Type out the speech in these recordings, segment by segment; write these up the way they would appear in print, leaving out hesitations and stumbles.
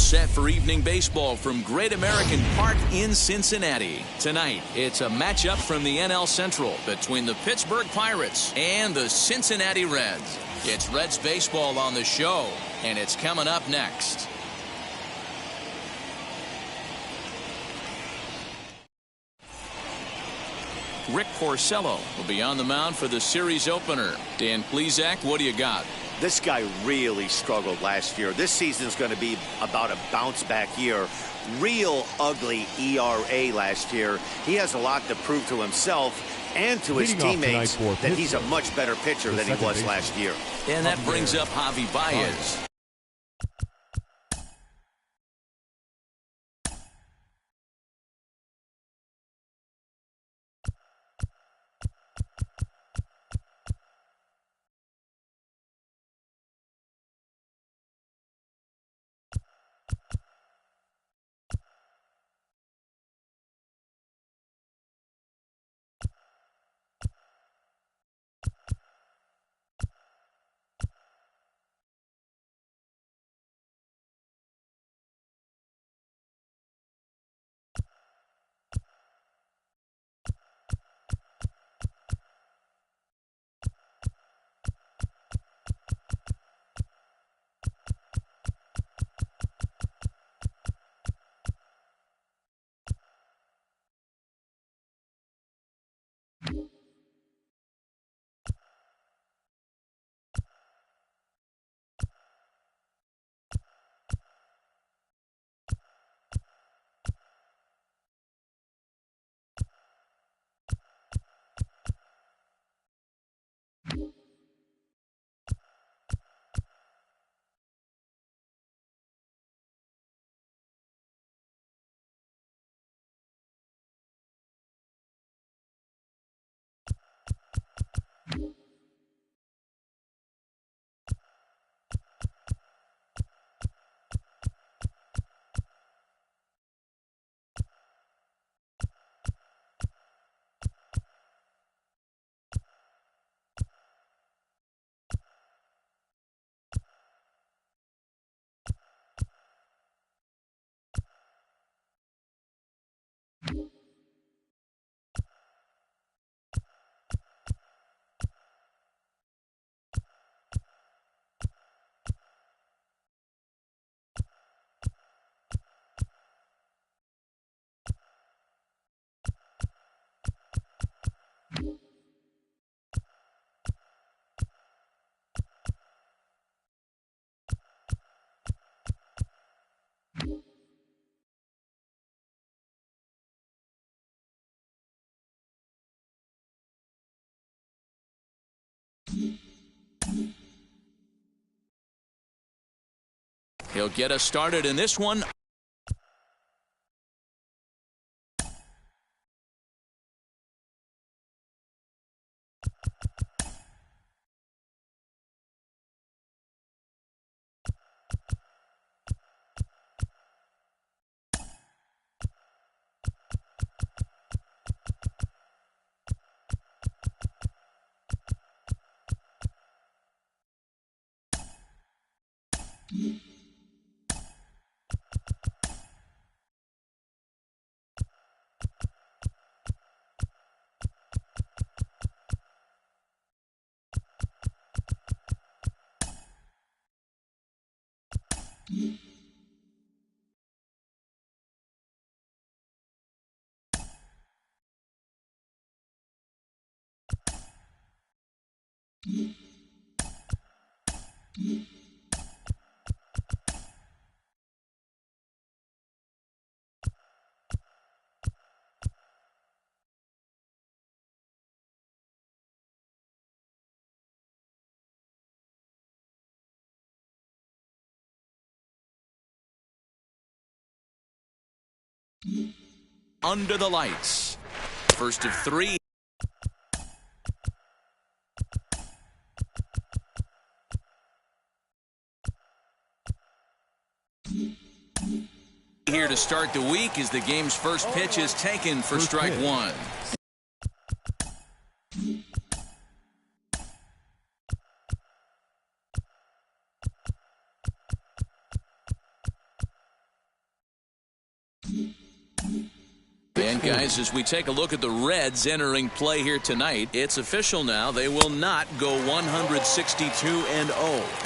set for evening baseball from Great American Park in Cincinnati. Tonight, it's a matchup from the NL Central between the Pittsburgh Pirates and the Cincinnati Reds. It's Reds baseball on the show, and it's coming up next. Rick Porcello will be on the mound for the series opener. Dan Plesac, what do you got? This guy really struggled last year. This season's going to be about a bounce-back year. Real ugly ERA last year. He has a lot to prove to himself and to his teammates that he's a much better pitcher than he was last year. And that brings up Javi Baez. He'll get us started in this one. Under the lights. First of three. Here to start the week as the game's first pitch is taken for strike one. guys, as we take a look at the Reds entering play here tonight. It's official now. They will not go 162-0.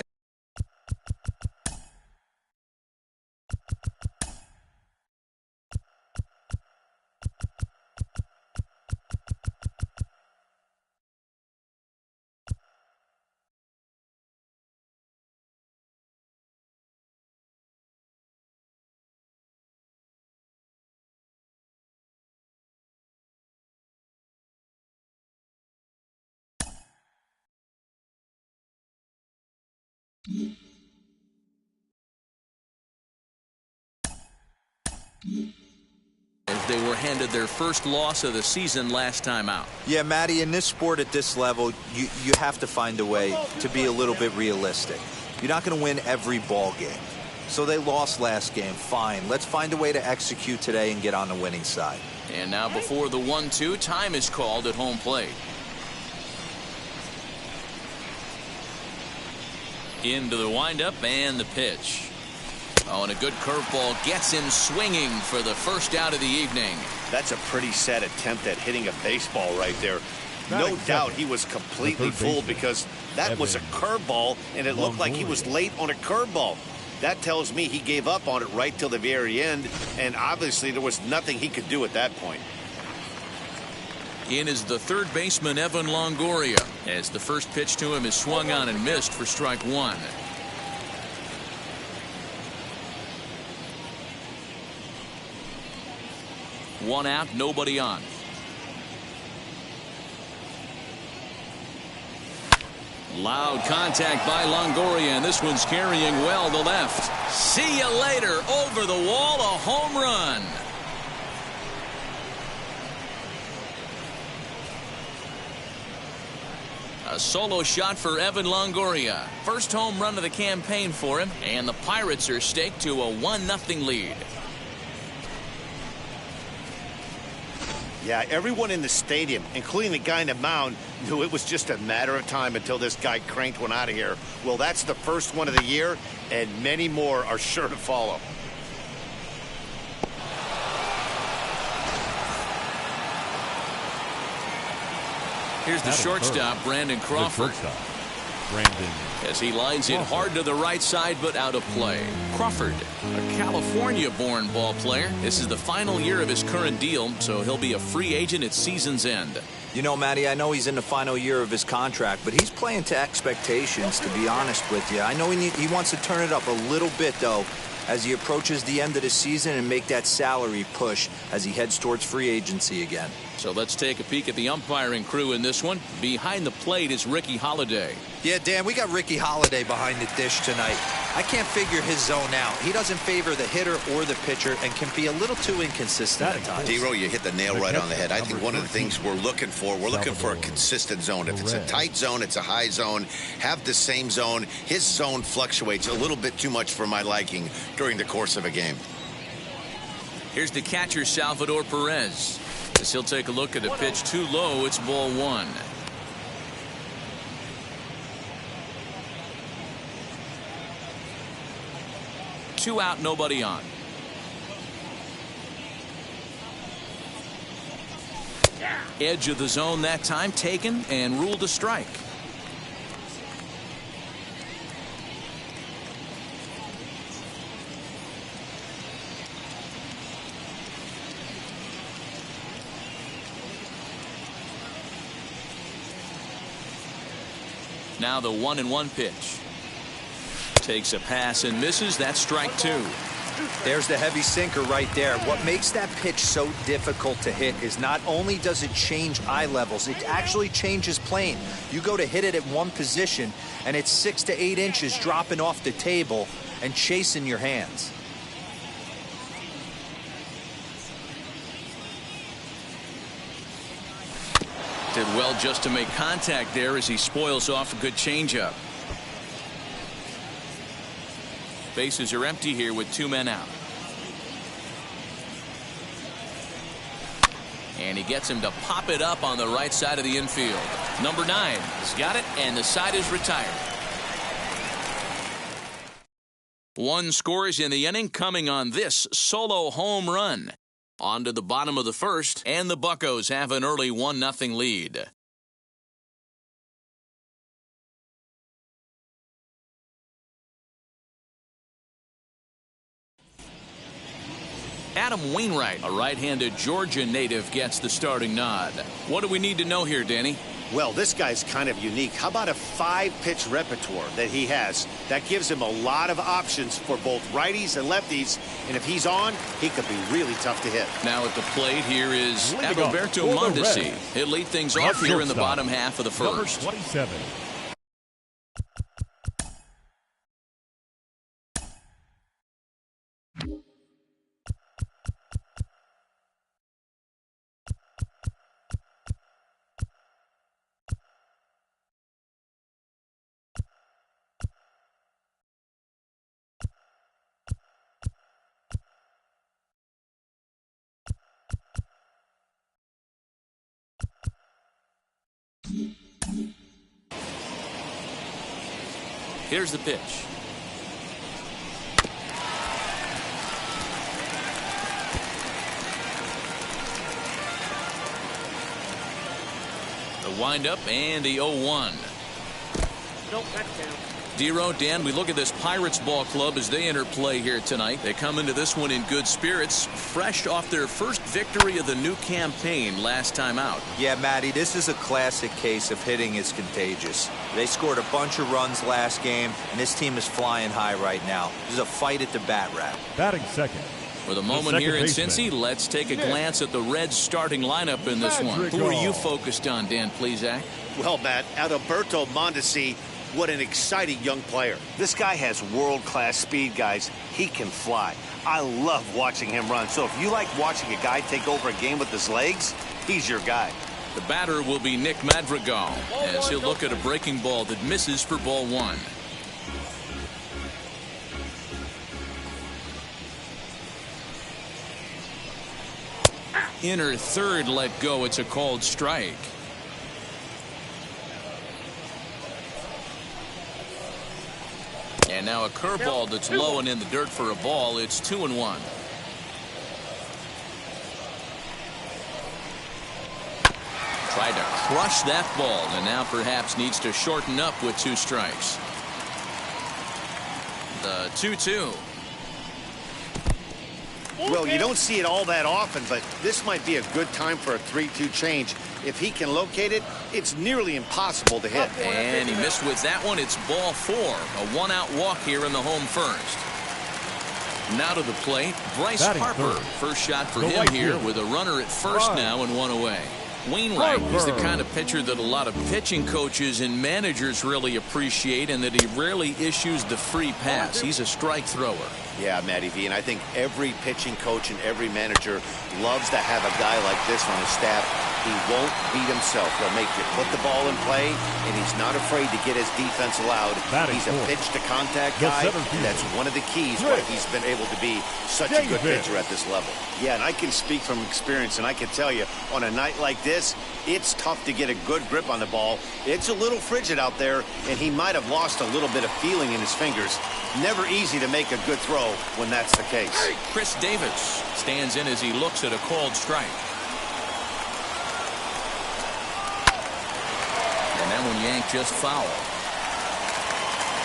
As they were handed their first loss of the season last time out. Yeah, Matty, in this sport at this level, you have to find a way to be a little bit realistic. You're not going to win every ball game. So they lost last game. Fine. Let's find a way to execute today and get on the winning side. And now before the 1-2, time is called at home plate. Into the windup and the pitch. Oh, and a good curveball gets him swinging for the first out of the evening. That's a pretty sad attempt at hitting a baseball right there. No doubt he was completely fooled because that was a curveball, and it looked like he was late on a curveball. That tells me he gave up on it right till the very end, and obviously there was nothing he could do at that point. In is the third baseman, Evan Longoria, as the first pitch to him is swung on and missed for strike one. One out, nobody on. Loud contact by Longoria, and this one's carrying well to left. See you later. Over the wall, a home run. A solo shot for Evan Longoria. First home run of the campaign for him, and the Pirates are staked to a 1-0 lead. Yeah, everyone in the stadium, including the guy in the mound, knew it was just a matter of time until this guy cranked one out of here. Well, that's the first one of the year, and many more are sure to follow. Here's the shortstop, Brandon Crawford. As he lines it hard to the right side, but out of play. Crawford, a California-born ball player. This is the final year of his current deal, so he'll be a free agent at season's end. You know, Matty, I know he's in the final year of his contract, but he's playing to expectations, to be honest with you. I know he wants to turn it up a little bit, though, as he approaches the end of the season and make that salary push as he heads towards free agency again. So let's take a peek at the umpiring crew in this one. Behind the plate is Ricky Holiday. Yeah, Dan, we got Ricky Holiday behind the dish tonight. I can't figure his zone out. He doesn't favor the hitter or the pitcher and can be a little too inconsistent at times. D-Row, you hit the nail right on the head. I think one of the things we're looking for a consistent zone. If it's a tight zone, it's a high zone. Have the same zone. His zone fluctuates a little bit too much for my liking during the course of a game. Here's the catcher, Salvador Perez. As he'll take a look at a pitch too low, it's ball one. Two out, nobody on. Edge of the zone that time taken and ruled a strike. Now the 1-1 pitch. Takes a pass and misses. That's strike two. There's the heavy sinker right there. What makes that pitch so difficult to hit is not only does it change eye levels, it actually changes plane. You go to hit it at one position, and it's 6 to 8 inches dropping off the table and chasing your hands. Did well just to make contact there as he spoils off a good changeup. Bases are empty here with 2 men out. And he gets him to pop it up on the right side of the infield. Number 9 has got it, and the side is retired. 1 scores in the inning, coming on this solo home run. On to the bottom of the first, and the Buccos have an early 1-0 lead. Adam Wainwright, a right-handed Georgia native, gets the starting nod. What do we need to know here, Danny? Well, this guy's kind of unique. How about a 5-pitch repertoire that he has? That gives him a lot of options for both righties and lefties. And if he's on, he could be really tough to hit. Now at the plate here is Adalberto Mondesi. He'll lead things off here in the bottom half of the first. Number 27. Here's the pitch. The windup and the 0-1. Nope, that's down. Dero, Dan, we look at this Pirates ball club as they enter play here tonight. They come into this one in good spirits, fresh off their first victory of the new campaign last time out. Yeah, Matty, this is a classic case of hitting is contagious. They scored a bunch of runs last game, and this team is flying high right now. This is a fight at the bat rack. Batting second. For the moment here in Cincy, let's take a glance at the Reds starting lineup in this one. Who are you focused on, Dan Plesac? Well, Matt, Adalberto Mondesi, what an exciting young player. This guy has world-class speed, guys. He can fly. I love watching him run. So if you like watching a guy take over a game with his legs, he's your guy. The batter will be Nick Madrigal as he'll look at a breaking ball that misses for ball one. Inner third let go. It's a called strike. And now a curveball that's low and in the dirt for a ball. It's 2-1. Tried to crush that ball and now perhaps needs to shorten up with 2 strikes. The 2-2. Well, you don't see it all that often, but this might be a good time for a 3-2 change. If he can locate it, it's nearly impossible to hit. And he missed with that one. It's ball 4. A 1-out walk here in the home first. Now to the plate, Bryce Harper. First shot for him here with a runner at first now and 1 away. Wainwright is the kind of pitcher that a lot of pitching coaches and managers really appreciate, and that he rarely issues the free pass. He's a strike thrower. Yeah, Matty V, and I think every pitching coach and every manager loves to have a guy like this on his staff. He won't beat himself. He'll make you put the ball in play, and he's not afraid to get his defense allowed. He's a pitch-to-contact guy, and that's one of the keys why he's been able to be such a good pitcher at this level. Yeah, and I can speak from experience, and I can tell you, on a night like this, it's tough to get a good grip on the ball. It's a little frigid out there, and he might have lost a little bit of feeling in his fingers. Never easy to make a good throw when that's the case. Chris Davis stands in as he looks at a called strike. And that one yanked just foul.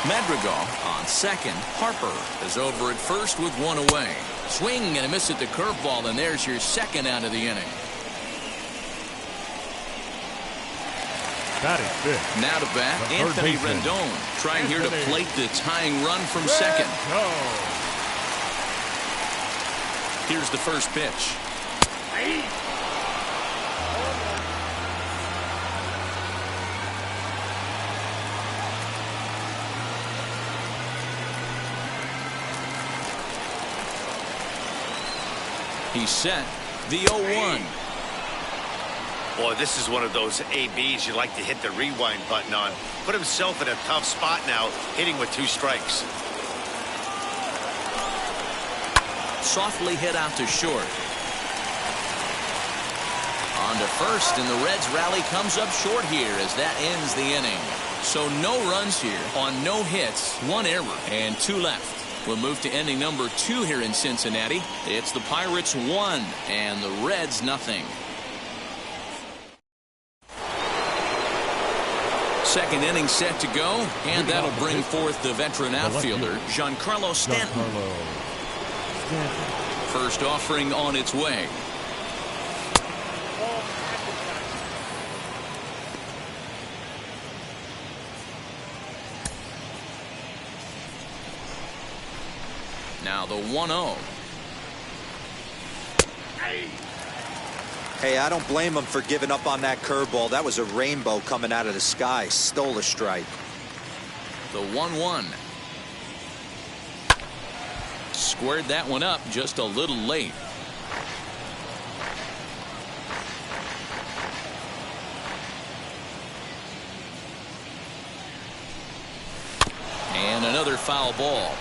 Madrigal on second. Harper is over at first with 1 away. Swing and a miss at the curveball, and there's your second out of the inning. Now to bat, Anthony Rendon, trying here to plate the tying run from second. Here's the first pitch. He's set. The 0-1. Boy, this is one of those ABs you like to hit the rewind button on. Put himself in a tough spot now, hitting with 2 strikes. Softly hit out to short. On to first, and the Reds rally comes up short here as that ends the inning. So no runs here on no hits, 1 error, and 2 left. We'll move to inning number 2 here in Cincinnati. It's the Pirates 1 and the Reds nothing. Second inning set to go, and that'll bring forth the veteran outfielder, Giancarlo Stanton. First offering on its way. Now the 1-0. Hey, I don't blame him for giving up on that curveball. That was a rainbow coming out of the sky. Stole a strike. The 1-1. Squared that one up just a little late. And another foul ball.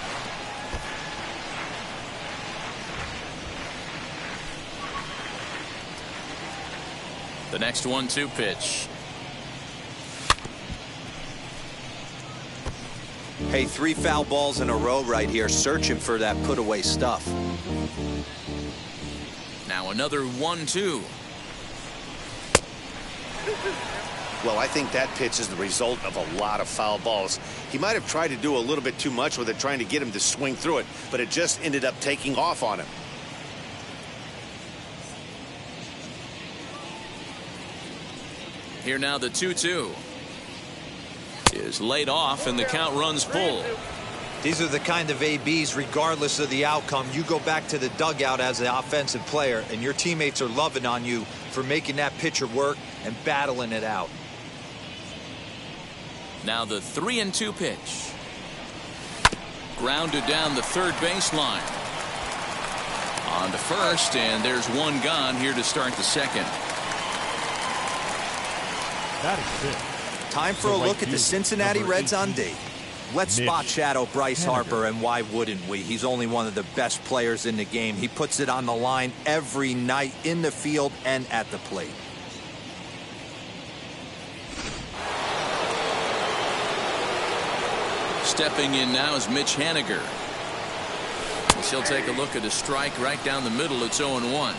The next 1-2 pitch. Hey, 3 foul balls in a row right here, searching for that put away stuff. Now another 1-2. Well, I think that pitch is the result of a lot of foul balls. He might have tried to do a little bit too much with it, trying to get him to swing through it, but it just ended up taking off on him. Here now the 2-2 is laid off and the count runs full. These are the kind of ABs, regardless of the outcome, you go back to the dugout as an offensive player and your teammates are loving on you for making that pitcher work and battling it out. Now the 3-2 pitch. Grounded down the third baseline. On to first, and there's one gone here to start the second. That is it. Time for a look at the Cincinnati Reds on D. Let's spot shadow Bryce Harper, and why wouldn't we? He's only one of the best players in the game. He puts it on the line every night in the field and at the plate. Stepping in now is Mitch Haniger. He'll take a look at a strike right down the middle. It's 0-1.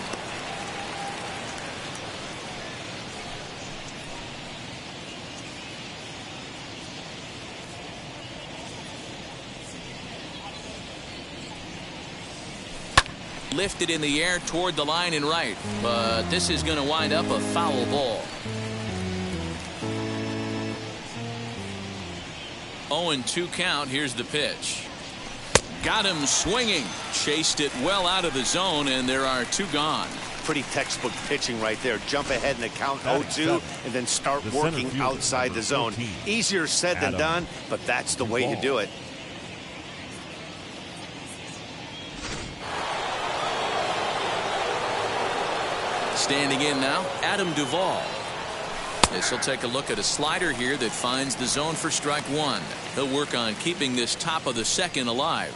Lifted in the air toward the line and right, but this is going to wind up a foul ball. 0-2 count. Here's the pitch. Got him swinging. Chased it well out of the zone, and there are 2 gone. Pretty textbook pitching right there. Jump ahead in the count 0-2 and then start working outside the zone. Easier said than done, but that's the way you do it. Standing in now, Adam Duvall. This will take a look at a slider here that finds the zone for strike 1. He'll work on keeping this top of the second alive.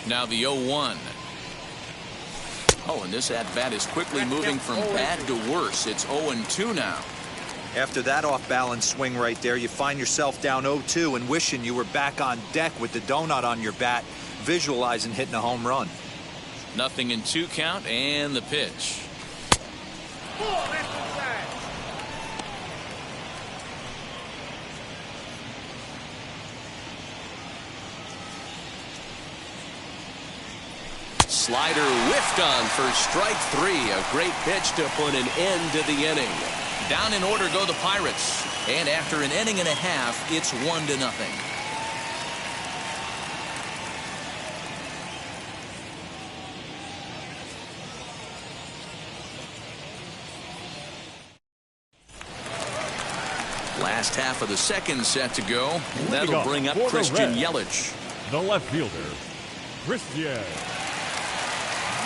Now the 0-1. Oh, and this at-bat is quickly moving from bad to worse. It's 0-2 now. After that off-balance swing right there, you find yourself down 0-2 and wishing you were back on deck with the donut on your bat, visualizing hitting a home run. 0-2 count, and the pitch. Slider whiffed on for strike 3. A great pitch to put an end to the inning. Down in order go the Pirates, and after an inning and a half, it's 1-0. Last half of the second set to go. That'll bring up Christian Yelich. The left fielder, Christian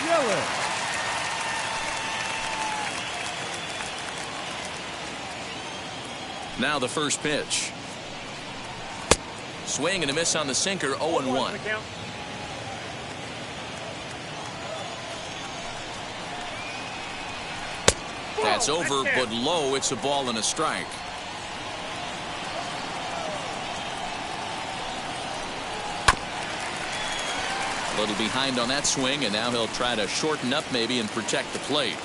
Yelich. Now the first pitch. Swing and a miss on the sinker, 0-1. That's over, but low. It's a ball and a strike. little behind on that swing, and now he'll try to shorten up maybe and protect the plate.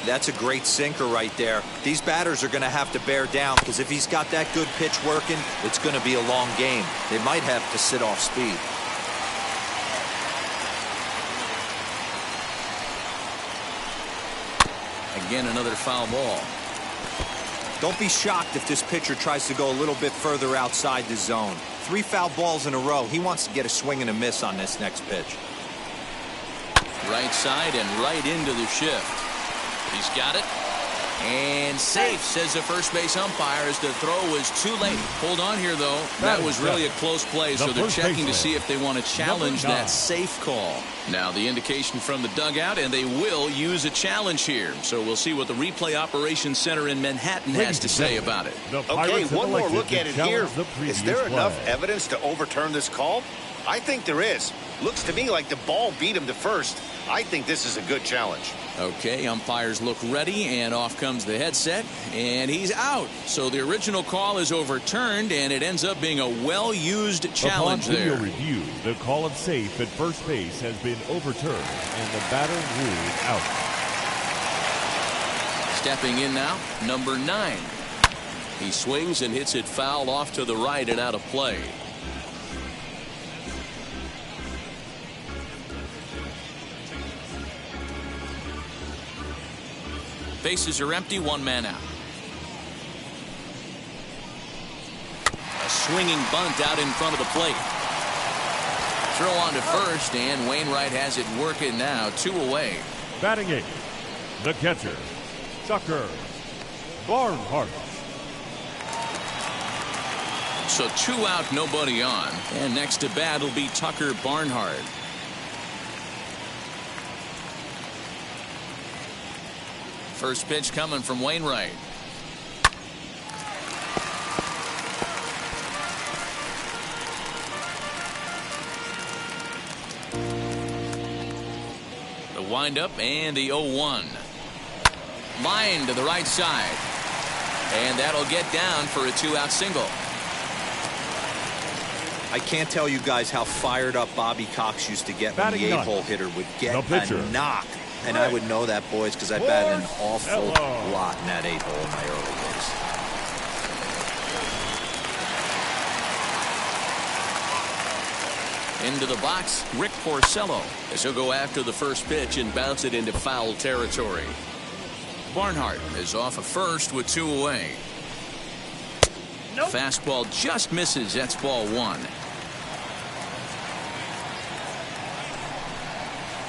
That's a great sinker right there. These batters are going to have to bear down, because if he's got that good pitch working, it's going to be a long game. They might have to sit off speed. Again, another foul ball. Don't be shocked if this pitcher tries to go a little bit further outside the zone. 3 foul balls in a row. He wants to get a swing and a miss on this next pitch. Right side and right into the shift. He's got it. And safe, says the first base umpire, as the throw was too late. Hold on here, though. That was really a close play, so they're checking to see if they want to challenge that safe call. Now the indication from the dugout, and they will use a challenge here. So we'll see what the replay operations center in Manhattan has to say about it. Okay, one more look at it here. Is there enough evidence to overturn this call? I think there is. Looks to me like the ball beat him to first. I think this is a good challenge. Okay, umpires look ready, and off comes the headset, and he's out. So the original call is overturned, and it ends up being a well-used challenge there. Upon video review, the call of safe at first base has been overturned, and the batter ruled out. Stepping in now, number 9. He swings and hits it foul off to the right and out of play. Bases are empty, 1 man out. A swinging bunt out in front of the plate. Throw on to first, and Wainwright has it working now, 2 away. Batting 8, the catcher, Tucker Barnhart. So 2 out, nobody on. And next to bat will be Tucker Barnhart. First pitch coming from Wainwright. The windup and the 0-1. Line to the right side. And that'll get down for a 2-out single. I can't tell you guys how fired up Bobby Cox used to get when the 8-hole hitter would get a knock. And I would know that, boys, because I batted an awful lot in that 8-hole in my early days. Into the box, Rick Porcello, as he'll go after the first pitch and bounce it into foul territory. Barnhart is off of first with 2 away. Fastball just misses. That's ball 1.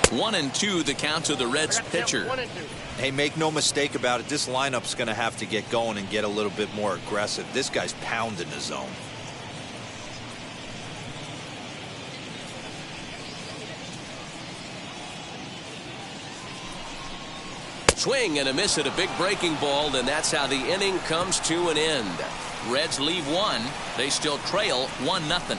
1-2 the count to the Reds pitcher. Hey, make no mistake about it. This lineup's going to have to get going and get a little bit more aggressive. This guy's pounding the zone. Swing and a miss at a big breaking ball, and that's how the inning comes to an end. Reds leave 1. They still trail 1-0.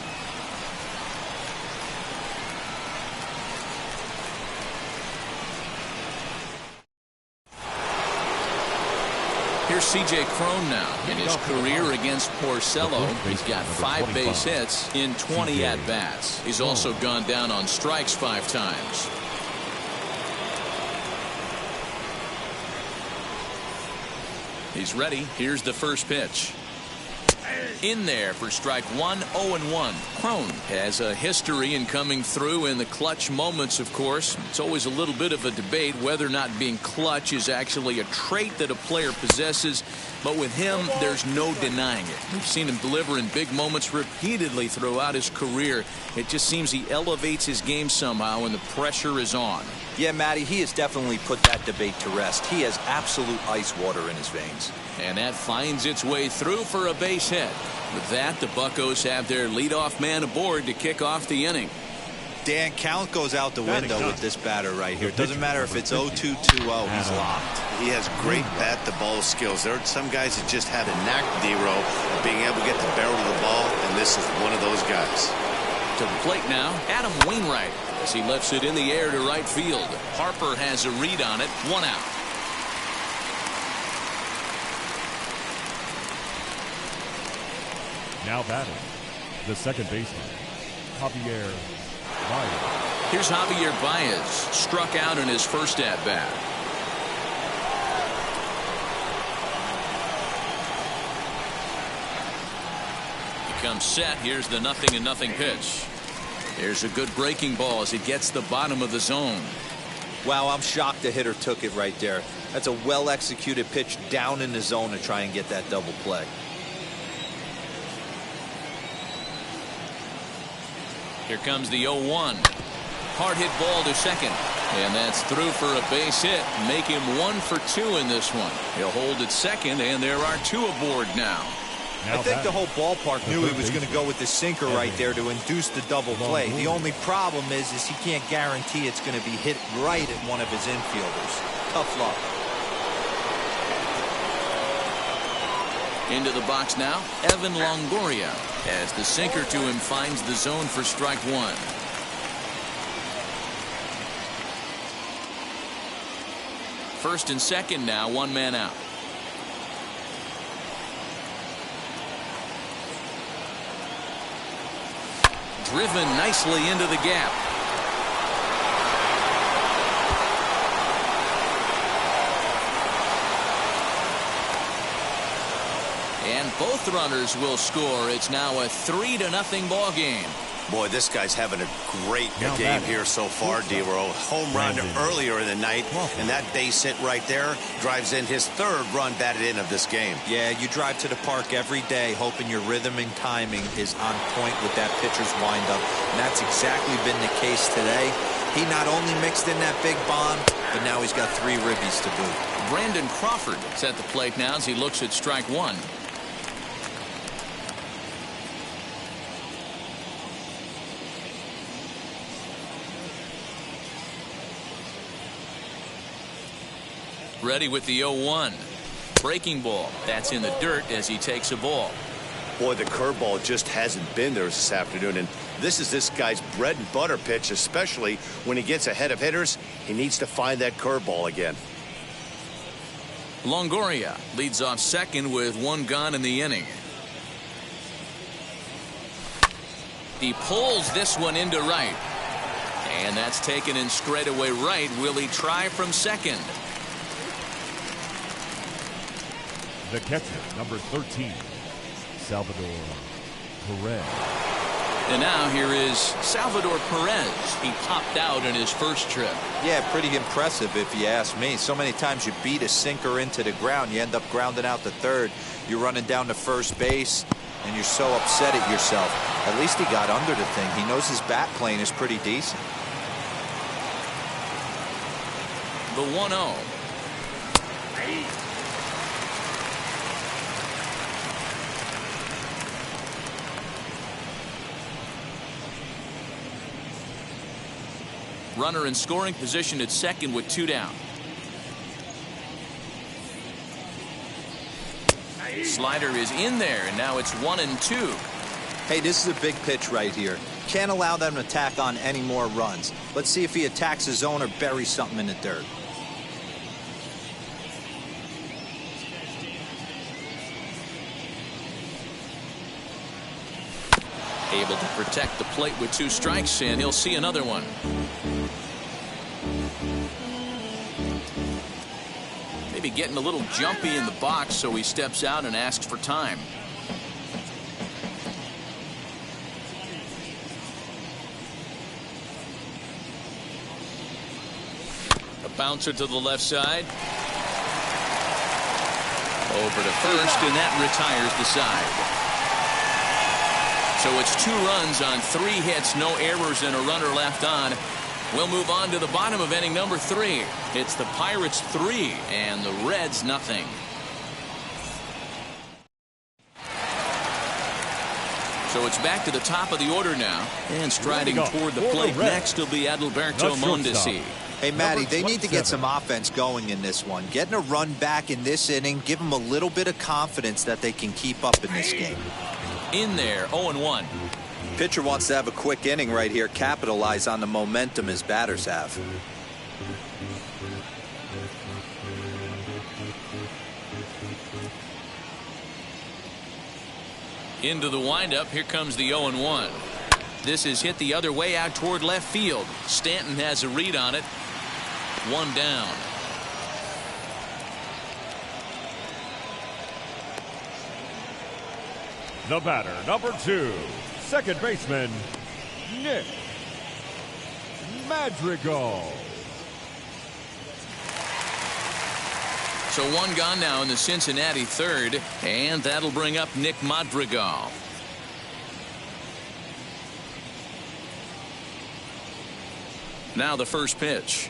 Here's C.J. Cron now in his career against Porcello. He's got 5 base hits in 20 at-bats. He's also gone down on strikes 5 times. He's ready. Here's the first pitch. In there for strike 1, 0-1. Cron has a history in coming through in the clutch moments, of course. It's always a little bit of a debate whether or not being clutch is actually a trait that a player possesses. But with him, there's no denying it. We've seen him deliver in big moments repeatedly throughout his career. It just seems he elevates his game somehow when the pressure is on. Yeah, Matty, he has definitely put that debate to rest. He has absolute ice water in his veins. And that finds its way through for a base hit. With that, the Buccos have their leadoff man aboard to kick off the inning. Dan, count goes out the window with this batter right here. It doesn't matter if it's 0-2, 2-0, he's locked. He has great bat-to-ball skills. There are some guys that just have a knack, D-Row, of being able to get the barrel of the ball, and this is one of those guys. To the plate now, Adam Wainwright, as he lifts it in the air to right field. Harper has a read on it, 1 out. Now batting, the second baseman, Javier Baez. Here's Javier Baez, struck out in his first at-bat. He comes set. Here's the 0-0 pitch. There's a good breaking ball as it gets the bottom of the zone. Wow, I'm shocked the hitter took it right there. That's a well-executed pitch down in the zone to try and get that double play. Here comes the 0-1. Hard hit ball to second. And that's through for a base hit. Make him 1 for 2 in this one. He'll hold at second, and there are 2 aboard now. I think the whole ballpark knew he was going to go with the sinker right there to induce the double play. The only problem is he can't guarantee it's going to be hit right at one of his infielders. Tough luck. Into the box now, Evan Longoria, as the sinker to him finds the zone for strike 1. First and second now, 1 man out. Driven nicely into the gap. And both runners will score. It's now a 3-0 ball game. Boy, this guy's having a great game here so far, D-Row. Home run earlier in the night, and that base hit right there drives in his 3rd run batted in of this game. Yeah, you drive to the park every day hoping your rhythm and timing is on point with that pitcher's windup, and that's exactly been the case today. He not only mixed in that big bomb, but now he's got 3 ribbies to boot. Brandon Crawford is at the plate now as he looks at strike 1. Ready with the 0-1. Breaking ball. That's in the dirt as he takes a ball. Boy, the curveball just hasn't been there this afternoon, and this is this guy's bread and butter pitch, especially when he gets ahead of hitters. He needs to find that curveball again. Longoria leads off second with 1 gone in the inning. He pulls this one into right. And that's taken in straightaway right. Will he try from second? The catcher, number 13, Salvador Perez. And now here is Salvador Perez. He popped out in his first trip. Yeah, pretty impressive if you ask me. So many times you beat a sinker into the ground, you end up grounding out to third. You're running down to first base, and you're so upset at yourself. At least he got under the thing. He knows his bat plane is pretty decent. The 1-0. Runner in scoring position at second with 2 down. Slider is in there, and now it's 1-2. Hey, this is a big pitch right here. Can't allow them to tack on any more runs. Let's see if he attacks his zone or buries something in the dirt. Able to protect the plate with 2 strikes, and he'll see another one. Maybe getting a little jumpy in the box, so he steps out and asks for time. A bouncer to the left side. Over to first, and that retires the side. So it's 2 runs on 3 hits, no errors, and a runner left on. We'll move on to the bottom of inning number 3. It's the Pirates 3 and the Reds nothing. So it's back to the top of the order now. And striding toward the plate next will be Adalberto Mondesi. Hey, Matty, they need to get some offense going in this one. Getting a run back in this inning, give them a little bit of confidence that they can keep up in this game. In there, 0-1. Pitcher wants to have a quick inning right here, capitalize on the momentum his batters have. Into the windup, here comes the 0-1. This is hit the other way out toward left field. Stanton has a read on it. One down. The batter, number 2, second baseman, Nick Madrigal. So one gone now in the Cincinnati third, and that'll bring up Nick Madrigal. Now the first pitch.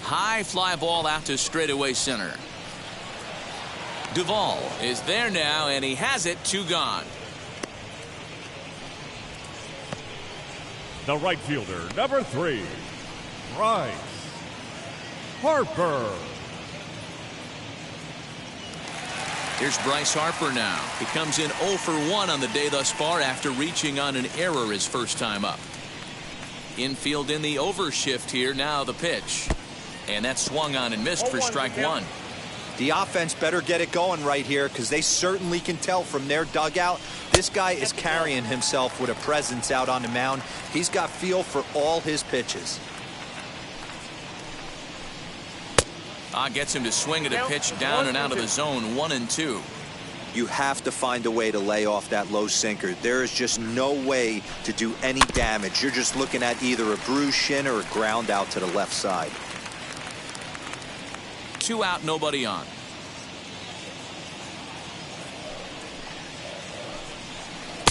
High fly ball out to straightaway center. Duvall is there now, and he has it. 2 gone. The right fielder, number 3, Bryce Harper. Here's Bryce Harper now. He comes in 0 for 1 on the day thus far after reaching on an error his first time up. Infield in the overshift here. Now the pitch. And that swung on and missed for strike 1. The offense better get it going right here, because they certainly can tell from their dugout this guy is carrying himself with a presence out on the mound. He's got feel for all his pitches. Gets him to swing at a pitch down and out of the zone. 1-2. You have to find a way to lay off that low sinker. There is just no way to do any damage. You're just looking at either a bruised shin or a ground out to the left side. 2 out, nobody on.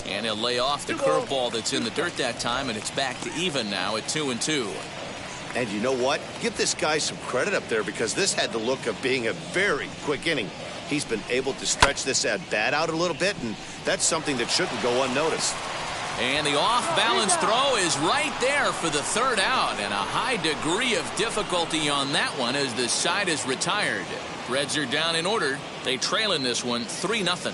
And he'll lay off the curveball that's in the dirt that time, and it's back to even now at 2-2. And you know what? Give this guy some credit up there, because this had the look of being a very quick inning. He's been able to stretch this at bat out a little bit, and that's something that shouldn't go unnoticed. And the off-balance throw is right there for the 3rd out, and a high degree of difficulty on that one as the side is retired. Reds are down in order. They trail in this one 3-0.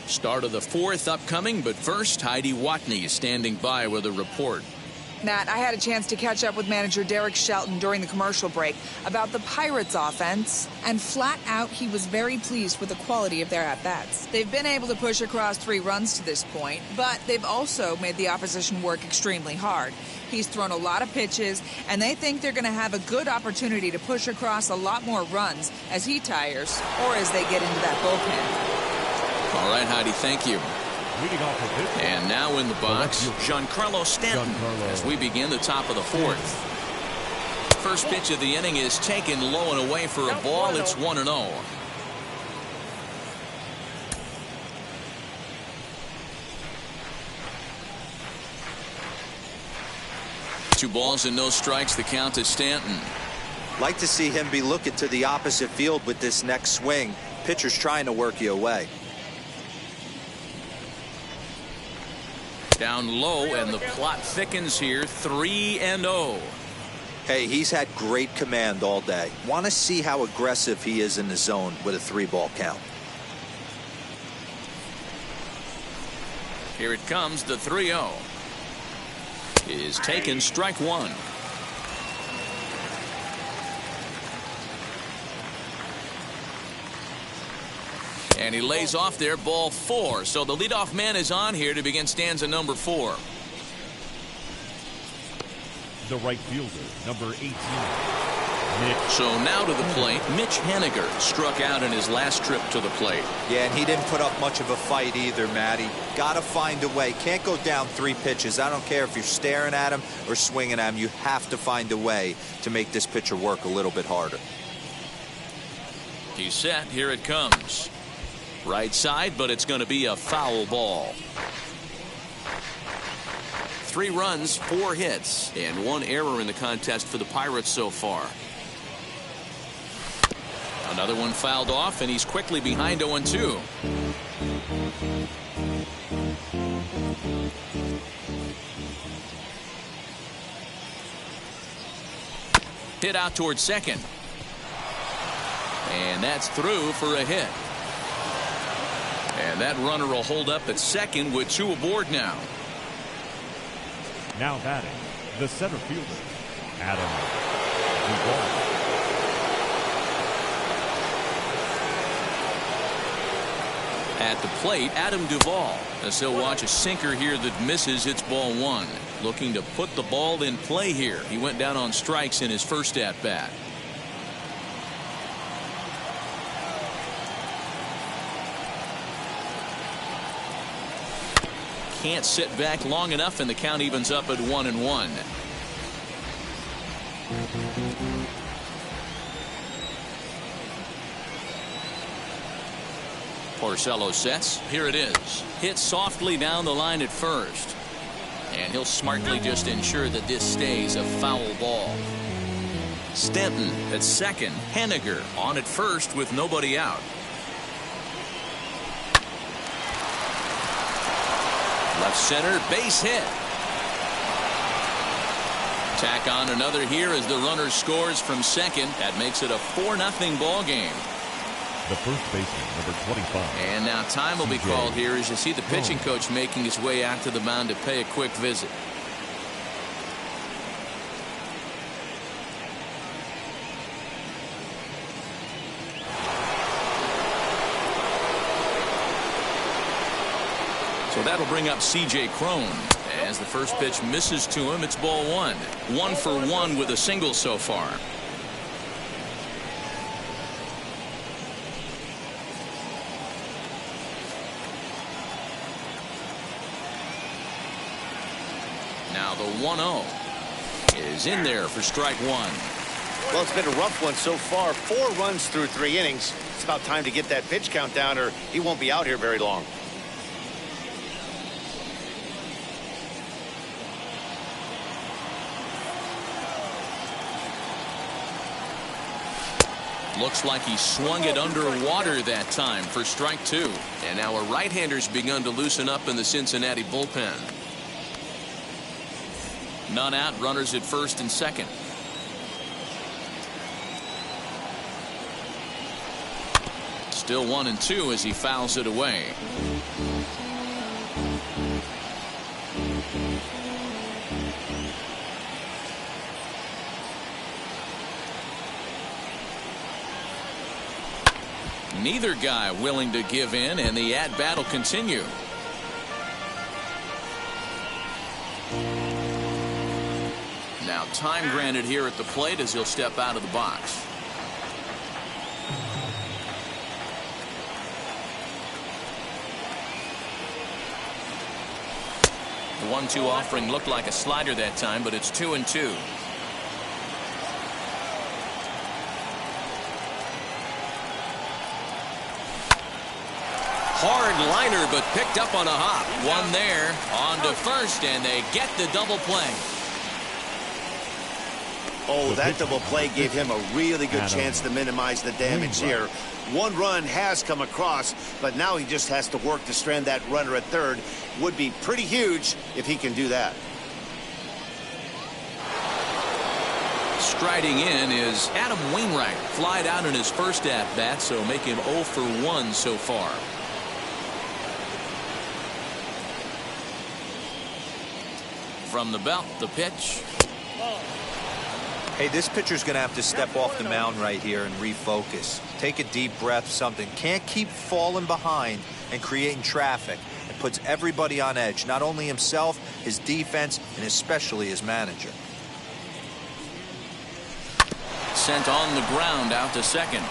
Start of the 4th upcoming, but first, Heidi Watney standing by with a report. Matt, I had a chance to catch up with manager Derek Shelton during the commercial break about the Pirates offense, and flat out he was very pleased with the quality of their at-bats. They've been able to push across 3 runs to this point, but they've also made the opposition work extremely hard. He's thrown a lot of pitches, and they think they're going to have a good opportunity to push across a lot more runs as he tires or as they get into that bullpen. All right, Heidi, thank you. Leading off the pitch. And now in the box, Giancarlo Stanton as we begin the top of the 4th. First pitch of the inning is taken low and away for a ball. It's 1-0. Two balls and no strikes. The count to Stanton. Like to see him be looking to the opposite field with this next swing. Pitcher's trying to work you away. Down low, and the plot thickens here. 3-0. Hey, he's had great command all day. Want to see how aggressive he is in the zone with a 3-ball count. Here it comes, the 3-0. Is taken, strike 1. And he lays off there, ball 4. So the leadoff man is on here to begin stanza number 4. The right fielder, number 18. So now to the plate, Mitch Haniger struck out in his last trip to the plate. Yeah, and he didn't put up much of a fight either, Matty. Got to find a way. Can't go down 3 pitches. I don't care if you're staring at him or swinging at him. You have to find a way to make this pitcher work a little bit harder. He's set. Here it comes. Right side, but it's going to be a foul ball. 3 runs, 4 hits, and 1 error in the contest for the Pirates so far. Another one fouled off, and he's quickly behind 0-2. Hit out towards second. And that's through for a hit. And that runner will hold up at second with 2 aboard now. Now batting, the center fielder, Adam Duvall. At the plate, Adam Duvall, as he'll watch a sinker here that misses. It's ball one. Looking to put the ball in play here. He went down on strikes in his first at bat. Can't sit back long enough, and the count evens up at 1-1. Porcello sets. Here it is. Hit softly down the line at first. And he'll smartly just ensure that this stays a foul ball. Stanton at second. Henniger on at first with nobody out. Left center, base hit. Tack on another here as the runner scores from second. That makes it a 4-0 ball game. The first baseman, number 25. And now time will be called here as you see the pitching coach making his way out to the mound to pay a quick visit. So that'll bring up C.J. Cron. As the first pitch misses to him, it's ball one. 1 for 1 with a single so far. Now the 1-0 is in there for strike one. Well, it's been a rough one so far. 4 runs through 3 innings. It's about time to get that pitch count down or he won't be out here very long. Looks like he swung it underwater that time for strike two. And now a right-hander's begun to loosen up in the Cincinnati bullpen. None out, runners at first and second. Still 1-2 as he fouls it away. Neither guy willing to give in, and the at-bat will continue. Now time granted here at the plate as he'll step out of the box. The 1-2 offering looked like a slider that time, but it's 2-2. Hard liner, but picked up on a hop. One there, on to first, and they get the double play. Oh, that double play gave him a really good chance to minimize the damage here. 1 run has come across, but now he just has to work to strand that runner at third. Would be pretty huge if he can do that. Striding in is Adam Wainwright. Flied out in his first at-bat, so make him 0 for 1 so far. From the belt, the pitch. Hey, this pitcher's going to have to step off the mound right here and refocus. Take a deep breath, something. Can't keep falling behind and creating traffic. It puts everybody on edge, not only himself, his defense, and especially his manager. Sent on the ground out to second.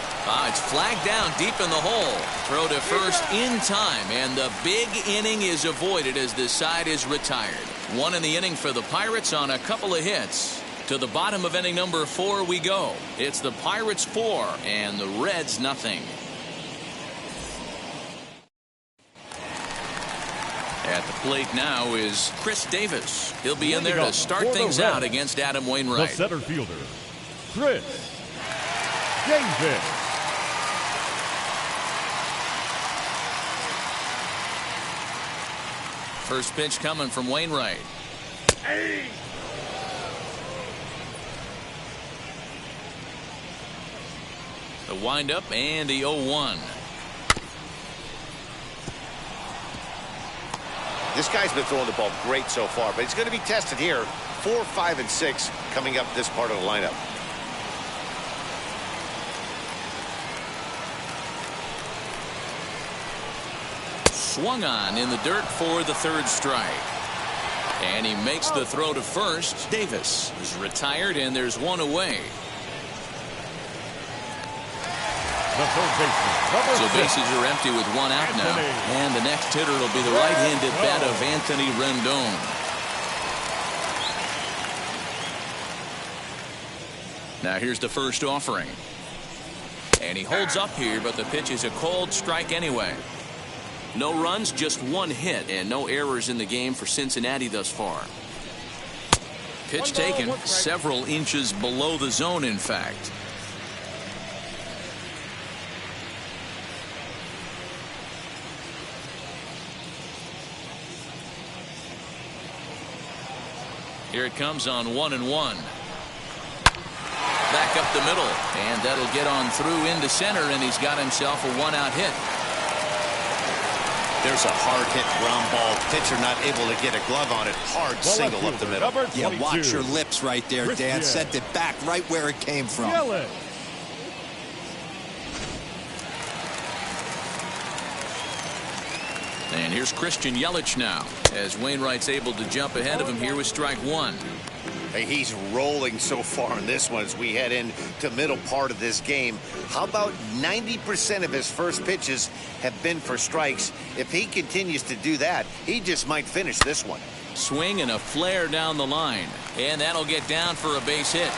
It's flagged down deep in the hole. Throw to first in time, and the big inning is avoided as the side is retired. 1 in the inning for the Pirates on a couple of hits. To the bottom of inning number 4 we go. It's the Pirates 4 and the Reds nothing. At the plate now is Chris Davis. He'll be in there to start things out against Adam Wainwright. The center fielder, Chris Davis. First pitch coming from Wainwright. Hey! The windup and the 0-1. This guy's been throwing the ball great so far, but he's going to be tested here. 4, 5, and 6 coming up this part of the lineup. swung on in the dirt for the third strike. And he makes the throw to first. Davis is retired, and there's one away. The third baseman, So bases are empty with one out now. And the next hitter will be the right-handed bat of Anthony Rendon. Now here's the first offering. And he holds up here, but the pitch is a cold strike anyway. No runs, just one hit, and no errors in the game for Cincinnati thus far. Pitch taken several inches below the zone, in fact. Here it comes on 1-1. Back up the middle, and that'll get on through into center, and he's got himself a one-out hit. There's a hard hit ground ball. Pitcher not able to get a glove on it. Hard single up the middle. Yeah, watch your lips right there, Dan. Sent it back right where it came from. And here's Christian Yelich now, as Wainwright's able to jump ahead of him here with strike one. Hey, he's rolling so far in this one as we head into middle part of this game. How about 90% of his first pitches have been for strikes? If he continues to do that, he just might finish this one. Swing and a flare down the line, and that'll get down for a base hit.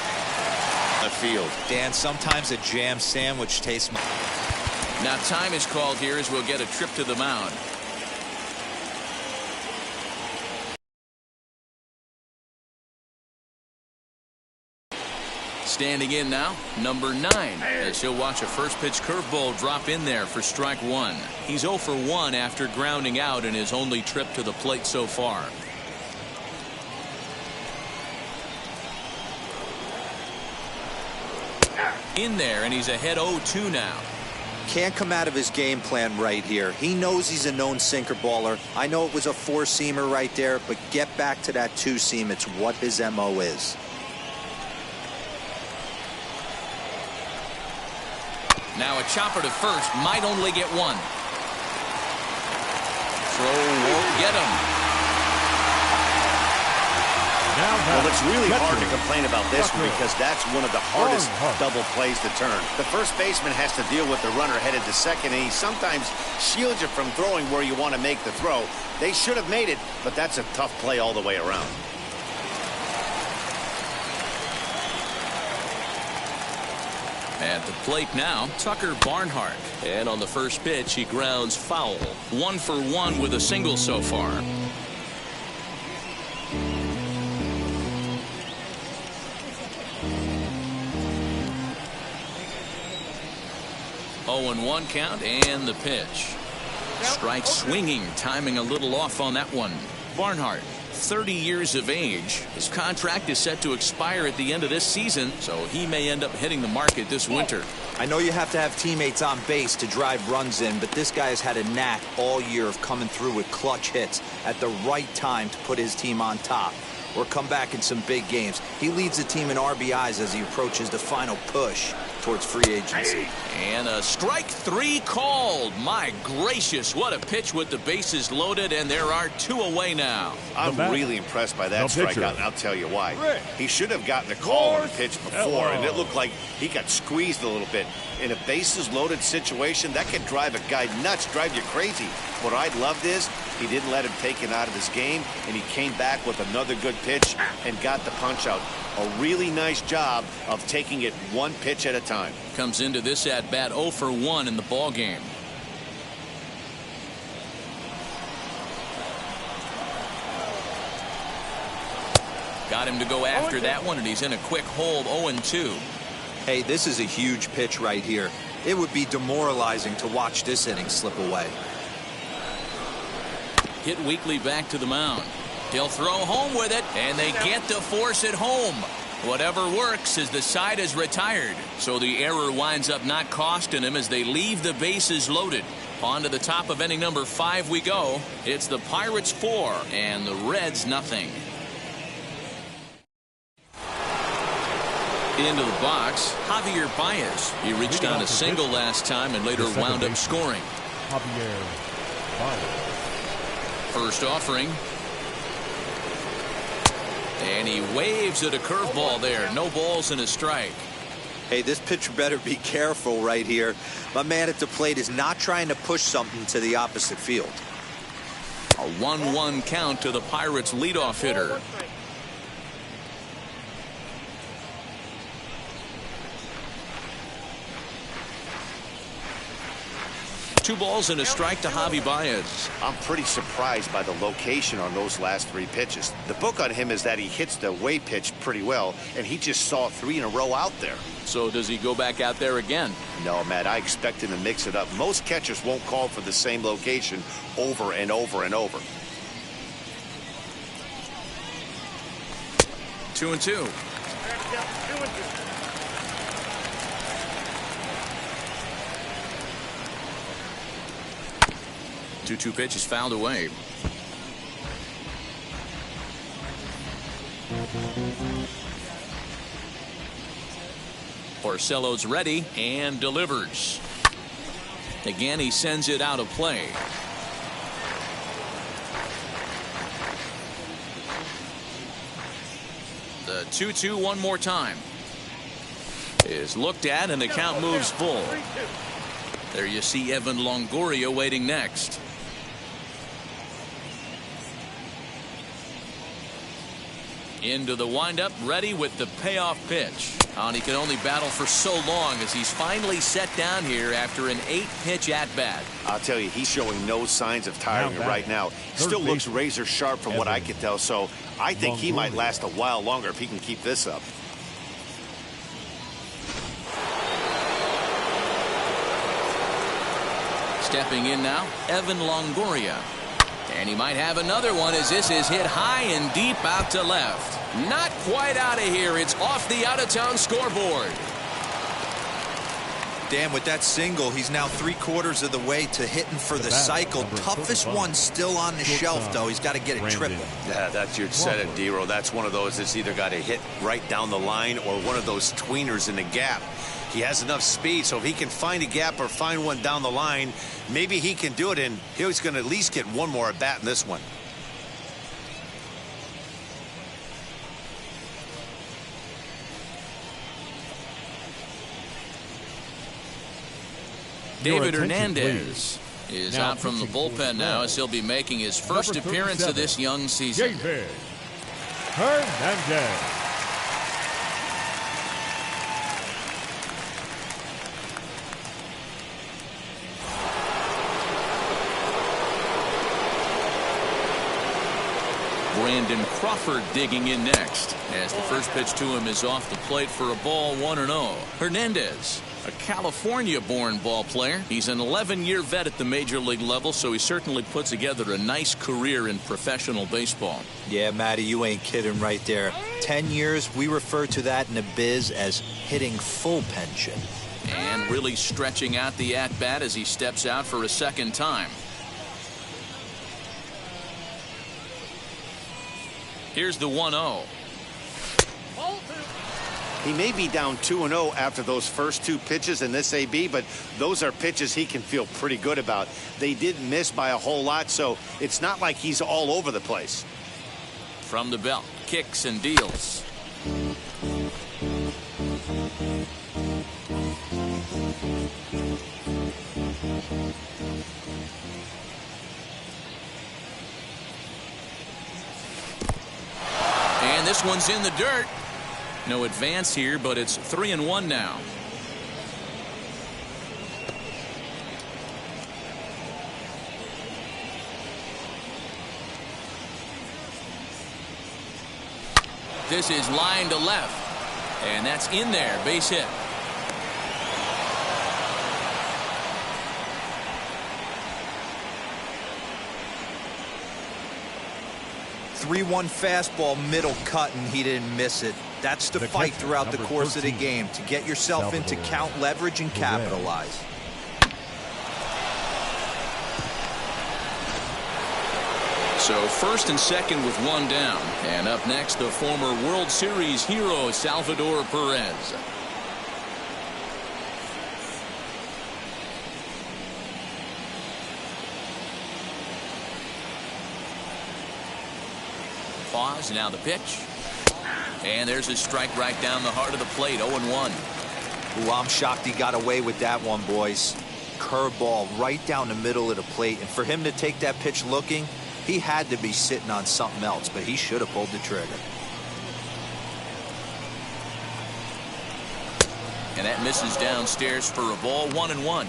The field. Dan, sometimes a jam sandwich tastes. Now time is called here as we'll get a trip to the mound. Standing in now, number 9, as he'll watch a first pitch curveball drop in there for strike one. He's 0 for 1 after grounding out in his only trip to the plate so far. In there, and he's ahead 0-2 now. Can't come out of his game plan right here. He knows he's a known sinker baller. I know it was a four-seamer right there, but get back to that two-seam. It's what his MO is. Now a chopper to first, might only get one. Throw won't get him. Well, it's really hard to complain about this one because that's one of the hardest double plays to turn. The first baseman has to deal with the runner headed to second, and he sometimes shields you from throwing where you want to make the throw. They should have made it, but that's a tough play all the way around. At the plate now, Tucker Barnhart. And on the first pitch, he grounds foul. 1 for 1 with a single so far. Oh, and 1 count, and the pitch. Strike swinging, timing a little off on that one. Barnhart, 30 years of age. His contract is set to expire at the end of this season, so he may end up hitting the market this winter. I know you have to have teammates on base to drive runs in, but this guy has had a knack all year of coming through with clutch hits at the right time to put his team on top or come back in some big games. He leads the team in RBIs as he approaches the final push towards free agency. And a strike 3 called. My gracious, what a pitch with the bases loaded, and there are 2 away now. I'm really impressed by that strikeout, and I'll tell you why. He should have gotten the call on the pitch before, and it looked like he got squeezed a little bit. In a bases loaded situation, that can drive a guy nuts, drive you crazy. What I loved is he didn't let him take it out of his game, and he came back with another good pitch and got the punch out. A really nice job of taking it one pitch at a time. Comes into this at bat 0 for 1 in the ball game. Got him to go after that one, and he's in a quick hold. 0-2. Hey, this is a huge pitch right here. It would be demoralizing to watch this inning slip away. Hit weakly back to the mound. He'll throw home with it, and they get to force it home. Whatever works as the side is retired. So the error winds up not costing him as they leave the bases loaded. On to the top of inning number 5 we go. It's the Pirates 4 and the Reds nothing. Into the box, Javier Baez. He reached on a single last time and later wound up scoring. Javier First offering. And he waves at a curveball there. No balls and a strike. Hey, this pitcher better be careful right here. My man at the plate is not trying to push something to the opposite field. A 1-1 count to the Pirates' leadoff hitter. Two balls and a strike to Javi Baez. I'm pretty surprised by the location on those last 3 pitches. The book on him is that he hits the way pitch pretty well, and he just saw 3 in a row out there. So does he go back out there again? No, Matt, I expect him to mix it up. Most catchers won't call for the same location over and over and over. 2-2. 2-2 pitch is fouled away. Porcello's ready and delivers. Again, he sends it out of play. The 2-2 one more time is looked at, and the count moves full. There you see Evan Longoria waiting next. Into the windup, ready with the payoff pitch. And he can only battle for so long as he's finally set down here after an 8-pitch at-bat. I'll tell you, he's showing no signs of tiring right now. Still looks razor sharp from what I can tell, so I think he might last a while longer if he can keep this up. Stepping in now, Evan Longoria. And he might have another one as this is hit high and deep out to left. Not quite out of here. It's off the out-of-town scoreboard. Dan, with that single, he's now 3/4 of the way to hitting for the cycle. Toughest one still on the shelf, though. He's got to get it triple. Yeah, that's your set it, D-Row. That's one of those that's either got to hit right down the line or one of those tweeners in the gap. He has enough speed, so if he can find a gap or find one down the line, maybe he can do it, and he's going to at least get one more at bat in this one. David Hernandez is out from the bullpen now as he'll be making his first appearance of this young season. David Hernandez. Brandon Crawford digging in next as the first pitch to him is off the plate for a ball, 1-0. Hernandez, a California-born ball player. He's an 11-year vet at the major league level, so he certainly put together a nice career in professional baseball. Yeah, Matty, you ain't kidding right there. 10 years, we refer to that in the biz as hitting full pension. And really stretching out the at-bat as he steps out for a second time. Here's the 1-0. He may be down 2-0 after those first 2 pitches in this AB, but those are pitches he can feel pretty good about. They did miss by a whole lot, so it's not like he's all over the place. From the belt, kicks and deals. And this one's in the dirt. No advance here, but it's 3-1 now. This is line to left, and that's in there, base hit. Three-one fastball, middle cut, and he didn't miss it. That's the fight throughout the course of the game, to get yourself into count leverage and capitalize. So first and second with one down. And up next, the former World Series hero, Salvador Perez. pause. Now the pitch. And there's a strike right down the heart of the plate. 0-1. Ooh, I'm shocked he got away with that one, boys. Curveball right down the middle of the plate. And for him to take that pitch looking, he had to be sitting on something else, but he should have pulled the trigger. And that misses downstairs for a ball. 1-1.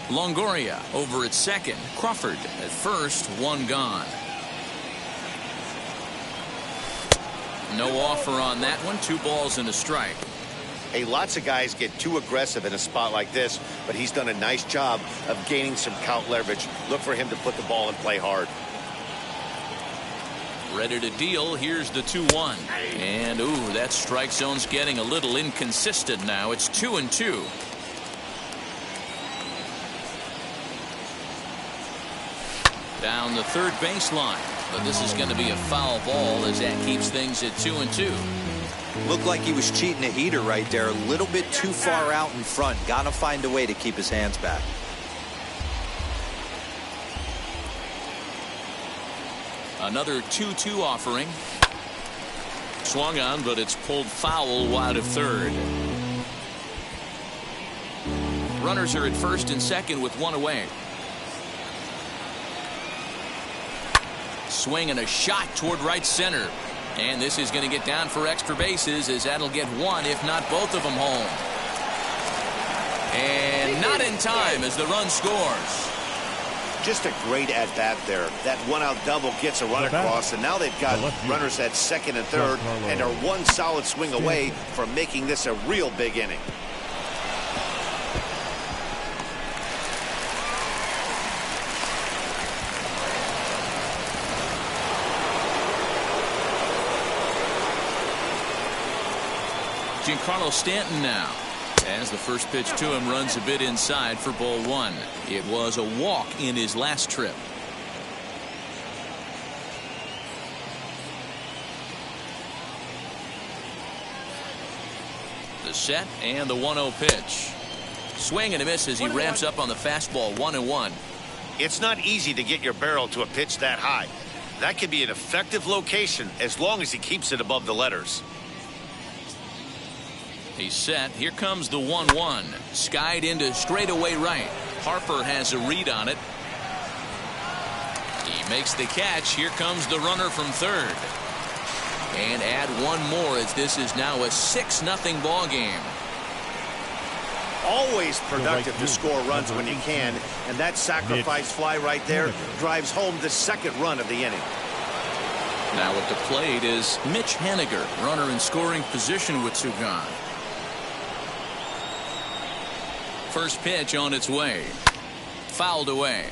Longoria over at second. Crawford at first. One gone. No offer on that one. 2 balls and a strike. Hey, lots of guys get too aggressive in a spot like this, but he's done a nice job of gaining some count leverage. Look for him to put the ball in play hard. Ready to deal. Here's the 2-1. And, ooh, that strike zone's getting a little inconsistent now. It's 2-2. Down the third baseline. But this is going to be a foul ball as that keeps things at 2-2. Looked like he was cheating a heater right there. A little bit too far out in front. Got to find a way to keep his hands back. Another 2-2 offering. Swung on, but it's pulled foul wide of third. Runners are at first and second with 1 away. Swing and a shot toward right center. And this is going to get down for extra bases as that'll get 1, if not both of them home. And not in time as the run scores. Just a great at-bat there. That 1-out double gets a run across, and now they've got runners at second and third and are 1 solid swing away from making this a real big inning. Giancarlo Stanton now. As the first pitch to him runs a bit inside for ball 1. It was a walk in his last trip. The set and the 1-0 pitch. Swing and a miss as he ramps up on the fastball. 1-1. It's not easy to get your barrel to a pitch that high. That could be an effective location as long as he keeps it above the letters. He's set. Here comes the 1-1. Skied into straightaway right. Harper has a read on it. He makes the catch. Here comes the runner from third. And add 1 more as this is now a 6-0 ball game. Always productive to score runs when you can, and that sacrifice fly right there drives home the second run of the inning. Now at the plate is Mitch Haniger, runner in scoring position with 2 gone. First pitch on its way. Fouled away.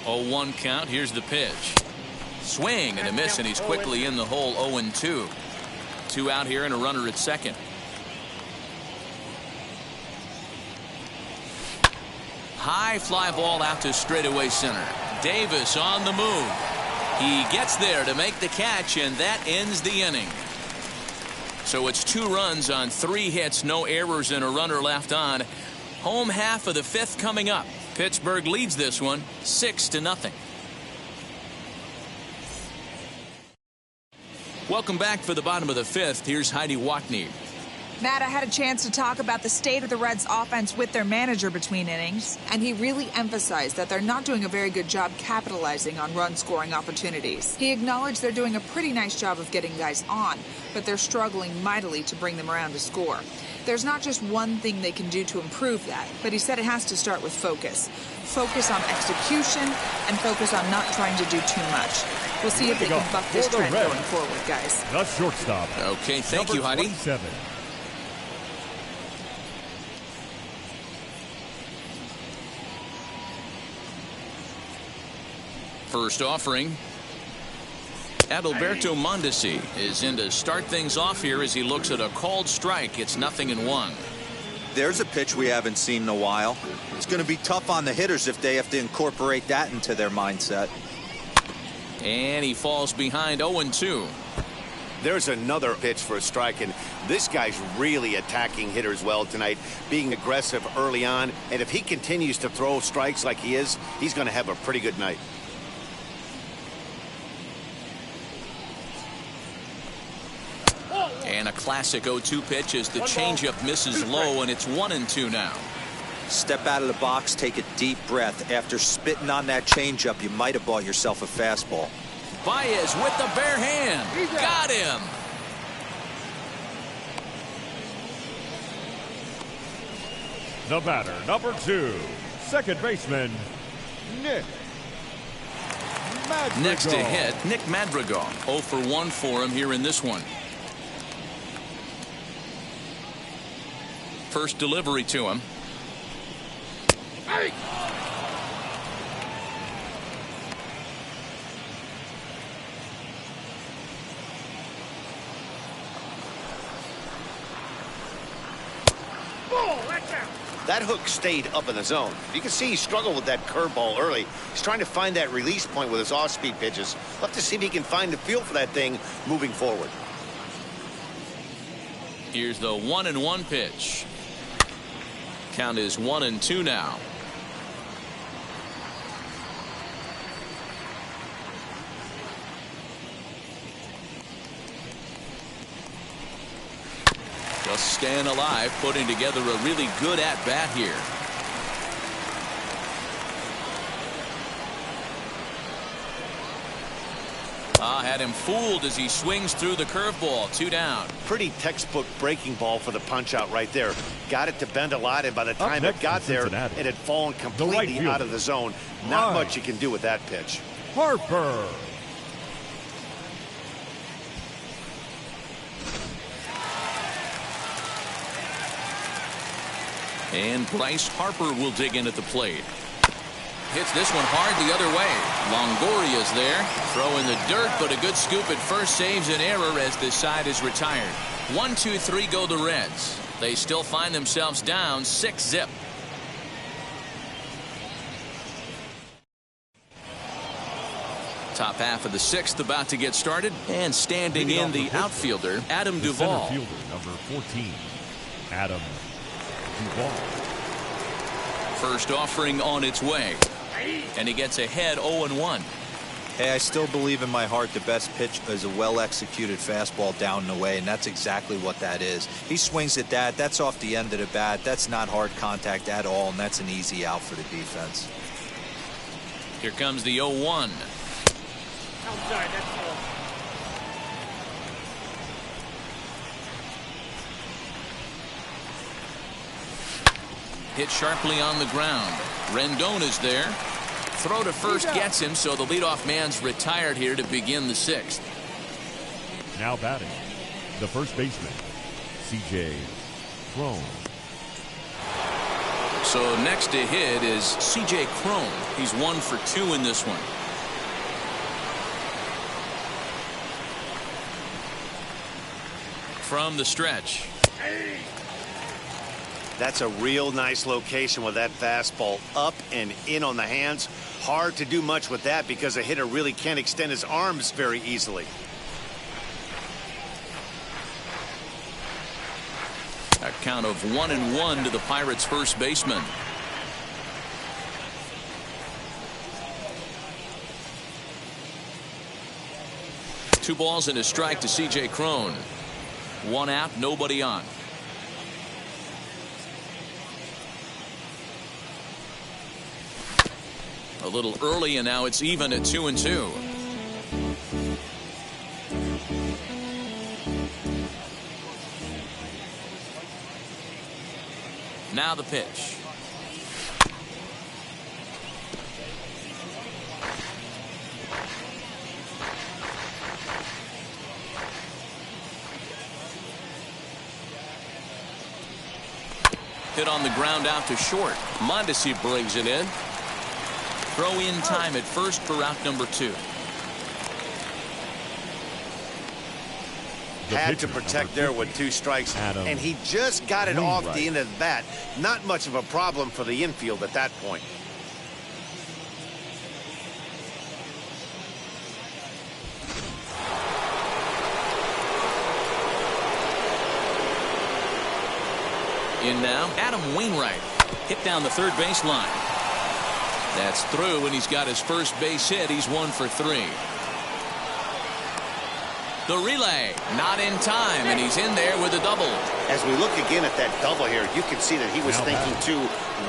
Oh, 1 count. Here's the pitch. Swing and a miss, and he's quickly in the hole. 0-2. 2 out here and a runner at second. High fly ball out to straightaway center. Davis on the move. He gets there to make the catch, and that ends the inning. So it's 2 runs on 3 hits, no errors, and a runner left on. Home half of the 5th coming up. Pittsburgh leads this one 6-0. Welcome back for the bottom of the 5th. Here's Heidi Watney. Matt, I had a chance to talk about the state of the Reds offense with their manager between innings, and he really emphasized that they're not doing a very good job capitalizing on run-scoring opportunities. He acknowledged they're doing a pretty nice job of getting guys on, but they're struggling mightily to bring them around to score. There's not just one thing they can do to improve that, but he said it has to start with focus. Focus on execution and focus on not trying to do too much. We'll see if they can buck this trend going forward, guys. The shortstop. Okay, thank you, Heidi. 27. First offering. Adalberto Mondesi is in to start things off here as he looks at a called strike. It's 0-1. There's a pitch we haven't seen in a while. It's going to be tough on the hitters if they have to incorporate that into their mindset. And he falls behind 0-2. There's another pitch for a strike, and this guy's really attacking hitters well tonight, being aggressive early on. And if he continues to throw strikes like he is, he's going to have a pretty good night. And a classic 0-2 pitch as the changeup misses low, and it's 1-2 now. Step out of the box, take a deep breath. After spitting on that changeup, you might have bought yourself a fastball. Baez with the bare hand. Got him. The batter, number 2, second baseman, Nick Madrigal. Next to hit, Nick Madrigal. 0 for 1 for him here in this one. First delivery to him. Hey! That hook stayed up in the zone. You can see he struggled with that curveball early. He's trying to find that release point with his off-speed pitches. We'll have to see if he can find the feel for that thing moving forward. Here's the 1-1 pitch. Count is 1-2 now. Just staying alive, putting together a really good at-bat here. Had him fooled as he swings through the curveball. 2 down. Pretty textbook breaking ball for the punch-out right there. Got it to bend a lot, and by the time it got there, it had fallen completely out of the zone. Not much you can do with that pitch. Harper. And Bryce Harper will dig in at the plate. Hits this one hard the other way. Longoria's there. Throw in the dirt, but a good scoop at first saves an error as this side is retired. 1-2-3 go the Reds. They still find themselves down 6-0. Top half of the 6th about to get started. And standing in the outfielder, Adam Duvall. Center fielder, number 14, Adam Duvall. First offering on its way. And he gets ahead 0-1. Hey, I still believe in my heart the best pitch is a well-executed fastball down and away, and that's exactly what that is. He swings at that. That's off the end of the bat. That's not hard contact at all, and that's an easy out for the defense. Here comes the 0-1. Outside, that's all. Hit sharply on the ground. Rendon is there. Throw to first gets him, so the leadoff man's retired here to begin the 6th. Now batting, the first baseman, C.J. Cron. So next to hit is C.J. Cron. He's 1 for 2 in this one. From the stretch. That's a real nice location with that fastball up and in on the hands. Hard to do much with that because a hitter really can't extend his arms very easily. A count of 1-1 to the Pirates' first baseman. Two balls and a strike to C.J. Cron. 1 out, nobody on. A little early, and now it's even at 2-2. Now the pitch. Hit on the ground out to short. Mondesi brings it in. Throw in time at first for out number 2. Had to protect there with 2 strikes, and he just got it off the end of the bat. Not much of a problem for the infield at that point. In now, Adam Wainwright. Hit down the third base line. That's through, and he's got his first base hit. He's 1 for 3. The relay, not in time, and he's in there with a double. As we look again at that double here, you can see that he was thinking, too,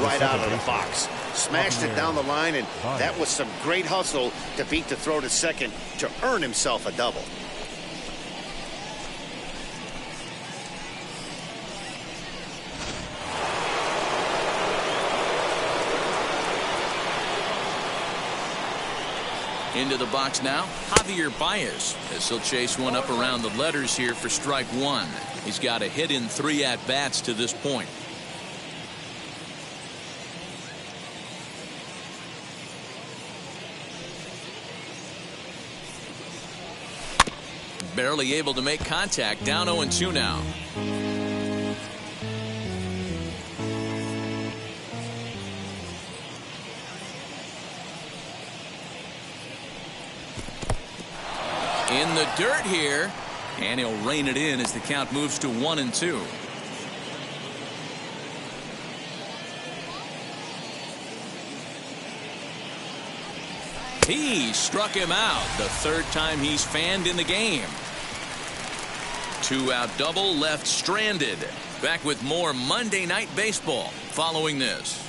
right out of the box. Smashed it down the line, and that was some great hustle to beat the throw to second to earn himself a double. Into the box now, Javier Baez, as he'll chase one up around the letters here for strike 1. He's got a hit in 3 at-bats to this point. Barely able to make contact, down 0-2 now. In the dirt here, and he'll rein it in as the count moves to 1-2. He struck him out, the third time he's fanned in the game. 2-out double, left stranded. Back with more Monday Night Baseball following this.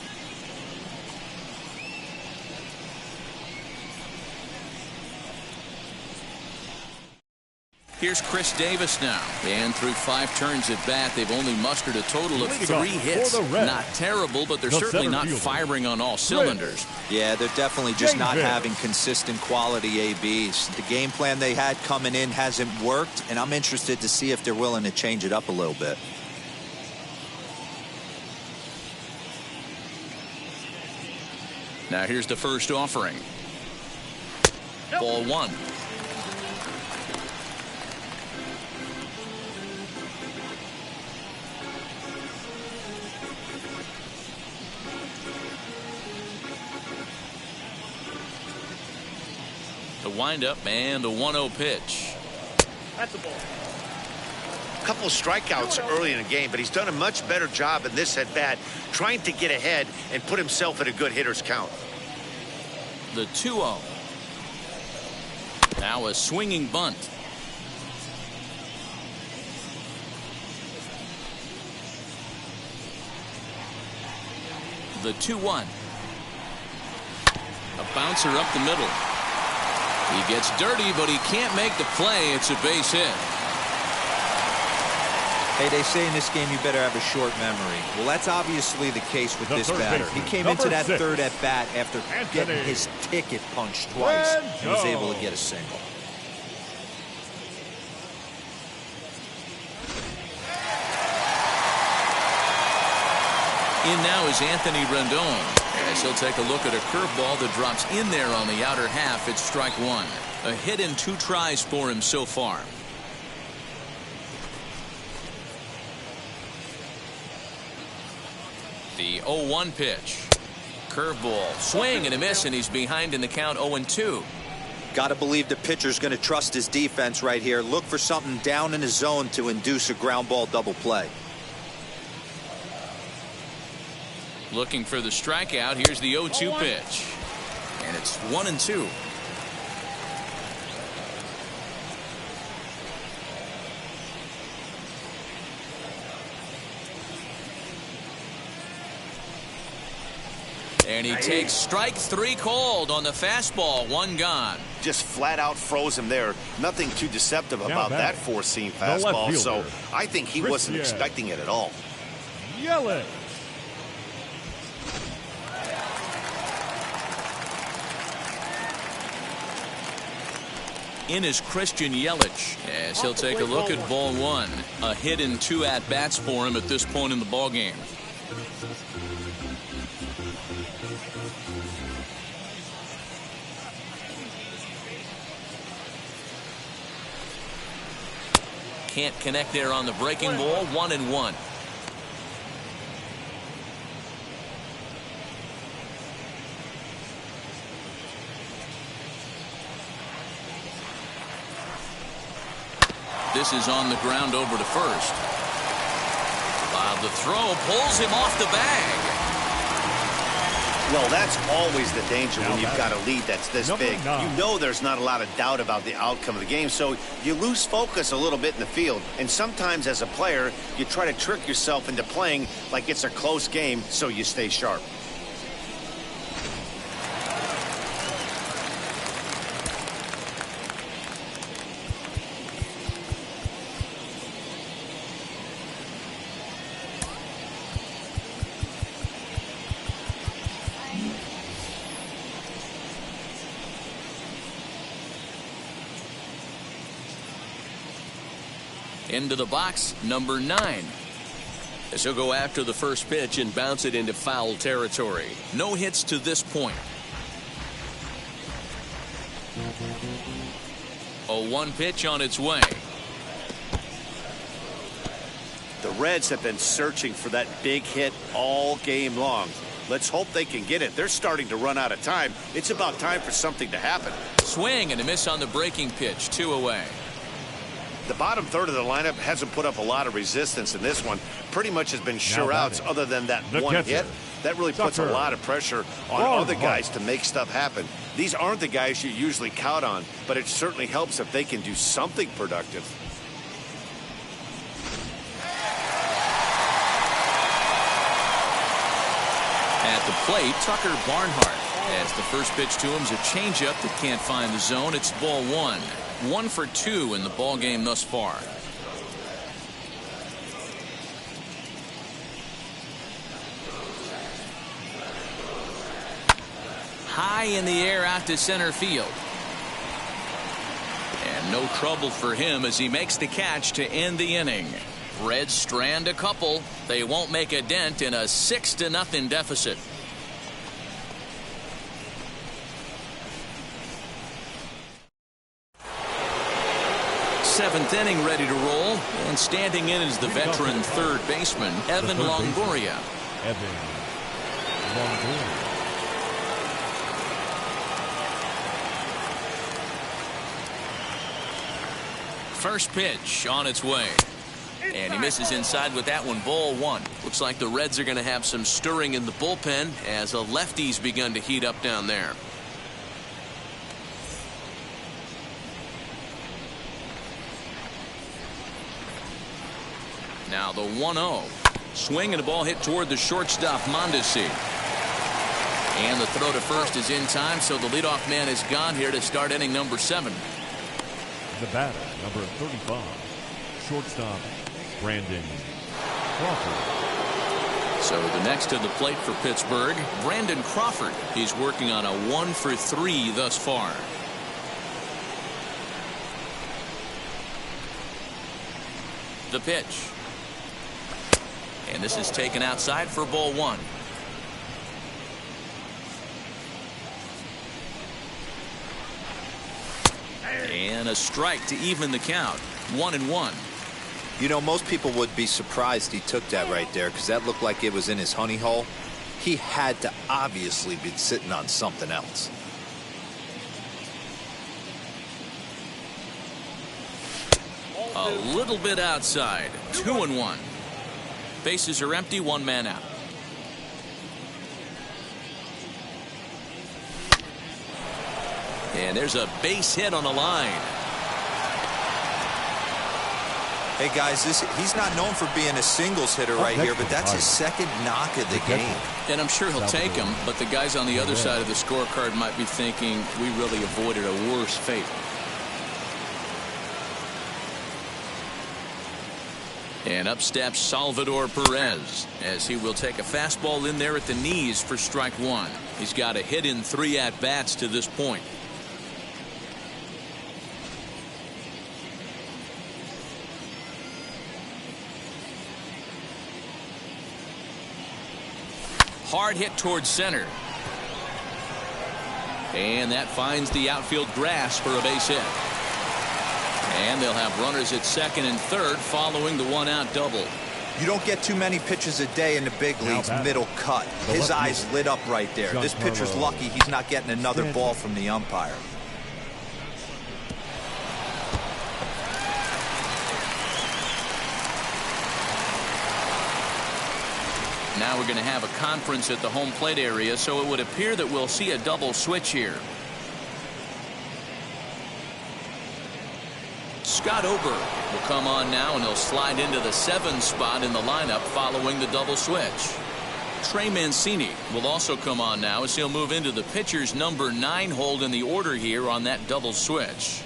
Here's Chris Davis now. And through 5 turns at bat, they've only mustered a total of 3 hits. Not terrible, but they're certainly not firing on all cylinders. Yeah, they're definitely just not having consistent quality ABs. The game plan they had coming in hasn't worked, and I'm interested to see if they're willing to change it up a little bit. Now here's the first offering. Ball 1. The windup and a 1-0 pitch. That's a ball. A couple strikeouts early in the game, but he's done a much better job in this at bat, trying to get ahead and put himself at a good hitter's count. The 2-0. Now a swinging bunt. The 2-1. A bouncer up the middle. He gets dirty, but he can't make the play. It's a base hit. Hey, they say in this game you better have a short memory. Well, that's obviously the case with this batter. He came into that third at bat after getting his ticket punched twice and was able to get a single. In now is Anthony Rendon, as he'll take a look at a curveball that drops in there on the outer half. It's strike 1. A hit in 2 tries for him so far. The 0-1 pitch. Curveball, swing and a miss, and he's behind in the count 0-2. Got to believe the pitcher's going to trust his defense right here. Look for something down in his zone to induce a ground ball double play. Looking for the strikeout. Here's the 0-2 pitch. And it's 1-2. And he takes strike 3 called on the fastball. 1 gone. Just flat out froze him there. Nothing too deceptive about that 4-seam fastball. So I think he wasn't expecting it at all. Yelich. In is Christian Yelich, as he'll take a look at ball 1. A hit in 2 at-bats for him at this point in the ballgame. Can't connect there on the breaking ball. 1-1. This is on the ground over to first. the throw pulls him off the bag. Well, that's always the danger when you've got a lead that's this big. You know there's not a lot of doubt about the outcome of the game, so you lose focus a little bit in the field. And sometimes as a player, you try to trick yourself into playing like it's a close game so you stay sharp. Into the box, number 9. As he'll go after the first pitch and bounce it into foul territory. No hits to this point. A 1 pitch on its way. The Reds have been searching for that big hit all game long. Let's hope they can get it. They're starting to run out of time. It's about time for something to happen. Swing and a miss on the breaking pitch, 2 away. The bottom third of the lineup hasn't put up a lot of resistance in this one. Pretty much has been sure outs other than that one hit. That really puts a lot of pressure on other guys to make stuff happen. These aren't the guys you usually count on, but it certainly helps if they can do something productive. At the plate, Tucker Barnhart. As the first pitch to him is a changeup that can't find the zone. It's ball 1. 1 for 2 in the ball game thus far. High in the air out to center field. And no trouble for him as he makes the catch to end the inning. Reds strand a couple. They won't make a dent in a 6-0 deficit. 7th inning ready to roll, and standing in is the veteran third baseman, Evan Longoria. Evan Longoria. First pitch on its way. And he misses inside with that one, ball 1. Looks like the Reds are going to have some stirring in the bullpen as a lefty's begun to heat up down there. Now the 1-0. Swing and a ball hit toward the shortstop, Mondesi. And the throw to first is in time, so the leadoff man is gone here to start inning number 7. The batter, number 35, shortstop, Brandon Crawford. So the next to the plate for Pittsburgh, Brandon Crawford. He's working on a 1 for 3 thus far. The pitch. And this is taken outside for ball 1. And a strike to even the count. 1-1. You know, most people would be surprised he took that right there because that looked like it was in his honey hole. He had to obviously be sitting on something else. A little bit outside. 2-1. Bases are empty, 1 man out. And there's a base hit on the line. Hey guys, he's not known for being a singles hitter right here, but that's his second knock of the game. And I'm sure he'll take him, but the guys on the other side of the scorecard might be thinking we really avoided a worse fate. And up steps Salvador Perez as he will take a fastball in there at the knees for strike 1. He's got a hit in 3 at-bats to this point. Hard hit towards center. And that finds the outfield grass for a base hit. And they'll have runners at second and third following the 1-out double. You don't get too many pitches a day in the big leagues, middle cut. His eyes lit up right there. This pitcher's lucky he's not getting another ball from the umpire. now we're going to have a conference at the home plate area, so it would appear that we'll see a double switch here. Scott Ober will come on now, and he'll slide into the 7 spot in the lineup following the double switch. Trey Mancini will also come on now as he'll move into the pitcher's number 9 hold in the order here on that double switch.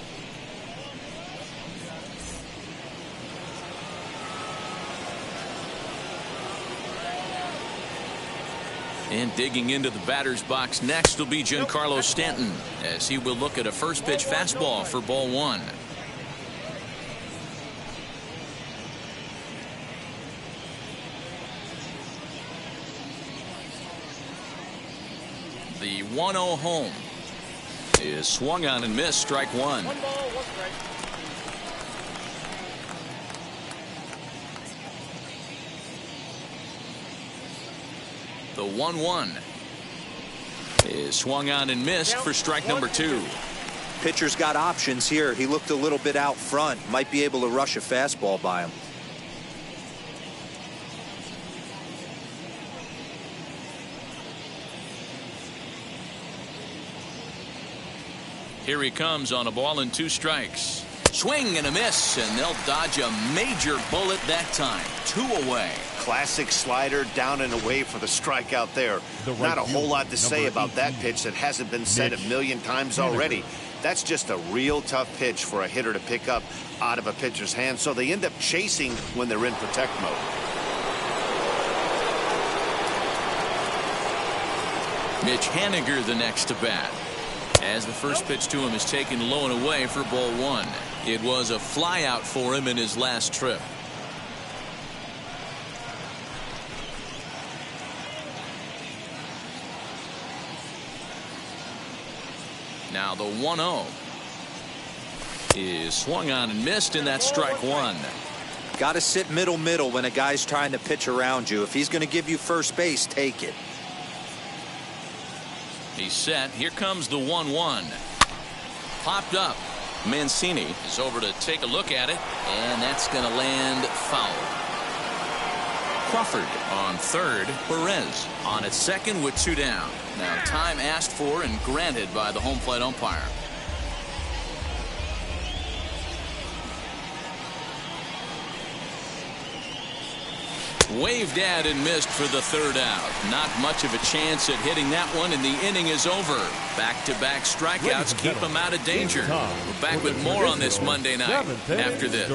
And digging into the batter's box next will be Giancarlo Stanton, as he will look at a first pitch fastball for ball 1. The 1-0 home is swung on and missed, strike 1. 1 ball, 1 strike. The 1-1 is swung on and missed for strike number 2. Pitcher's got options here. He looked a little bit out front. Might be able to rush a fastball by him. Here he comes on a ball and 2 strikes. Swing and a miss, and they'll dodge a major bullet that time. 2 away. Classic slider down and away for the strikeout there. Not a whole lot to say about that pitch that hasn't been said a million times already. That's just a real tough pitch for a hitter to pick up out of a pitcher's hand, so they end up chasing when they're in protect mode. Mitch Haniger the next to bat, as the first pitch to him is taken low and away for ball 1. It was a fly out for him in his last trip. Now the 1-0 is swung on and missed, and that's strike 1. Got to sit middle when a guy's trying to pitch around you. If he's going to give you first base, take it. He's set. Here comes the 1-1. Popped up. Mancini is over to take a look at it, and that's going to land foul. Crawford on third. Perez on at second with 2 down. Now time asked for and granted by the home plate umpire. Waved at and missed for the 3rd out. Not much of a chance at hitting that one, and the inning is over. Back-to-back strikeouts keep him out of danger. We're back with more on this Monday night after this.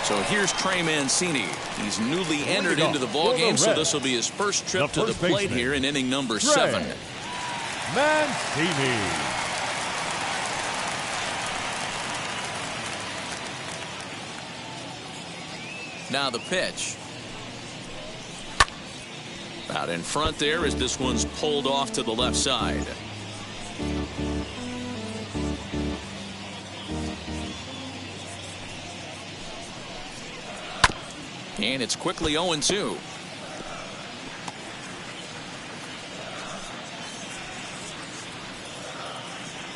So here's Trey Mancini. He's newly entered into the ballgame, so this will be his first trip to the plate here in inning number 7. Mancini. Now the pitch. Out in front there as this one's pulled off to the left side. And it's quickly 0-2.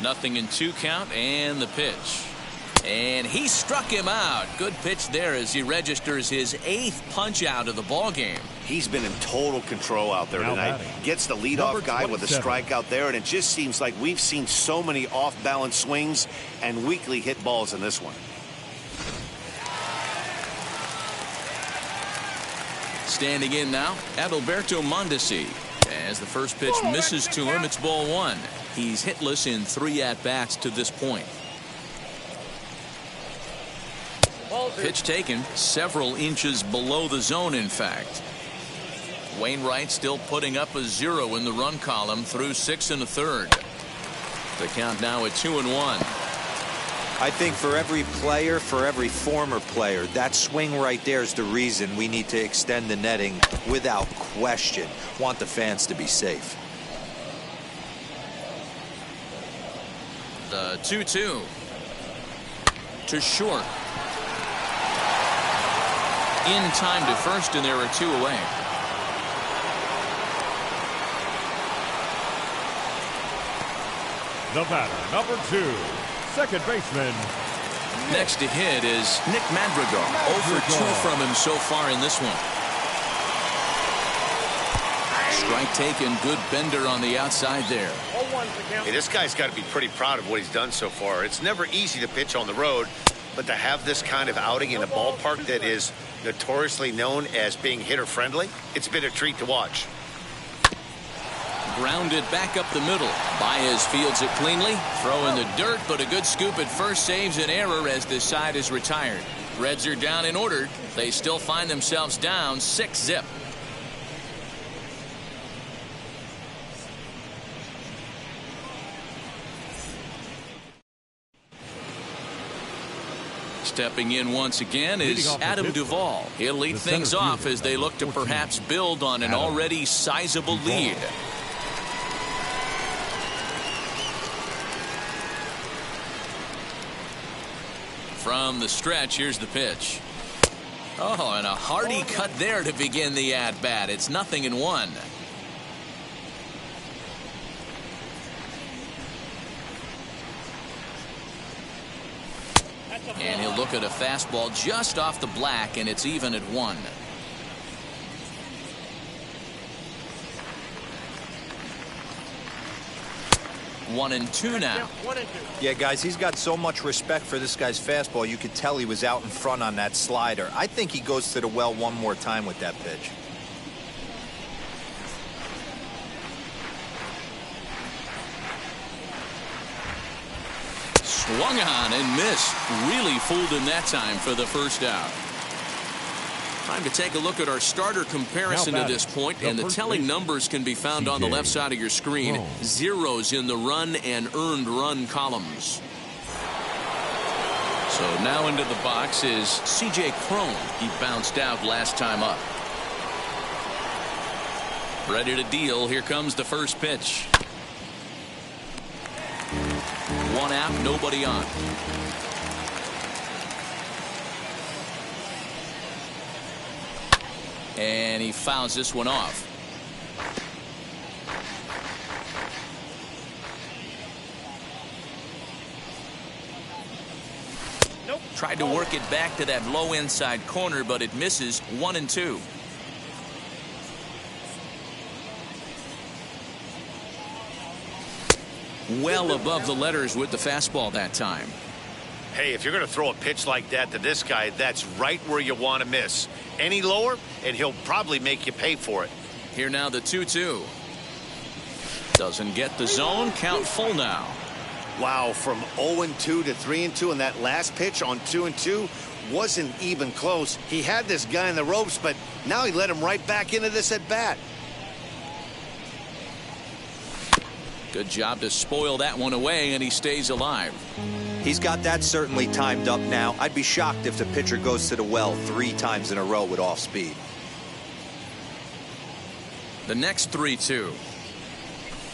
Nothing in 2 count, and the pitch. And he struck him out. Good pitch there as he registers his 8th punch out of the ball game. He's been in total control out there tonight. Gets the leadoff guy with a strikeout there, and it just seems like we've seen so many off-balance swings and weakly hit balls in this one. Standing in now, Adalberto Mondesi. As the first pitch misses to him, it's ball 1. He's hitless in 3 at-bats to this point. Pitch taken several inches below the zone, in fact. Wainwright still putting up a 0 in the run column through 6 1/3. The count now at 2-1. I think for every player, for every former player, that swing right there is the reason we need to extend the netting without question. Want the fans to be safe. The 2-2 to short. In time to first, and there are 2 away. The batter, number 2, second baseman. Next to hit is Nick Madrigal. 0 for 2 from him so far in this one. Strike taken. Good bender on the outside there. Hey, this guy's got to be pretty proud of what he's done so far. It's never easy to pitch on the road, but to have this kind of outing in a ballpark that is notoriously known as being hitter-friendly, it's been a treat to watch. Grounded back up the middle. Baez fields it cleanly. Throw in the dirt, but a good scoop at first saves an error as this side is retired. Reds are down in order. They still find themselves down 6-0. Stepping in once again is Adam Duvall. He'll lead things off as they look to perhaps build on an already sizable lead. From the stretch, here's the pitch. Oh, and a hearty cut there to begin the at-bat. It's 0-1. And he'll look at a fastball just off the black, and it's even at 1. One and two now. Yeah, guys, he's got so much respect for this guy's fastball. You could tell he was out in front on that slider. I think he goes to the well one more time with that pitch. Swung on and missed. Really fooled him that time for the first out. Time to take a look at our starter comparison to this point, and the telling numbers can be found on the left side of your screen. Zeros in the run and earned run columns. So now into the box is C.J. Cron. He bounced out last time up. Ready to deal. Here comes the first pitch. One out, nobody on. And he fouls this one off. Nope. Tried to work it back to that low inside corner, but it misses. 1-2. Well above the letters with the fastball that time. Hey, if you're going to throw a pitch like that to this guy, that's right where you want to miss. Any lower, and he'll probably make you pay for it. Here now the 2-2. Doesn't get the zone. Count full now. Wow, from 0-2 to 3-2 in that last pitch on 2-2 wasn't even close. He had this guy in the ropes, but now he let him right back into this at bat. Good job to spoil that one away, and he stays alive. He's got that certainly timed up now. I'd be shocked if the pitcher goes to the well 3 times in a row with off speed. The next 3-2.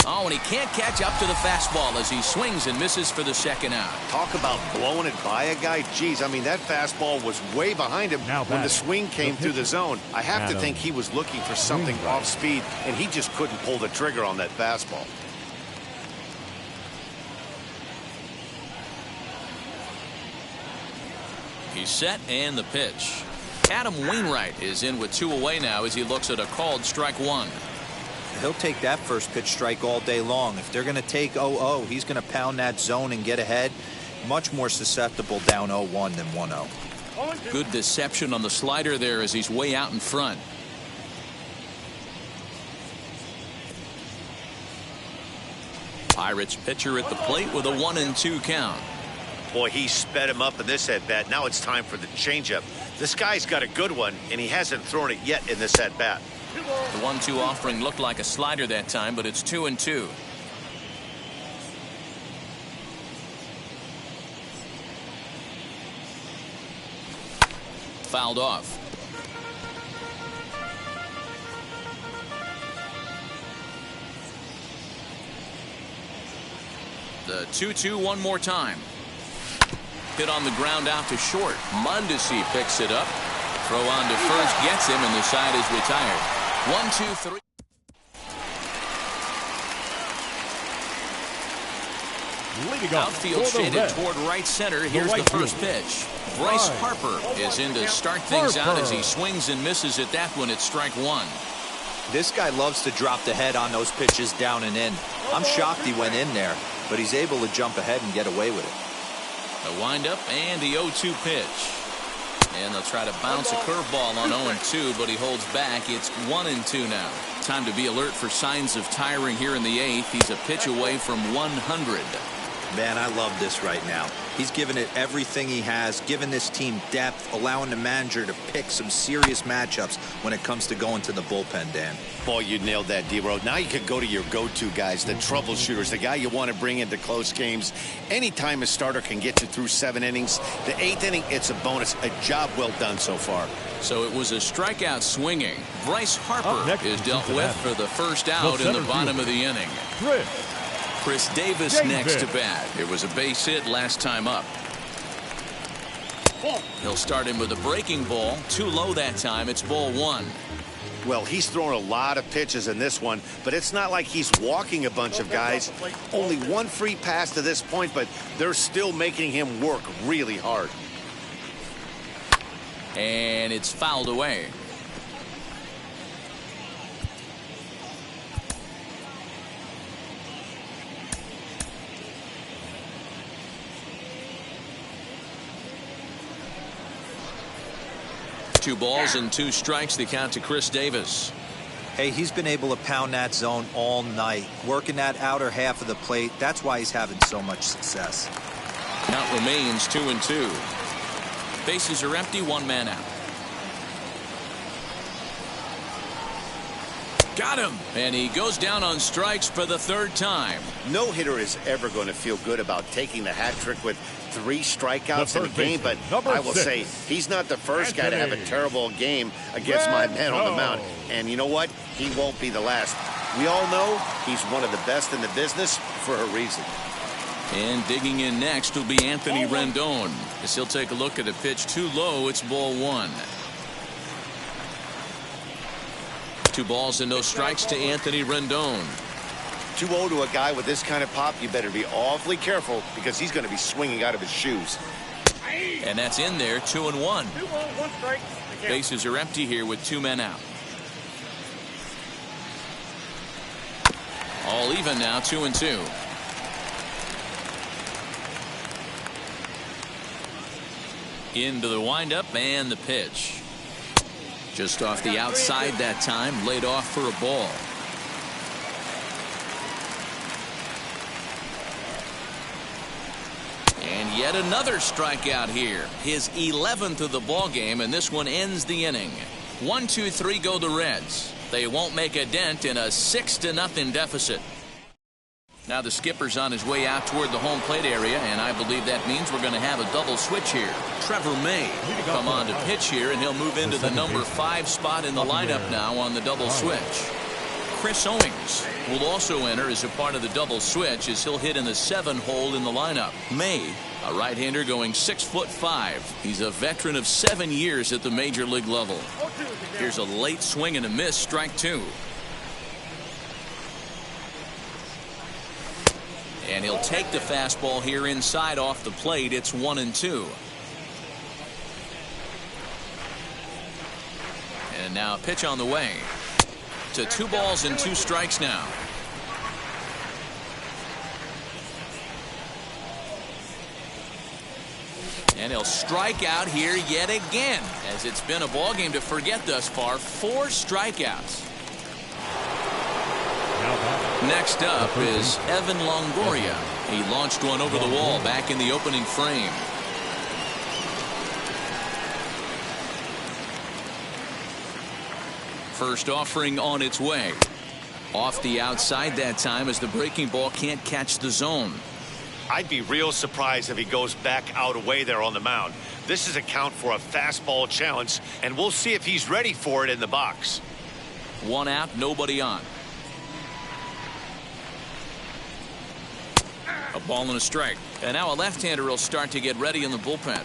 Oh, and he can't catch up to the fastball as he swings and misses for the second out. Talk about blowing it by a guy. Geez, I mean, that fastball was way behind him when the swing came through the zone. I have to think he was looking for something off speed, and he just couldn't pull the trigger on that fastball. He's set, and the pitch. Adam Wainwright is in with 2 away now as he looks at a called strike 1. He'll take that first pitch strike all day long. If they're going to take 0-0, he's going to pound that zone and get ahead. Much more susceptible down 0-1 than 1-0. Good deception on the slider there as he's way out in front. Pirates pitcher at the plate with a 1-2 count. Boy, he sped him up in this at-bat. Now it's time for the changeup. This guy's got a good one, and he hasn't thrown it yet in this at-bat. The 1-2 offering looked like a slider that time, but it's 2-2. Fouled off. The 2-2 one more time. Hit on the ground out to short. Mondesi picks it up. Throw on to first, gets him, and the side is retired. 1-2-3. leading off Outfield for the shaded Reds. toward right center. Here's right the first fielder. pitch. Bryce Right. Harper is in to start things out as he Harper. swings and misses at that one. It's strike one. This guy loves to drop the head on those pitches down and in. I'm shocked he went in there, but he's able to jump ahead and get away with it. The windup and the 0-2 pitch. And they'll try to bounce a curveball on 0-2, but he holds back. It's 1-2 now. Time to be alert for signs of tiring here in the 8th. He's a pitch away from 100. Man, I love this right now. He's given it everything he has, given this team depth, allowing the manager to pick some serious matchups when it comes to going to the bullpen, Dan. Boy, you nailed that, D-Road. Now you can go to your go-to guys, the troubleshooters, the guy you want to bring into close games. Anytime a starter can get you through 7 innings, the 8th inning, it's a bonus. A job well done so far. So it was a strikeout swinging. Bryce Harper is dealt with for the first out in the bottom of the inning. Chris Davis next to bat. It was a base hit last time up. He'll start him with a breaking ball. Too low that time. It's ball 1. Well, he's thrown a lot of pitches in this one, but it's not like he's walking a bunch of guys. Only one free pass to this point, but they're still making him work really hard. And it's fouled away. Two balls and 2 strikes, the count to Chris Davis. Hey, he's been able to pound that zone all night, working that outer half of the plate. That's why he's having so much success. Count remains 2-2. Bases are empty, 1 man out. Got him! And he goes down on strikes for the 3rd time. No hitter is ever going to feel good about taking the hat trick with 3 strikeouts in a game, but I will say he's not the first guy to have a terrible game against my man on the mound. And you know what? He won't be the last. We all know he's one of the best in the business for a reason. And digging in next will be Anthony Rendon. As he'll take a look at a pitch too low, it's ball 1. 2 balls and no strikes to Anthony Rendon. 2-0 to a guy with this kind of pop. You better be awfully careful because he's going to be swinging out of his shoes. And that's in there, 2-1. 1 strike. Bases are empty here with 2 men out. All even now, 2-2. Into the windup and the pitch. Just off the outside that time, laid off for a ball. And yet another strikeout here. His 11th of the ball game, and this one ends the inning. 1-2-3 go the Reds. They won't make a dent in a 6-0 deficit. Now the skipper's on his way out toward the home plate area, and I believe that means we're going to have a double switch here. Trevor May will come on to pitch here, and he'll move into the number 5 spot in the lineup now on the double switch. Chris Owings will also enter as a part of the double switch as he'll hit in the 7 hole in the lineup. May, a right-hander going 6'5". He's a veteran of 7 years at the major league level. Here's a late swing and a miss, strike 2. And he'll take the fastball here inside off the plate. It's 1-2. And now a pitch on the way. To 2 balls and 2 strikes now. And he'll strike out here yet again, as it's been a ball game to forget thus far. 4 strikeouts. Next up is Evan Longoria. He launched one over the wall back in the opening frame. First offering on its way. Off the outside that time as the breaking ball can't catch the zone. I'd be real surprised if he goes back out away there on the mound. This is a count for a fastball challenge, and we'll see if he's ready for it in the box. 1 out, nobody on. A ball and a strike. And now a left-hander will start to get ready in the bullpen.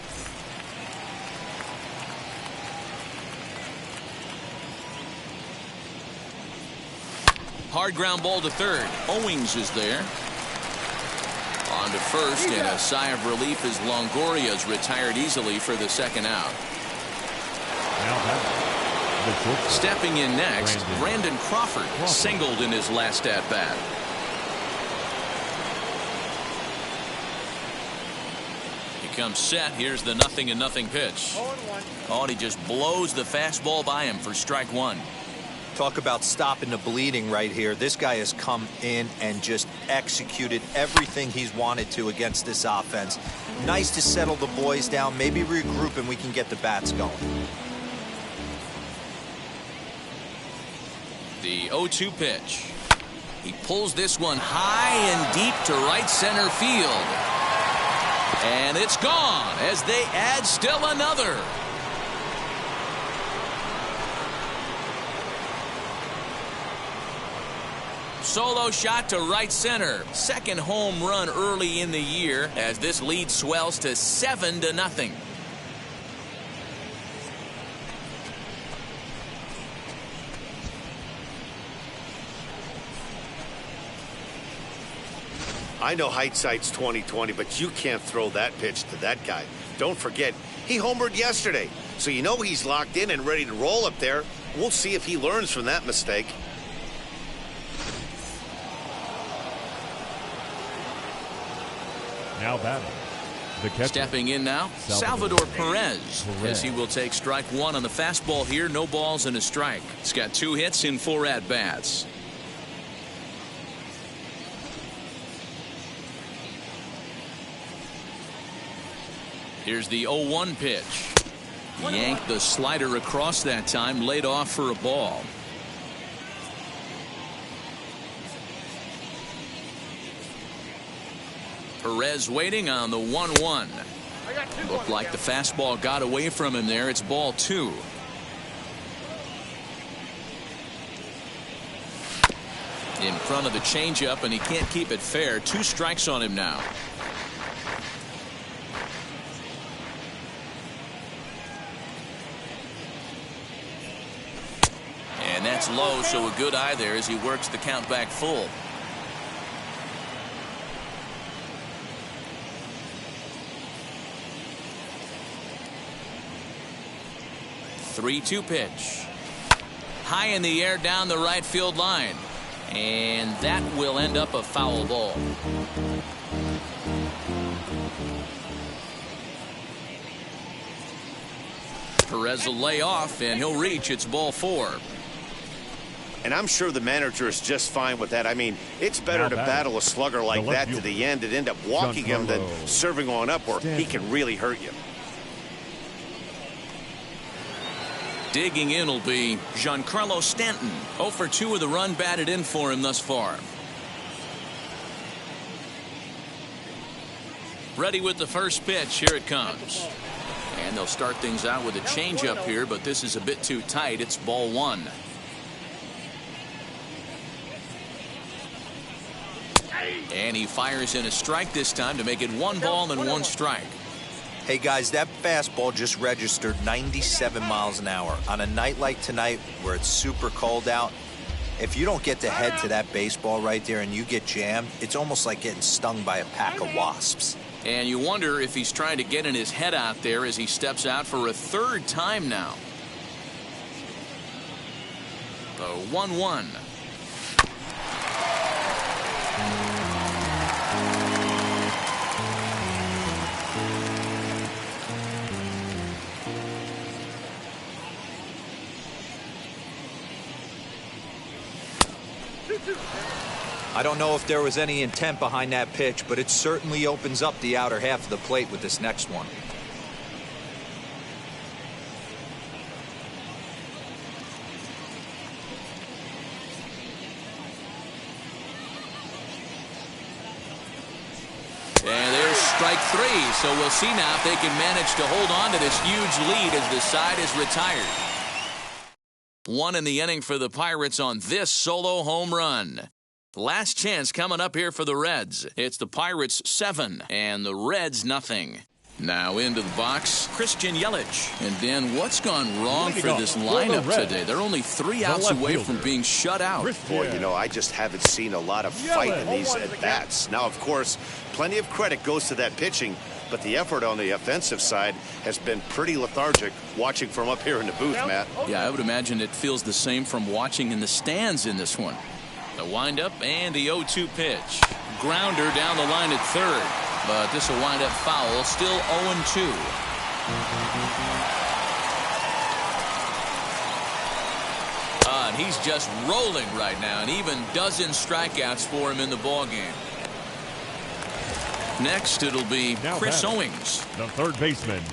Hard ground ball to third. Owings is there. On down to first, and a sigh of relief as Longoria's retired easily for the second out. Stepping in next, Brandon Crawford singled in his last at-bat. He comes set. Here's the 0-0 pitch. Oh, and he just blows the fastball by him for strike one. Talk about stopping the bleeding right here. This guy has come in and just executed everything he's wanted to against this offense. Nice to settle the boys down, maybe regroup, and we can get the bats going. The 0-2 pitch. He pulls this one high and deep to right center field. And it's gone as they add still another. Solo shot to right center. Second home run early in the year as this lead swells to 7-0. I know hindsight's 20/20, but you can't throw that pitch to that guy. Don't forget, he homered yesterday, so you know he's locked in and ready to roll up there. We'll see if he learns from that mistake. Now batting, the catcher. Stepping in now, Salvador Perez, as he will take strike one on the fastball here. No balls and a strike. He's got 2 hits in 4 at-bats. Here's the 0-1 pitch. Yanked the slider across that time, laid off for a ball. Perez waiting on the 1-1. Looked like the fastball got away from him there. It's ball 2. In front of the changeup, and he can't keep it fair. 2 strikes on him now. And that's low, so a good eye there as he works the count back full. The 3-2 pitch. High in the air down the right field line. And that will end up a foul ball. Perez will lay off, and he'll reach. It's ball 4. And I'm sure the manager is just fine with that. I mean, it's better to battle a slugger like that to the end and end up walking him than serving on up where he can really hurt you. Digging in will be Giancarlo Stanton. 0 for 2 with a run batted in for him thus far. Ready with the first pitch. Here it comes. And they'll start things out with a changeup here, but this is a bit too tight. It's ball 1. And he fires in a strike this time to make it 1 ball and 1 strike. Hey guys, that fastball just registered 97 miles an hour. On a night like tonight where it's super cold out, if you don't get to head to that baseball right there and you get jammed, it's almost like getting stung by a pack of wasps. And you wonder if he's trying to get in his head out there as he steps out for a 3rd time now. The 1-1. I don't know if there was any intent behind that pitch, but it certainly opens up the outer half of the plate with this next one. And there's strike 3, so we'll see now if they can manage to hold on to this huge lead as the side is retired. 1 in the inning for the Pirates on this solo home run. Last chance coming up here for the Reds. It's the Pirates 7 and the Reds nothing. Now into the box, Christian Yelich. And Dan, what's gone wrong for this For the lineup Reds, today? They're only 3 outs left away fielder, from being shut out. Boy, you know, I just haven't seen a lot of fight in these at-bats. Now, of course, plenty of credit goes to that pitching, but the effort on the offensive side has been pretty lethargic watching from up here in the booth, Matt. Yeah, I would imagine it feels the same from watching in the stands in this one. The windup and the 0-2 pitch. Grounder down the line at third, but this will wind up foul, still 0-2. And he's just rolling right now, and even dozen strikeouts for him in the ballgame. Next, it'll be Chris Owings. The third baseman,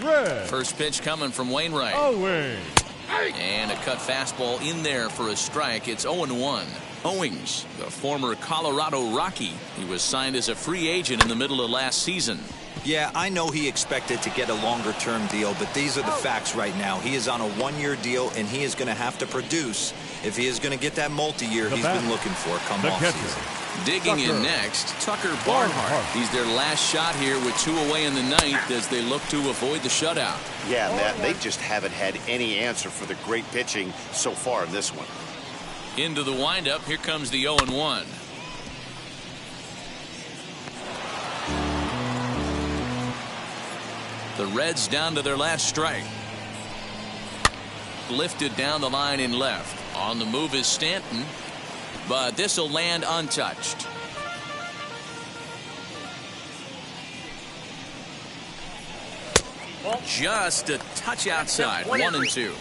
Red First pitch coming from Wainwright. Owings. And a cut fastball in there for a strike. It's 0-1. Owings, the former Colorado Rocky. He was signed as a free agent in the middle of last season. Yeah, I know he expected to get a longer-term deal, but these are the facts right now. He is on a one-year deal, and he is going to have to produce if he is going to get that multi-year he's been looking for come off-season. Digging in next, Tucker Barnhart. He's their last shot here with 2 away in the ninth as they look to avoid the shutout. Yeah, Matt, they just haven't had any answer for the great pitching so far in this one. Into the windup, here comes the 0-1. The Reds down to their last strike. Lifted down the line in left. On the move is Stanton, but this will land untouched. Just a touch outside. 1-2.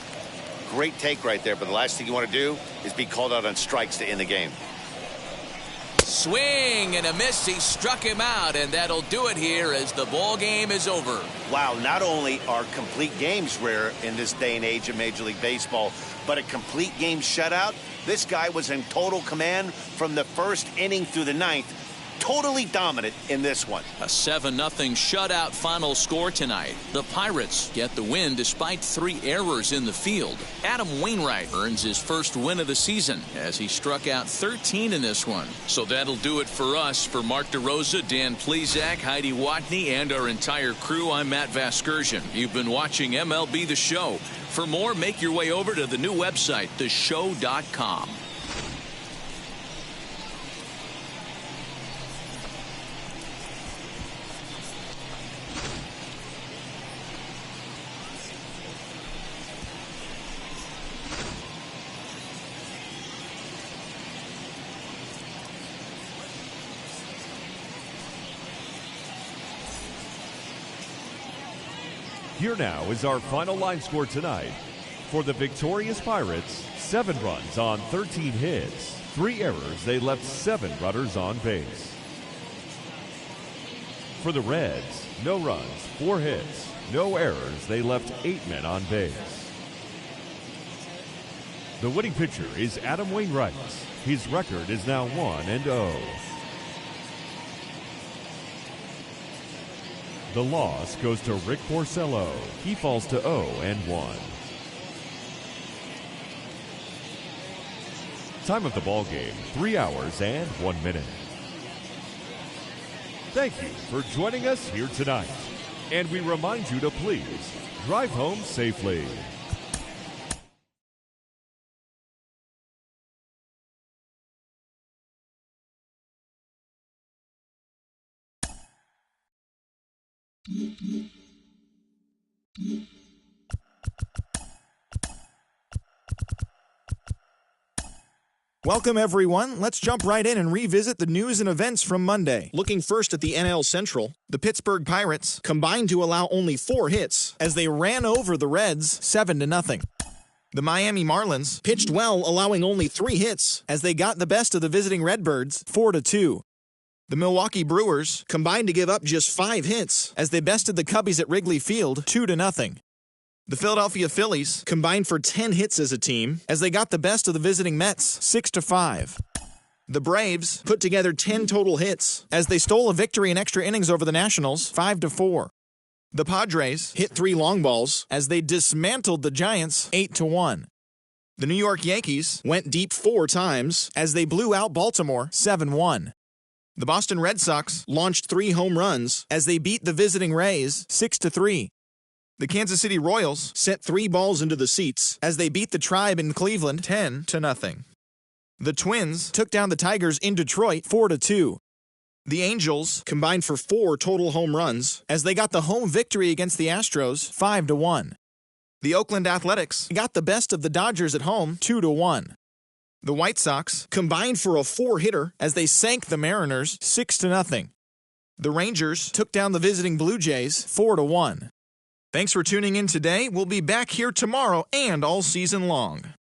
Great take right there, but the last thing you want to do is be called out on strikes to end the game. Swing and a miss. He struck him out, and that'll do it here as the ball game is over. Wow, not only are complete games rare in this day and age of Major League Baseball, but a complete game shutout. This guy was in total command from the first inning through the ninth. Totally dominant in this one. A 7-0 shutout final score tonight. The Pirates get the win despite 3 errors in the field. Adam Wainwright earns his first win of the season as he struck out 13 in this one. So that'll do it for us. For Mark DeRosa, Dan Plezak, Heidi Watney, and our entire crew, I'm Matt Vasgersian. You've been watching MLB The Show. For more, make your way over to the new website, theshow.com. Here now is our final line score tonight. For the victorious Pirates, 7 runs on 13 hits. 3 errors, they left 7 runners on base. For the Reds, no runs, 4 hits, no errors, they left 8 men on base. The winning pitcher is Adam Wainwright. His record is now 1-0. The loss goes to Rick Porcello. He falls to 0-1. Time of the ball game, 3 hours and 1 minute. Thank you for joining us here tonight. And we remind you to please drive home safely. Welcome, everyone. Let's jump right in and revisit the news and events from Monday. Looking first at the NL Central, the Pittsburgh Pirates combined to allow only 4 hits as they ran over the Reds 7-0. The Miami Marlins pitched well, allowing only 3 hits as they got the best of the visiting Redbirds 4-2. The Milwaukee Brewers combined to give up just 5 hits as they bested the Cubbies at Wrigley Field 2-0. The Philadelphia Phillies combined for 10 hits as a team as they got the best of the visiting Mets 6-5. The Braves put together 10 total hits as they stole a victory in extra innings over the Nationals 5-4. The Padres hit 3 long balls as they dismantled the Giants 8-1. The New York Yankees went deep 4 times as they blew out Baltimore 7-1. The Boston Red Sox launched 3 home runs as they beat the visiting Rays 6-3. The Kansas City Royals sent 3 balls into the seats as they beat the Tribe in Cleveland 10-0. The Twins took down the Tigers in Detroit 4-2. The Angels combined for 4 total home runs as they got the home victory against the Astros 5-1. The Oakland Athletics got the best of the Dodgers at home 2-1. The White Sox combined for a 4-hitter as they sank the Mariners 6-0. The Rangers took down the visiting Blue Jays 4-1. Thanks for tuning in today. We'll be back here tomorrow and all season long.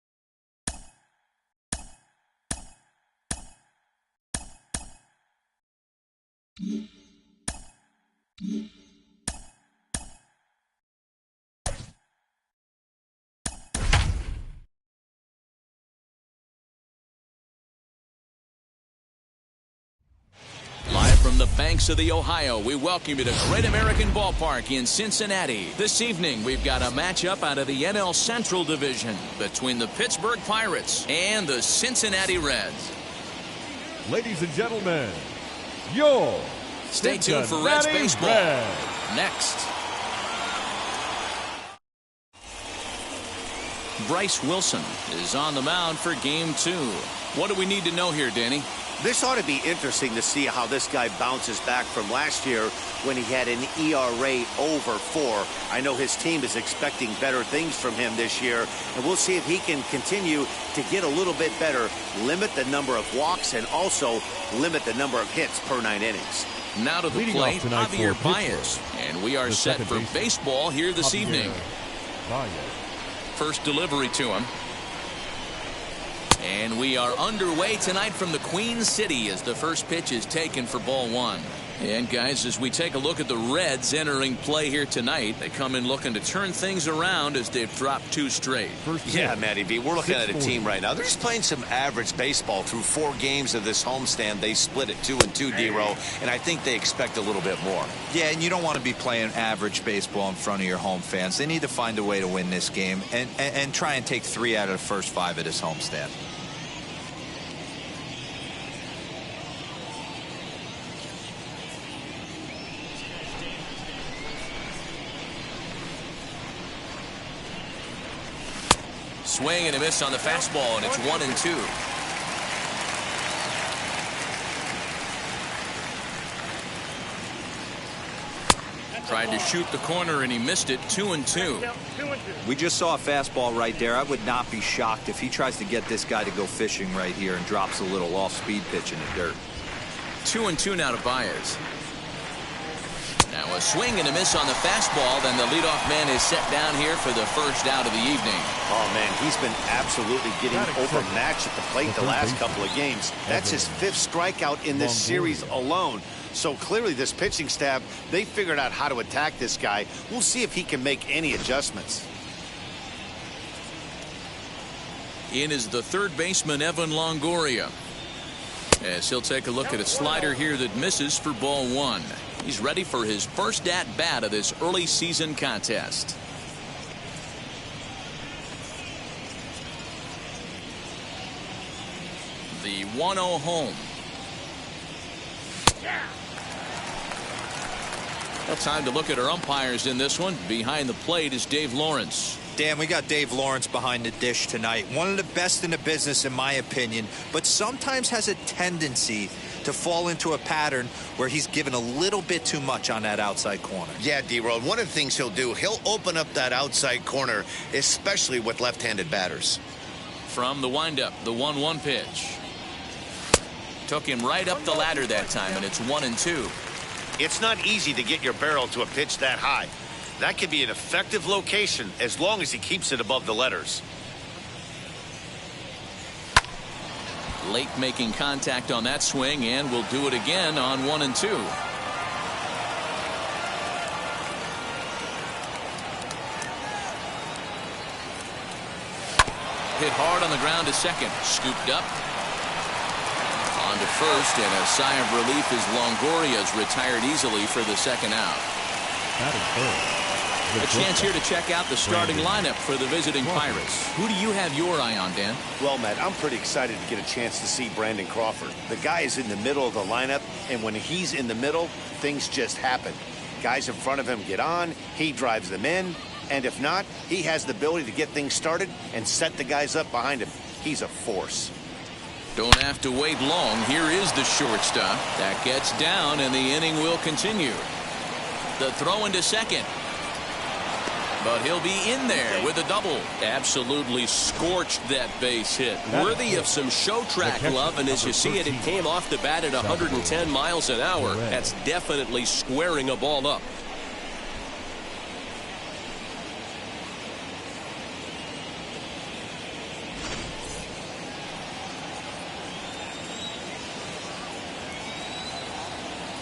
Live from the banks of the Ohio, we welcome you to Great American Ballpark in Cincinnati. This evening, we've got a matchup out of the NL Central Division between the Pittsburgh Pirates and the Cincinnati Reds. Ladies and gentlemen, your Stay tuned for Cincinnati Reds baseball. Reds. Next. Bryce Wilson is on the mound for Game 2. What do we need to know here, Danny? This ought to be interesting to see how this guy bounces back from last year when he had an ERA over 4. I know his team is expecting better things from him this year, and we'll see if he can continue to get a little bit better, limit the number of walks, and also limit the number of hits per 9 innings. Now to the Leading plate, off tonight Javier for Baez. And we are the set second for baseman, baseball here this Javier evening. Baez. First delivery to him. And we are underway tonight from the Queen City as the first pitch is taken for ball 1. And guys, as we take a look at the Reds entering play here tonight, they come in looking to turn things around as they've dropped 2 straight. Yeah, Matty B, we're looking at a team right now. They're just playing some average baseball through 4 games of this homestand. They split it 2-2, D-Row, and I think they expect a little bit more. Yeah, and you don't want to be playing average baseball in front of your home fans. They need to find a way to win this game and try and take 3 out of the first 5 of this homestand. Swing and a miss on the fastball, and it's 1-2. Tried to shoot the corner, and he missed it. 2-2. We just saw a fastball right there. I would not be shocked if he tries to get this guy to go fishing right here and drops a little off-speed pitch in the dirt. 2-2 now to Baez. Now a swing and a miss on the fastball. Then the leadoff man is set down here for the first out of the evening. Oh, man, he's been absolutely getting overmatched at the plate the last couple of games. That's his 5th strikeout in this series alone. So clearly this pitching staff, they figured out how to attack this guy. We'll see if he can make any adjustments. In is the third baseman, Evan Longoria. As he'll take a look at a slider here that misses for ball 1. He's ready for his first at-bat of this early season contest. The 1-0 home. Well, time to look at our umpires in this one. Behind the plate is Dave Lawrence. Dan, we got Dave Lawrence behind the dish tonight. One of the best in the business, in my opinion, but sometimes has a tendency to fall into a pattern where he's given a little bit too much on that outside corner. Yeah, D-Road, one of the things he'll do, he'll open up that outside corner, especially with left-handed batters. From the windup, the 1-1 pitch. Took him right up the ladder that time, and it's 1-2. It's not easy to get your barrel to a pitch that high. That could be an effective location as long as he keeps it above the letters. Late making contact on that swing, and will do it again on 1-2. Hit hard on the ground to second. Scooped up. On to first, and a sigh of relief as Longoria's retired easily for the second out. Batting third, the A chance here to check out the starting lineup for the visiting Pirates. Who do you have your eye on, Dan? Well, Matt, I'm pretty excited to get a chance to see Brandon Crawford. The guy is in the middle of the lineup, and when he's in the middle, things just happen. Guys in front of him get on, he drives them in, and if not, he has the ability to get things started and set the guys up behind him. He's a force. Don't have to wait long. Here is the shortstop. That gets down, and the inning will continue. The throw into second. But he'll be in there with a double. Absolutely scorched that base hit. Worthy of some show track love, and as you see it, it came off the bat at 110 miles an hour. That's definitely squaring a ball up.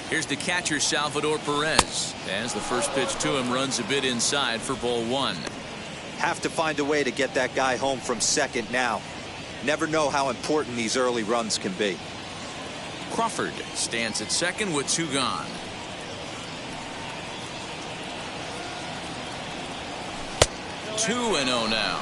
Here's the catcher, Salvador Perez, as the first pitch to him runs a bit inside for ball one. Have to find a way to get that guy home from second now. Never know how important these early runs can be. Crawford stands at second with two gone. Two and oh now.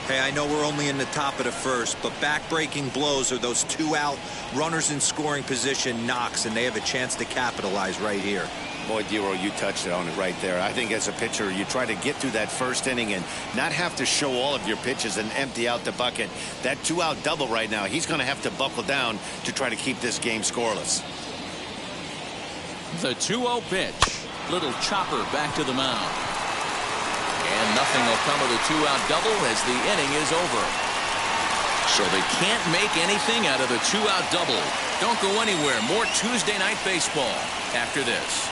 Hey, I know we're only in the top of the first, but back-breaking blows are those two out runners in scoring position knocks, and they have a chance to capitalize right here. Boy, Dero, you touched it on it right there. I think as a pitcher, you try to get through that first inning and not have to show all of your pitches and empty out the bucket. That two-out double right now, he's going to have to buckle down to try to keep this game scoreless. The 2-0 pitch. Little chopper back to the mound. And nothing will come of the two-out double as the inning is over. So they can't make anything out of the two-out double. Don't go anywhere. More Tuesday Night Baseball after this.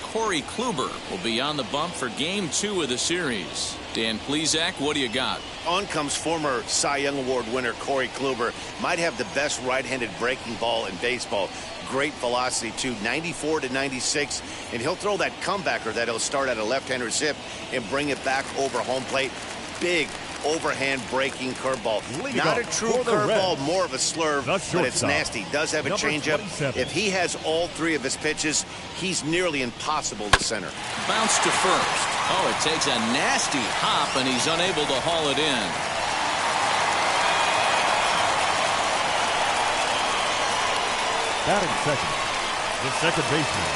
Corey Kluber will be on the bump for Game 2 of the series. Dan Plesac, what do you got? On comes former Cy Young Award winner Corey Kluber. Might have the best right-handed breaking ball in baseball. Great velocity, too, 94 to 96. And he'll throw that comebacker that he'll start at a left-hander's hip and bring it back over home plate. Big overhand breaking curveball. Not a true curveball, more of a slurve, but it's nasty. Does have a changeup. If he has all three of his pitches, he's nearly impossible to center. Bounce to first. Oh, it takes a nasty hop, and he's unable to haul it in. Batting second, the second baseman.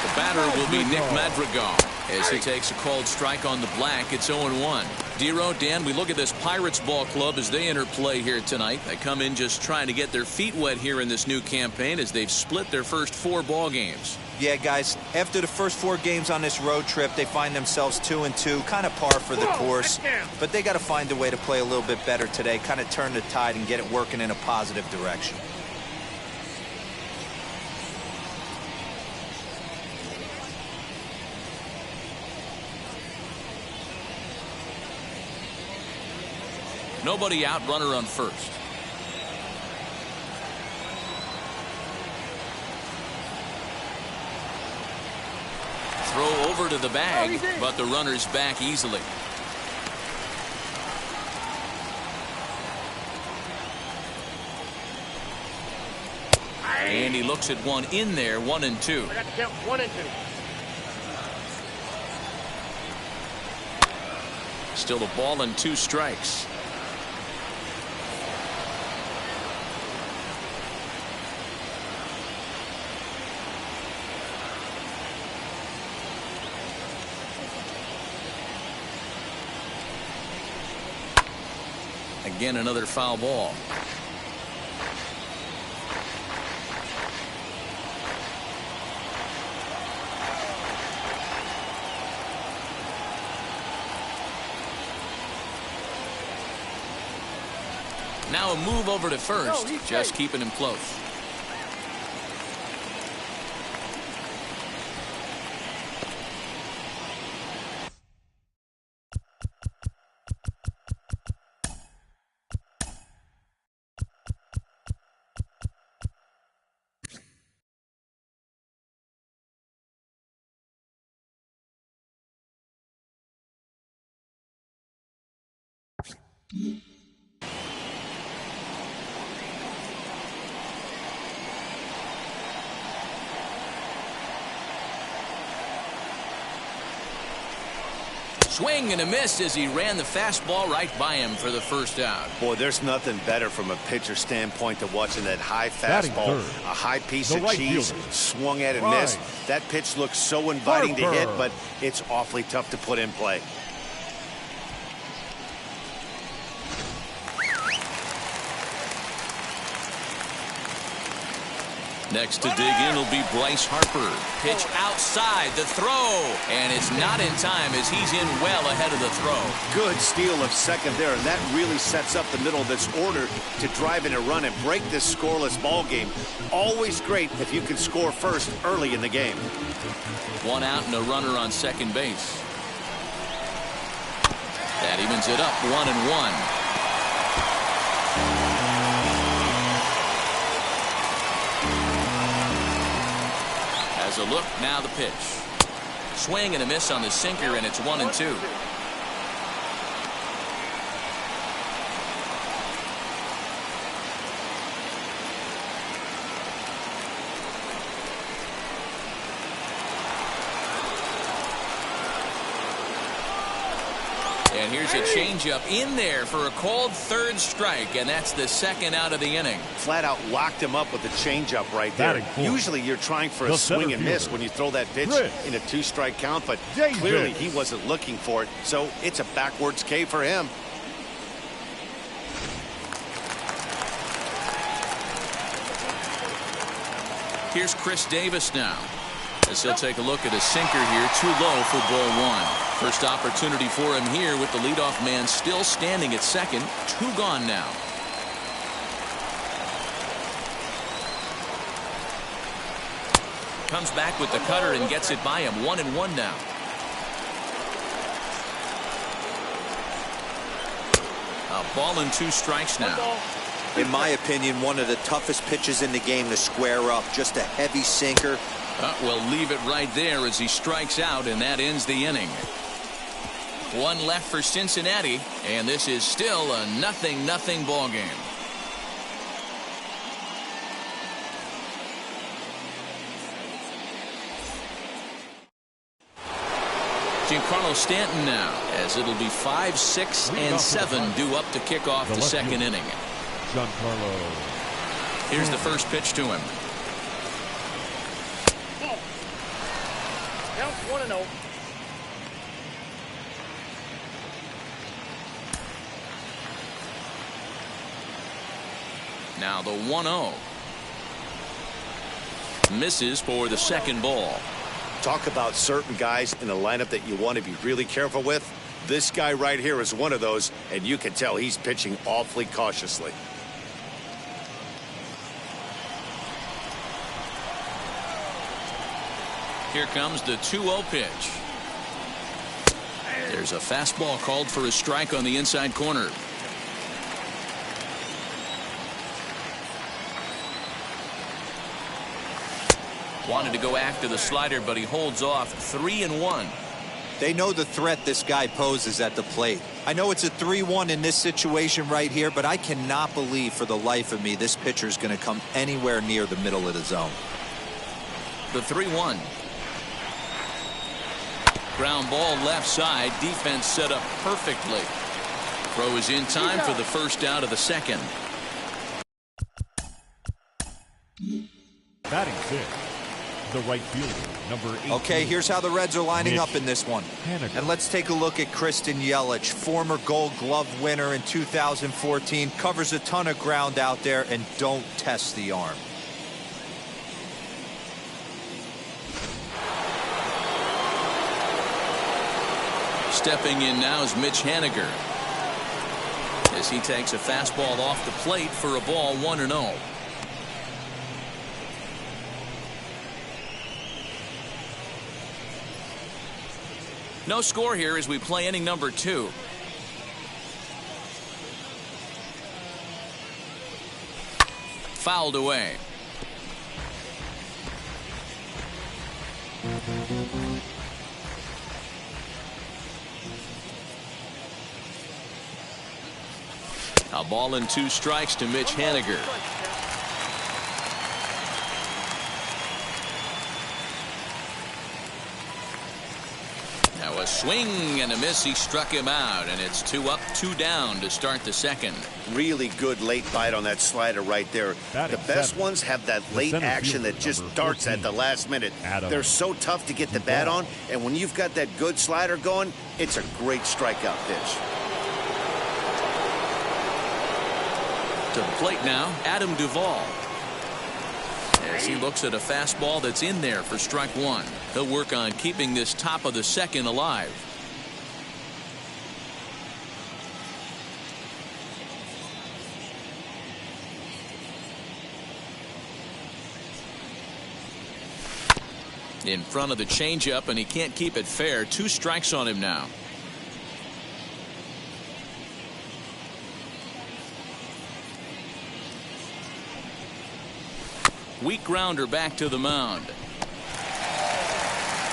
The batter will be Nick Madrigal as he takes a called strike on the black. It's 0-1. Dero, Dan, we look at this Pirates ball club as they enter play here tonight. They come in just trying to get their feet wet here in this new campaign as they've split their first 4 ball games. Yeah, guys, after the first 4 games on this road trip, they find themselves 2-2, kind of par for the course. But they got to find a way to play a little bit better today, kind of turn the tide and get it working in a positive direction. Nobody out, runner on first. Throw over to the bag, but the runner's back easily. And he looks at one in there, 1-2. I got to count 1 and 2. Still a ball and 2 strikes. Again, another foul ball. Now a move over to first, just keeping him close. Swing and a miss as he ran the fastball right by him for the first out. Boy, there's nothing better from a pitcher standpoint than watching that high fastball, a high piece of cheese, swung at and missed. That pitch looks so inviting to hit, but it's awfully tough to put in play. Next to dig in will be Bryce Harper. Pitch outside the throw, and it's not in time as he's in well ahead of the throw. Good steal of second there, and that really sets up the middle of this order to drive in a run and break this scoreless ball game. Always great if you can score first early in the game. One out and a runner on second base. That evens it up 1-1. As a look, now the pitch. Swing and a miss on the sinker, and it's 1-2. And here's a changeup in there for a called third strike, and that's the second out of the inning. Flat out locked him up with a changeup right there. Usually you're trying for a swing and miss when you throw that pitch in a two-strike count, but clearly he wasn't looking for it, so it's a backwards K for him. Here's Chris Davis now, as he'll take a look at a sinker here, too low for ball one. First opportunity for him here with the leadoff man still standing at second. 2 gone now. Comes back with the cutter and gets it by him. 1-1 now. A ball and 2 strikes now. In my opinion, one of the toughest pitches in the game to square up. Just a heavy sinker. We'll leave it right there as he strikes out, and that ends the inning. 1 left for Cincinnati, and this is still a 0-0 ball game. Giancarlo Stanton now, as it'll be 5, 6, and 7 due up to kick off the second inning. Giancarlo. Here's the first pitch to him. Count 1-0. Now the 1-0. Misses for the second ball. Talk about certain guys in the lineup that you want to be really careful with. This guy right here is one of those, and you can tell he's pitching awfully cautiously. Here comes the 2-0 pitch. There's a fastball called for a strike on the inside corner. Wanted to go after the slider, but he holds off. 3-1. They know the threat this guy poses at the plate. I know it's a 3-1 in this situation right here, but I cannot believe for the life of me this pitcher is going to come anywhere near the middle of the zone. The 3-1. Ground ball left side. Defense set up perfectly. Throw is in time for the first out of the second. Batting 6. The right fielder, number 8. Okay, here's how the Reds are lining up in this one. Haniger. And let's take a look at Kristen Yelich, former Gold Glove winner in 2014. Covers a ton of ground out there and don't test the arm. Stepping in now is Mitch Haniger, as he takes a fastball off the plate for a ball. 1-0. No score here as we play inning number 2. Fouled away. A ball and 2 strikes to Mitch Haniger. Now a swing and a miss. He struck him out, and it's 2 up, 2 down to start the second. Really good late bite on that slider right there. Batting The best seven, ones have that late center action fielder, that just number darts 14, at the last minute. Adam They're so tough to get the bat on, and when you've got that good slider going, it's a great strikeout pitch. To the plate now, Adam Duvall. As he looks at a fastball that's in there for strike 1. He'll work on keeping this top of the second alive. In front of the changeup, and he can't keep it fair. 2 strikes on him now. Weak grounder back to the mound.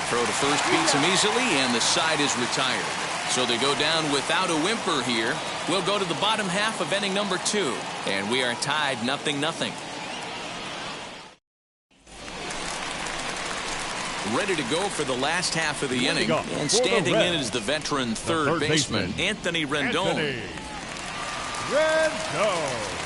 Throw to first beats him easily, and the side is retired. So they go down without a whimper here. We'll go to the bottom half of inning number 2, and we are tied 0-0. Ready to go for the last half of the inning, and standing in is the veteran third baseman, Anthony Rendon. Rendon.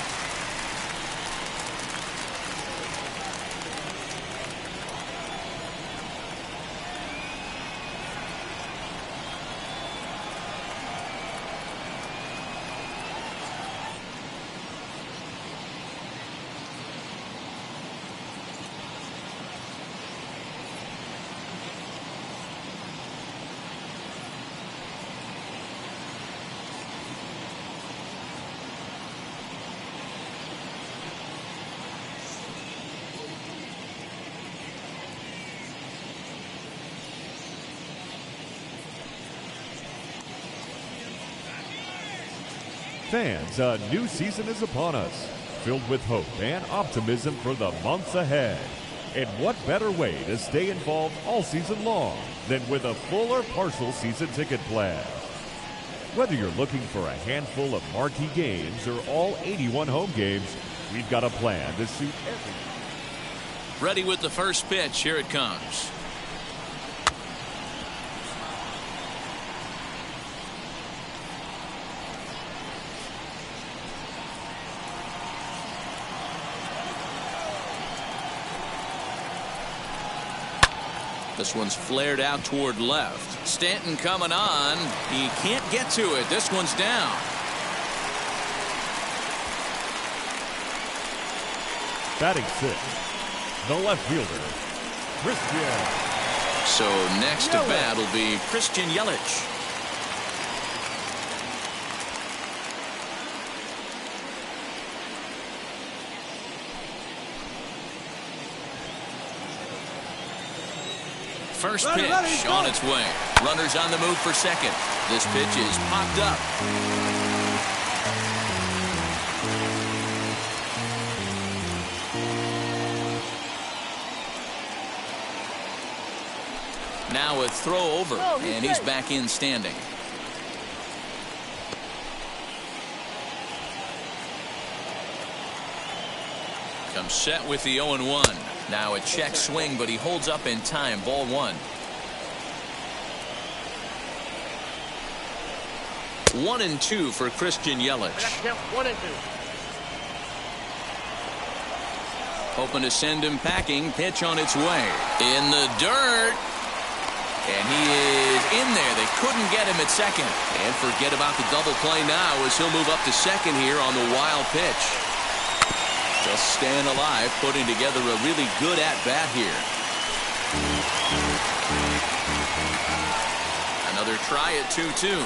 Fans, a new season is upon us, filled with hope and optimism for the months ahead. And what better way to stay involved all season long than with a full or partial season ticket plan? Whether you're looking for a handful of marquee games or all 81 home games, we've got a plan to suit everyone. Ready with the first pitch. Here it comes. This one's flared out toward left. Stanton coming on. He can't get to it. This one's down. Batting 6th, the left fielder, Christian. So next to bat will be Christian Yelich. First pitch on its way. Runners on the move for second. This pitch is popped up. Now a throw over, and he's back in standing. Comes set with the 0-1. Now a check swing, but he holds up in time. Ball 1. 1-2 for Christian Yelich. 1-2. Hoping to send him packing. Pitch on its way. In the dirt. And he is in there. They couldn't get him at second. And forget about the double play now as he'll move up to second here on the wild pitch. Just staying alive, putting together a really good at-bat here. Another try at 2-2.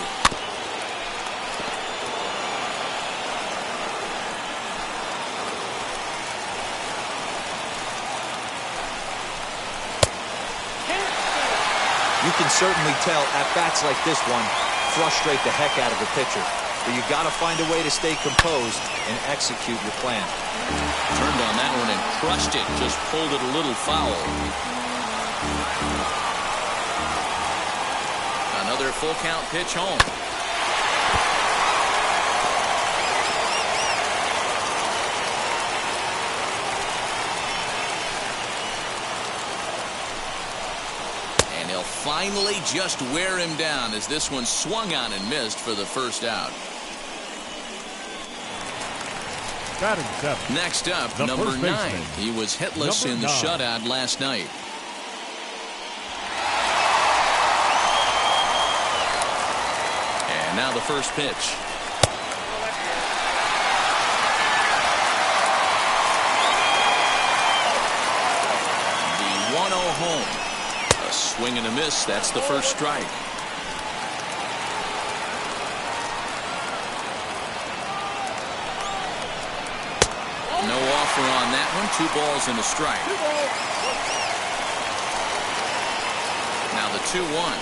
You can certainly tell at-bats like this one frustrate the heck out of a pitcher. But you got to find a way to stay composed and execute your plan. Turned on that one and crushed it. Just pulled it a little foul. Another full count pitch home. And he'll finally just wear him down as this one swung on and missed for the first out. Batting seventh. Next up, The number first 9. baseman. He was hitless Number in the 9. shutout last night. And now the first pitch. The 1-0 home. A swing and a miss. That's the first strike. No offer on that one. 2 balls and a strike. Now the 2-1.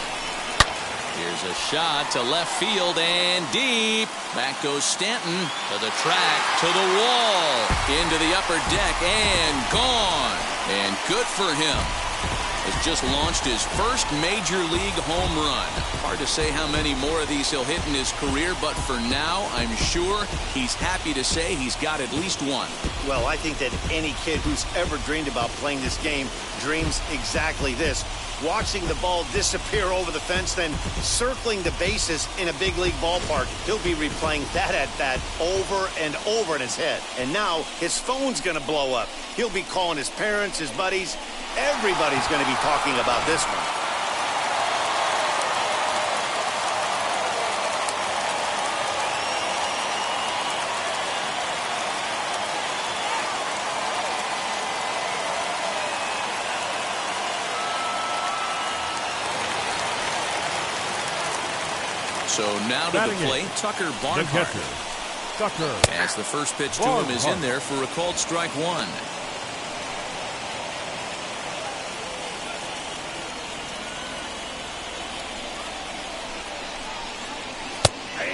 Here's a shot to left field and deep. Back goes Stanton to the track, to the wall, into the upper deck and gone. And good for him. Has just launched his first major league home run. Hard to say how many more of these he'll hit in his career, but for now, I'm sure he's happy to say he's got at least one. Well, I think that any kid who's ever dreamed about playing this game dreams exactly this. Watching the ball disappear over the fence, then circling the bases in a big league ballpark. He'll be replaying that at-bat over and over in his head. And now his phone's going to blow up. He'll be calling his parents, his buddies. Everybody's going to be talking about this one. So now to the plate, Tucker Barnhart. Tucker. As the first pitch to him is in there for a called strike 1.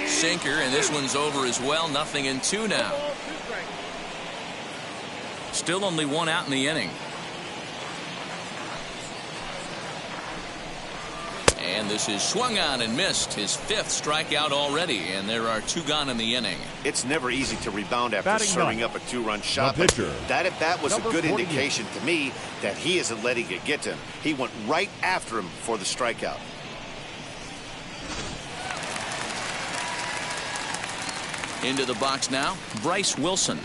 Sinker, and this one's over as well. 0-2 now. Still only 1 out in the inning. And this is swung on and missed. His 5th strikeout already, and there are 2 gone in the inning. It's never easy to rebound after Batting serving ninth. up a 2-run shot. The pitcher, that at bat was a number good 48. indication to me that he isn't letting it get to him. He went right after him for the strikeout. Into the box now, Bryce Wilson.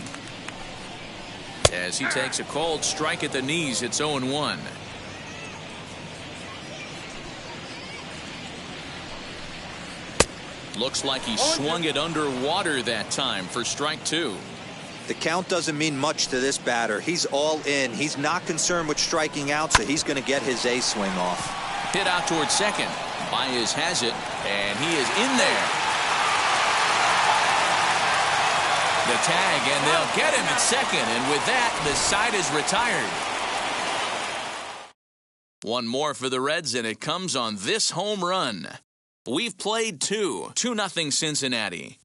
As he takes a cold strike at the knees, it's 0-1. Looks like he swung it underwater that time for strike 2. The count doesn't mean much to this batter. He's all in. He's not concerned with striking out, so he's going to get his A swing off. Hit out towards second. Baez has it, and he is in there. The tag, and they'll get him at second, and with that, the side is retired. One more for the Reds, and it comes on this home run. We've played 2-0 Cincinnati.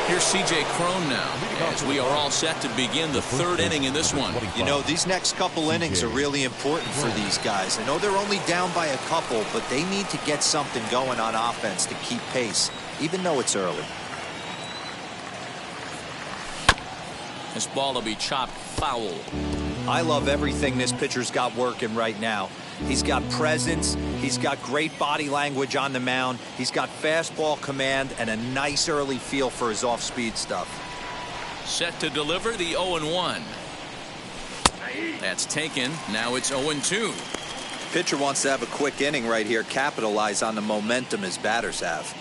Here's C.J. Cron now, as we are all set to begin the 3rd inning in this one. You know, these next couple innings are really important for these guys. I know they're only down by a couple, but they need to get something going on offense to keep pace, even though it's early. This ball will be chopped foul. I love everything this pitcher's got working right now. He's got presence. He's got great body language on the mound. He's got fastball command and a nice early feel for his off-speed stuff. Set to deliver the 0-1. That's taken. Now it's 0-2. Pitcher wants to have a quick inning right here, capitalize on the momentum his batters have.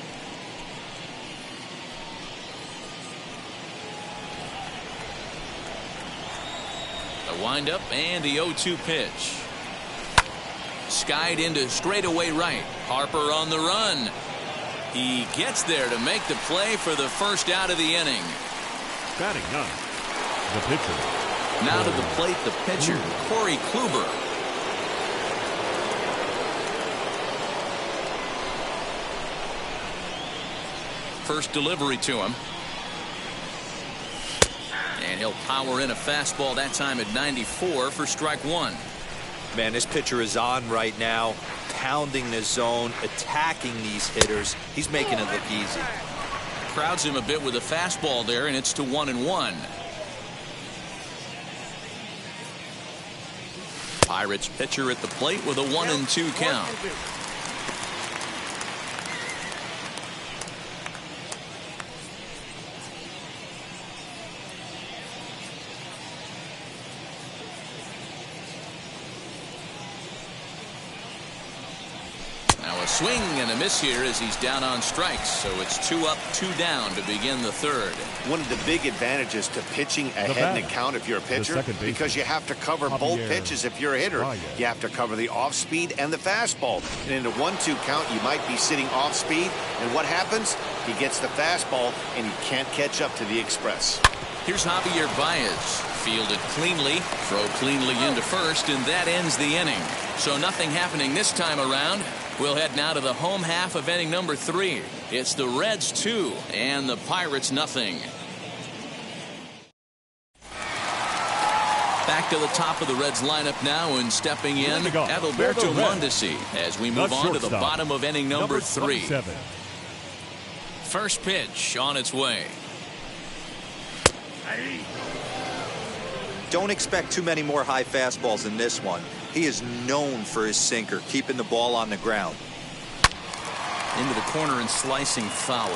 The windup and the 0-2 pitch. Skied into straightaway right. Harper on the run. He gets there to make the play for the first out of the inning. Batting ninth, the pitcher. Now to the plate, the pitcher, Corey Kluber. First delivery to him. And he'll power in a fastball that time at 94 for strike 1. Man, this pitcher is on right now. pounding the zone, attacking these hitters. He's making it look easy. Crowds him a bit with a fastball there, and it's to 1-1. Pirates pitcher at the plate with a 1-2 count. Now a swing and a miss here as he's down on strikes. So it's 2 up, 2 down to begin the third. One of the big advantages to pitching ahead in the count if you're a pitcher, because you have to cover both pitches if you're a hitter. You have to cover the off speed and the fastball. And in a 1-2 count, you might be sitting off speed. And what happens? He gets the fastball, and he can't catch up to the express. Here's Javier Baez. Fielded cleanly, throw cleanly into first, and that ends the inning. So nothing happening this time around. We'll head now to the home half of inning number 3. It's the Reds 2 and the Pirates nothing. Back to the top of the Reds lineup now, and stepping in Adalberto Mondesi as we move on to the bottom of inning number 3. First pitch on its way. Don't expect too many more high fastballs in this one. He is known for his sinker, keeping the ball on the ground. Into the corner and slicing foul.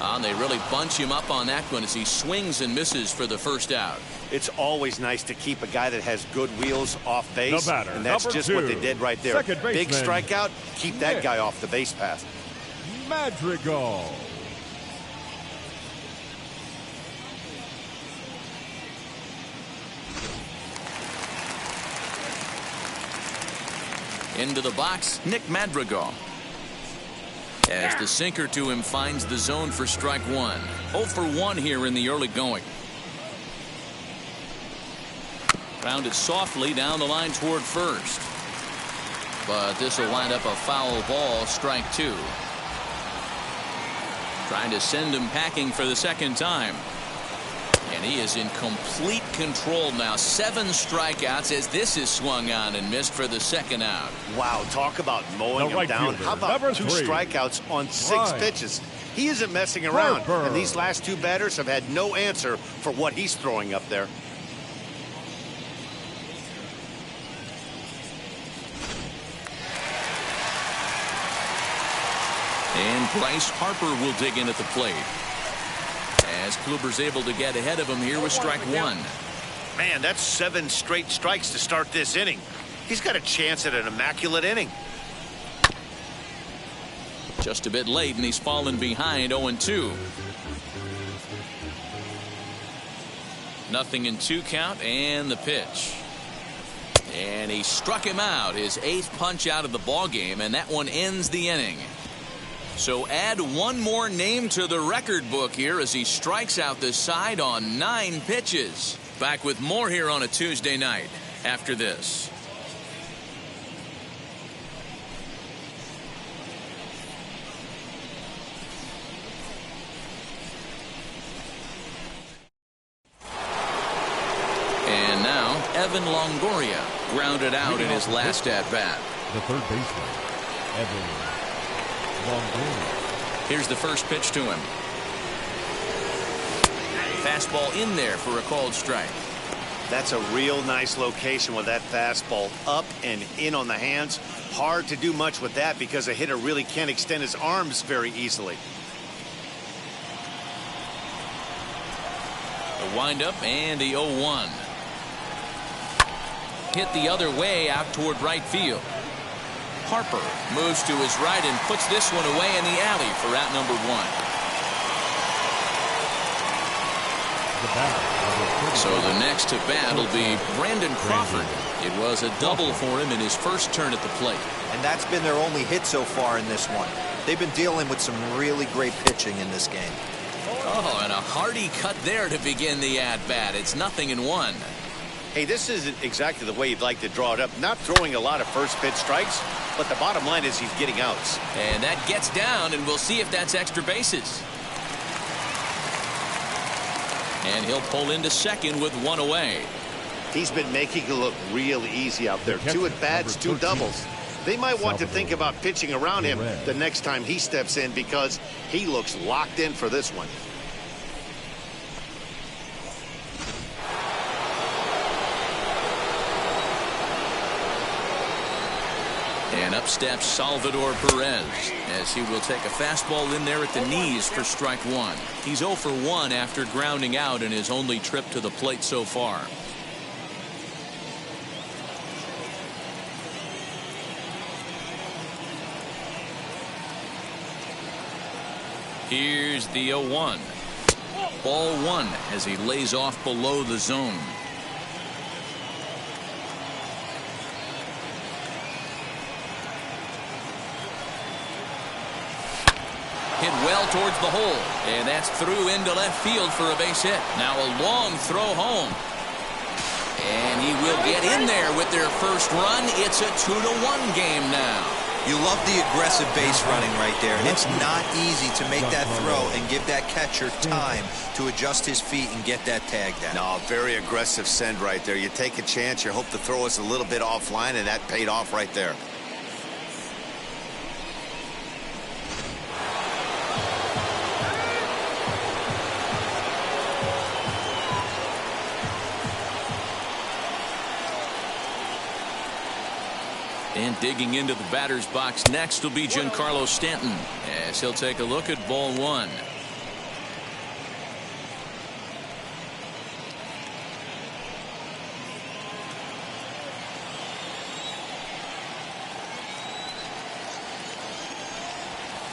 And they really bunch him up on that one as he swings and misses for the first out. It's always nice to keep a guy that has good wheels off base, and that's just what they did right there. Big strikeout, keep that guy off the base path. Madrigal. Into the box, Nick Madrigal. As the sinker to him finds the zone for strike 1. 0 for 1 here in the early going. Grounded softly down the line toward first. But this will wind up a foul ball, strike 2. Trying to send him packing for the second time. And he is in complete control now. 7 strikeouts as this is swung on and missed for the second out. Wow, talk about mowing him down. How about 2 strikeouts on 6 pitches? He isn't messing around. And these last 2 batters have had no answer for what he's throwing up there. And Bryce Harper will dig in at the plate. As Kluber's able to get ahead of him here with strike 1. Man, that's 7 straight strikes to start this inning. He's got a chance at an immaculate inning. Just a bit late, and he's fallen behind 0-2. Nothing in 2 count, and the pitch. And he struck him out, his 8th punch out of the ball game, and that one ends the inning. So add 1 more name to the record book here as he strikes out the side on 9 pitches. Back with more here on a Tuesday night after this. And now Evan Longoria grounded out in his last at-bat. The third baseman, Evan Longoria. Here's the first pitch to him. Fastball in there for a called strike. That's a real nice location with that fastball up and in on the hands. Hard to do much with that because a hitter really can't extend his arms very easily. A windup and the 0-1. Hit the other way out toward right field. Harper moves to his right and puts this one away in the alley for out number 1. So the next to bat will be Brandon Crawford. It was a double for him in his first turn at the plate. And that's been their only hit so far in this one. They've been dealing with some really great pitching in this game. Oh, and a hearty cut there to begin the at-bat. It's 0-1. Hey, this isn't exactly the way you'd like to draw it up. Not throwing a lot of first pitch strikes, but the bottom line is he's getting outs. And that gets down, and we'll see if that's extra bases. And he'll pull into second with one away. He's been making it look real easy out there. 2 at-bats, 2 doubles. They might want to think about pitching around him the next time he steps in because he looks locked in for this one. And up steps Salvador Perez as he will take a fastball in there at the knees for strike 1. He's 0 for 1 after grounding out in his only trip to the plate so far. Here's the 0-1. Ball 1 as he lays off below the zone. Hit well towards the hole, and that's through into left field for a base hit. Now a long throw home. And he will get in there with their first run. It's a 2-1 game now. You love the aggressive base running right there. It's not easy to make that throw and give that catcher time to adjust his feet and get that tag down. No, very aggressive send right there. You take a chance, you hope the throw is a little bit offline, and that paid off right there. And digging into the batter's box next will be Giancarlo Stanton as he'll take a look at ball 1.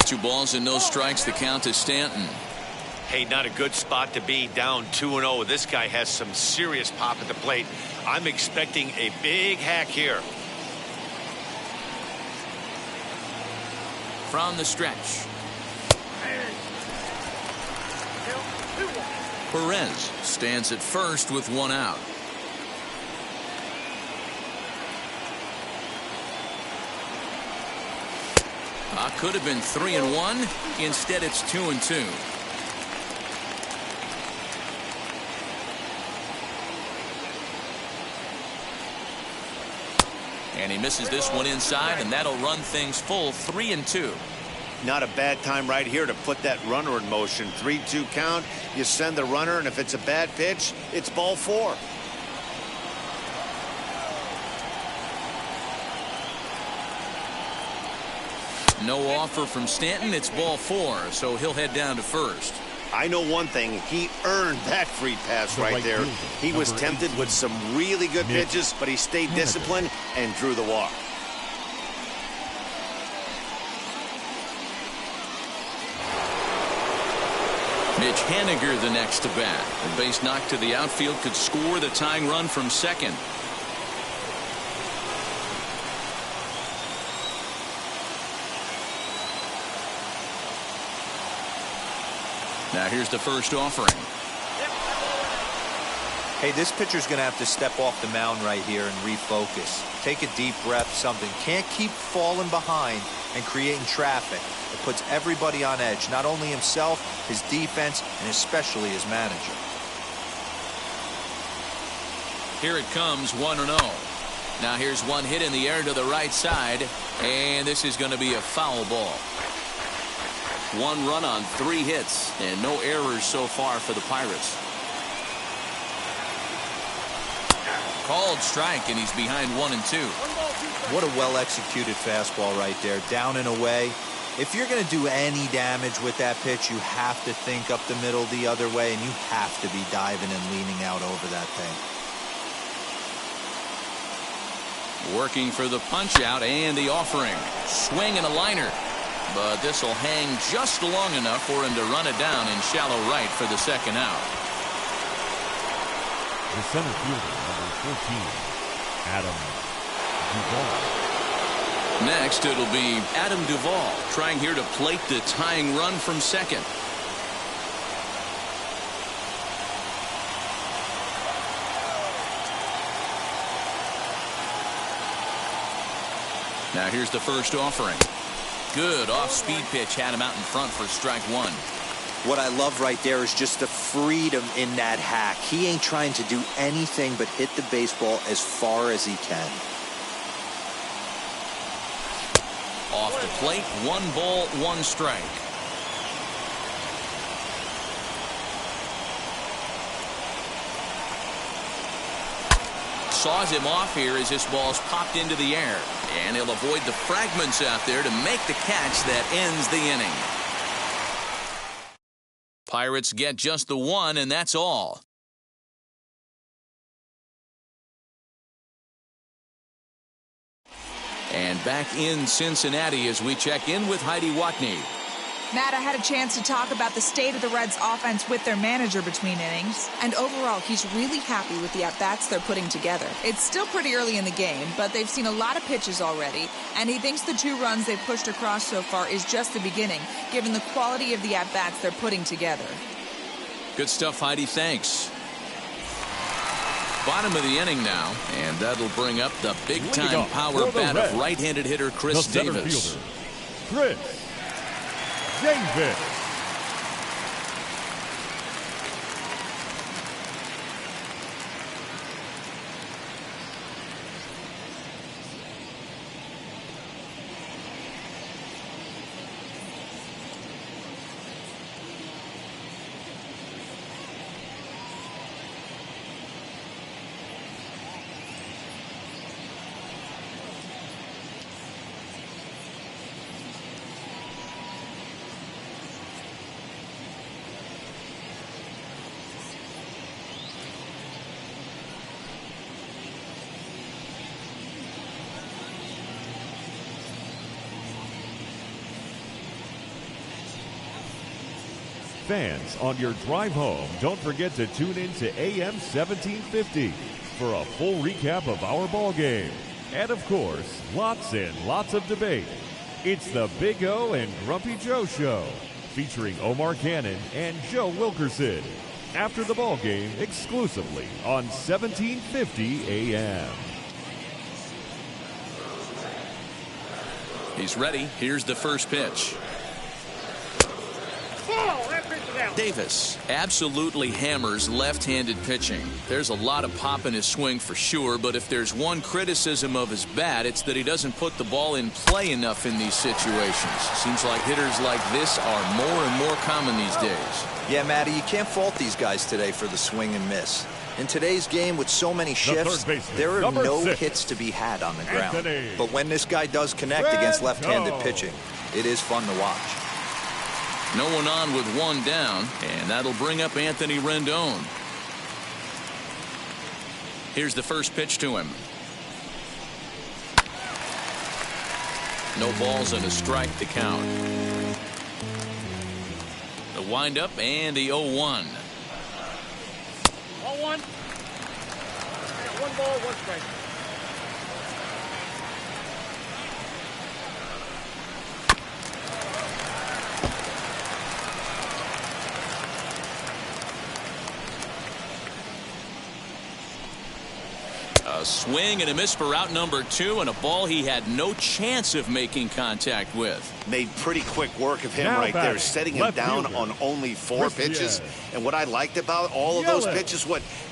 Two balls and no strikes. The count to Stanton. Hey, not a good spot to be, down 2-0. This guy has some serious pop at the plate. I'm expecting a big hack here. From the stretch, Perez stands at first with one out. Could have been 3-1. Instead, it's 2-2. And he misses this one inside, and that'll run things full 3-2. Not a bad time right here to put that runner in motion. 3-2 count. You send the runner, and if it's a bad pitch, it's ball 4. No offer from Stanton. It's ball 4, so he'll head down to first. I know one thing. He earned that free pass right there. He was tempted with some really good pitches, but he stayed disciplined and drew the walk. Mitch Haniger the next to bat. The base knock to the outfield could score the tying run from second. Now here's the first offering. Hey, this pitcher's going to have to step off the mound right here and refocus. Take a deep breath, something. Can't keep falling behind and creating traffic. It puts everybody on edge, not only himself, his defense, and especially his manager. Here it comes, 1-0. Now here's one hit in the air to the right side, and this is going to be a foul ball. 1 run on 3 hits, and no errors so far for the Pirates. Called strike, and he's behind 1-2. What a well-executed fastball right there, down and away. If you're going to do any damage with that pitch, you have to think up the middle the other way, and you have to be diving and leaning out over that thing. Working for the punch out and the offering. Swing and a liner. But this will hang just long enough for him to run it down in shallow right for the second out. The center fielder, number 14, Adam Duvall. Next, it'll be Adam Duvall trying here to plate the tying run from second. Now here's the first offering. Good off-speed pitch had him out in front for strike 1. What I love right there is just the freedom in that hack. He ain't trying to do anything but hit the baseball as far as he can. Off the plate, 1 ball, 1 strike. Saws him off here as this ball's popped into the air. And he'll avoid the fragments out there to make the catch that ends the inning. Pirates get just the 1, and that's all. And back in Cincinnati as we check in with Heidi Watney. Matt, I had a chance to talk about the state of the Reds' offense with their manager between innings, and overall, he's really happy with the at-bats they're putting together. It's still pretty early in the game, but they've seen a lot of pitches already, and he thinks the 2 runs they've pushed across so far is just the beginning, given the quality of the at-bats they're putting together. Good stuff, Heidi. Thanks. Bottom of the inning now, and that'll bring up the big-time power bat of right-handed hitter Chris Davis. Chris Davis. Fans, on your drive home, don't forget to tune in to AM 1750 for a full recap of our ball game. And of course, lots and lots of debate. It's the Big O and Grumpy Joe Show, featuring Omar Cannon and Joe Wilkerson. After the ball game, exclusively on 1750 AM. He's ready. Here's the first pitch. Davis absolutely hammers left-handed pitching. There's a lot of pop in his swing for sure, but if there's one criticism of his bat, it's that he doesn't put the ball in play enough in these situations. Seems like hitters like this are more and more common these days. Yeah, Matty, you can't fault these guys today for the swing and miss. In today's game with so many shifts, there are no hits to be had on the ground. But when this guy does connect against left-handed pitching, it is fun to watch. No one on with 1 down, and that'll bring up Anthony Rendon. Here's the first pitch to him. No balls and a strike to count. The windup and the 0-1. 0-1. 1 ball, 1 strike. A swing and a miss for out number 2, and a ball he had no chance of making contact with. Made pretty quick work of him right there, setting him down on only 4 pitches. And what I liked about all of those pitches,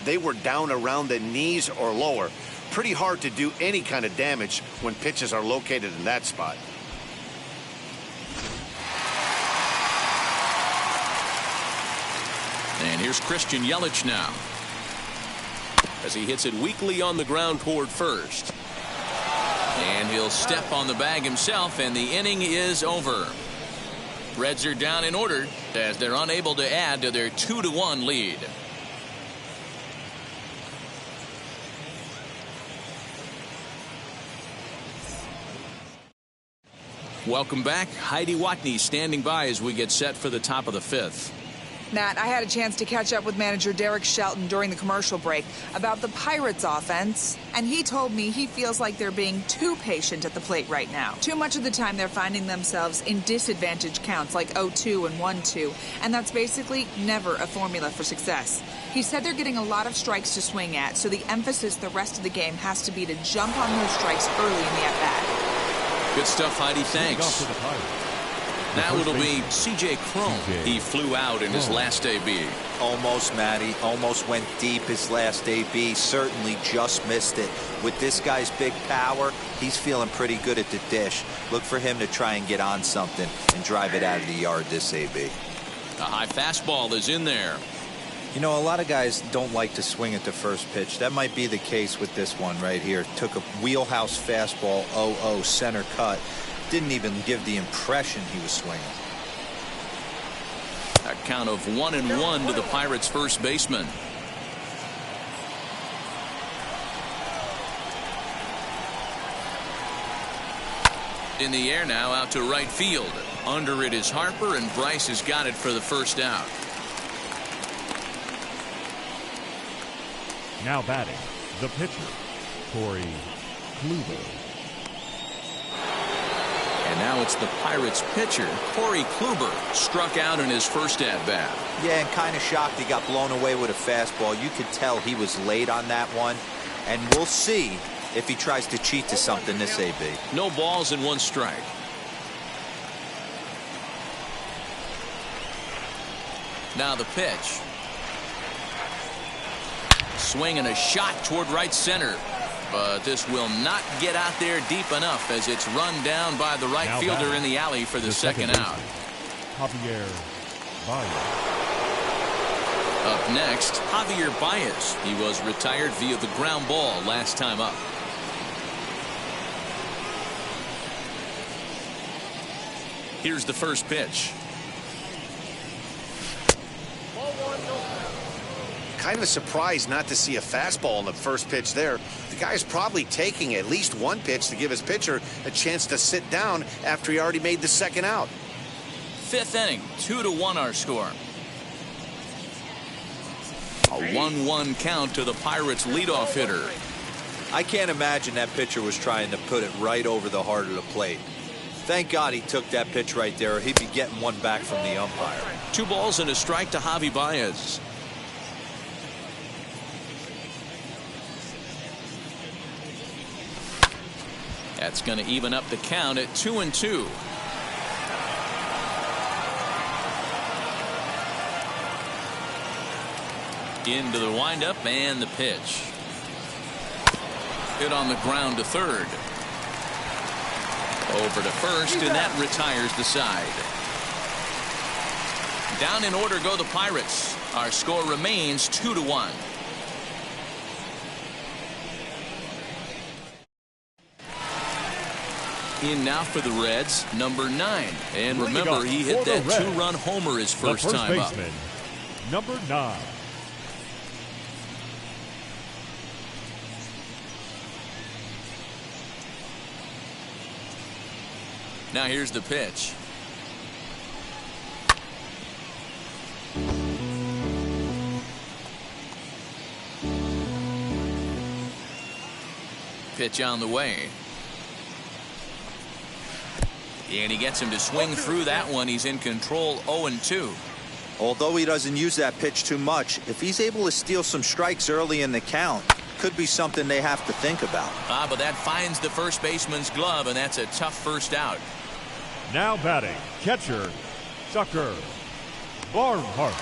they were down around the knees or lower. Pretty hard to do any kind of damage when pitches are located in that spot. And here's Christian Yelich now, as he hits it weakly on the ground toward first. And he'll step on the bag himself, and the inning is over. Reds are down in order as they're unable to add to their 2-1 lead. Welcome back. Heidi Watney standing by as we get set for the top of the 5th. Matt, I had a chance to catch up with manager Derek Shelton during the commercial break about the Pirates offense, and he told me he feels like they're being too patient at the plate right now. Too much of the time they're finding themselves in disadvantage counts like 0-2 and 1-2, and that's basically never a formula for success. He said they're getting a lot of strikes to swing at, so the emphasis the rest of the game has to be to jump on those strikes early in the at-bat. Good stuff, Heidi. Thanks. Now it'll be C.J. Cron. He flew out in his last AB. Almost, Matty. Almost went deep his last AB. Certainly just missed it. With this guy's big power, he's feeling pretty good at the dish. Look for him to try and get on something and drive it out of the yard this AB. A high fastball is in there. You know, a lot of guys don't like to swing at the first pitch. That might be the case with this one right here. Took a wheelhouse fastball, 0-0, center cut. Didn't even give the impression he was swinging. A count of 1-1 to the Pirates' first baseman. In the air now, out to right field. Under it is Harper, and Bryce has got it for the first out. Now batting, the pitcher, Corey Kluber. And now it's the Pirates pitcher, Corey Kluber, struck out in his first at-bat. Yeah, and kind of shocked he got blown away with a fastball. You could tell he was late on that one. And we'll see if he tries to cheat to something this AB. No balls and 1 strike. Now the pitch. Swing and a shot toward right center. But this will not get out there deep enough as it's run down by the right fielder in the alley for the second out. Javier Baez. Up next, Javier Baez. He was retired via the ground ball last time up. Here's the first pitch. Kind of a surprise not to see a fastball on the first pitch there. The guy's probably taking at least 1 pitch to give his pitcher a chance to sit down after he already made the second out. 5th inning, 2-1 our score. A 1-1 count to the Pirates leadoff hitter. I can't imagine that pitcher was trying to put it right over the heart of the plate. Thank God he took that pitch right there, or he'd be getting one back from the umpire. 2 balls and a strike to Javi Baez. That's going to even up the count at 2-2. Into the windup and the pitch. Hit on the ground to third. Over to first, and that retires the side. Down in order go the Pirates. Our score remains 2-1. In now for the Reds, number 9. And remember, he hit that 2-run homer his first time up. Number 9. Now here's the pitch. Pitch on the way. And he gets him to swing through that one. He's in control, 0-2. Although he doesn't use that pitch too much, if he's able to steal some strikes early in the count, could be something they have to think about. But that finds the first baseman's glove, and that's a tough first out. Now batting, catcher, Tucker Barnhart.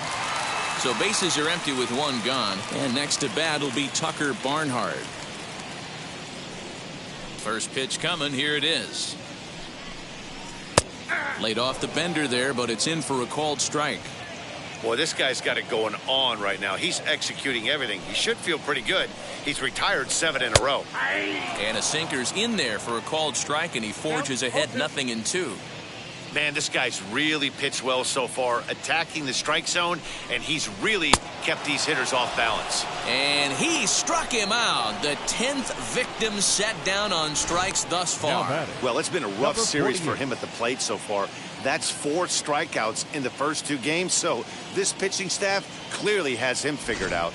So bases are empty with 1 gone, and next to bat will be Tucker Barnhart. First pitch coming, here it is. Laid off the bender there, but it's in for a called strike. Boy, this guy's got it going on right now. He's executing everything. He should feel pretty good. He's retired 7 in a row. And a sinker's in there for a called strike, and he forges ahead 0-2. Man, this guy's really pitched well so far, attacking the strike zone, and he's really kept these hitters off balance. And he struck him out. The 10th victim set down on strikes thus far. Well, it's been a rough series for him at the plate so far. That's 4 strikeouts in the first 2 games, so this pitching staff clearly has him figured out.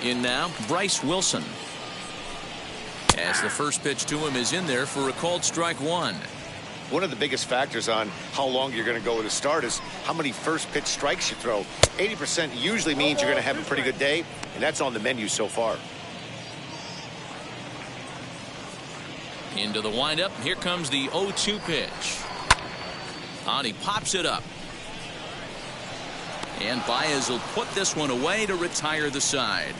In now, Bryce Wilson. As the first pitch to him is in there for a called strike 1. One of the biggest factors on how long you're going to go with a start is how many first pitch strikes you throw. 80% usually means you're going to have a pretty good day, and that's on the menu so far. Into the windup. Here comes the 0-2 pitch. And he pops it up. And Baez will put this one away to retire the side.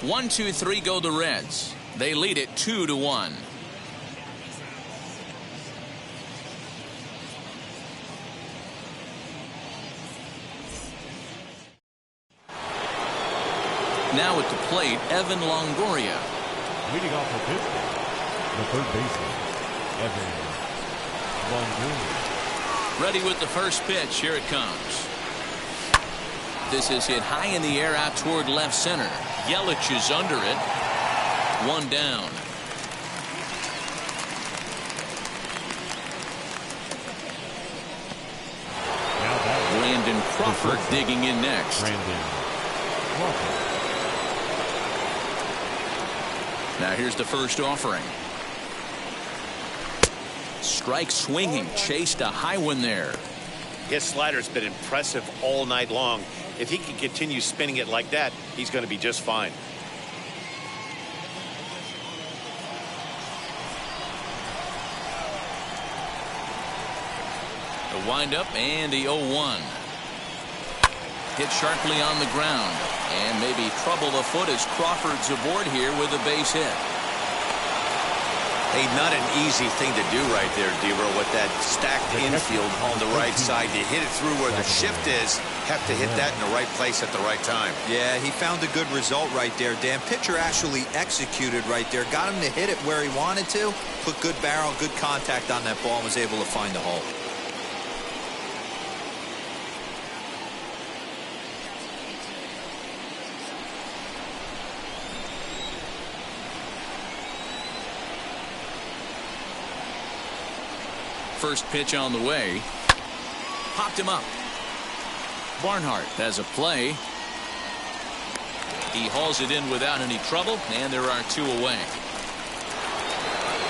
1-2-3 go the Reds. They lead it 2-1. Now at the plate, Evan Longoria. Leading off for Pittsburgh, the third baseman, Evan Longoria. Ready with the first pitch. Here it comes. This is hit high in the air out toward left center. Yelich is under it. One down. Brandon Crawford digging in next. Brandon Crawford. Now here's the first offering. Strike swinging, chased a high one there. His slider's been impressive all night long. If he can continue spinning it like that, he's going to be just fine. The windup and the 0-1. Hit sharply on the ground. And maybe trouble afoot as Crawford's aboard here with a base hit. Hey, not an easy thing to do right there, Dero, with that stacked infield on the right side. You hit it through where the shift is, have to hit that in the right place at the right time. Yeah, he found a good result right there, Dan. Pitcher actually executed right there. Got him to hit it where he wanted to. Put good barrel, good contact on that ball and was able to find the hole. First pitch on the way. Popped him up. Barnhart has a play. He hauls it in without any trouble, and there are two away.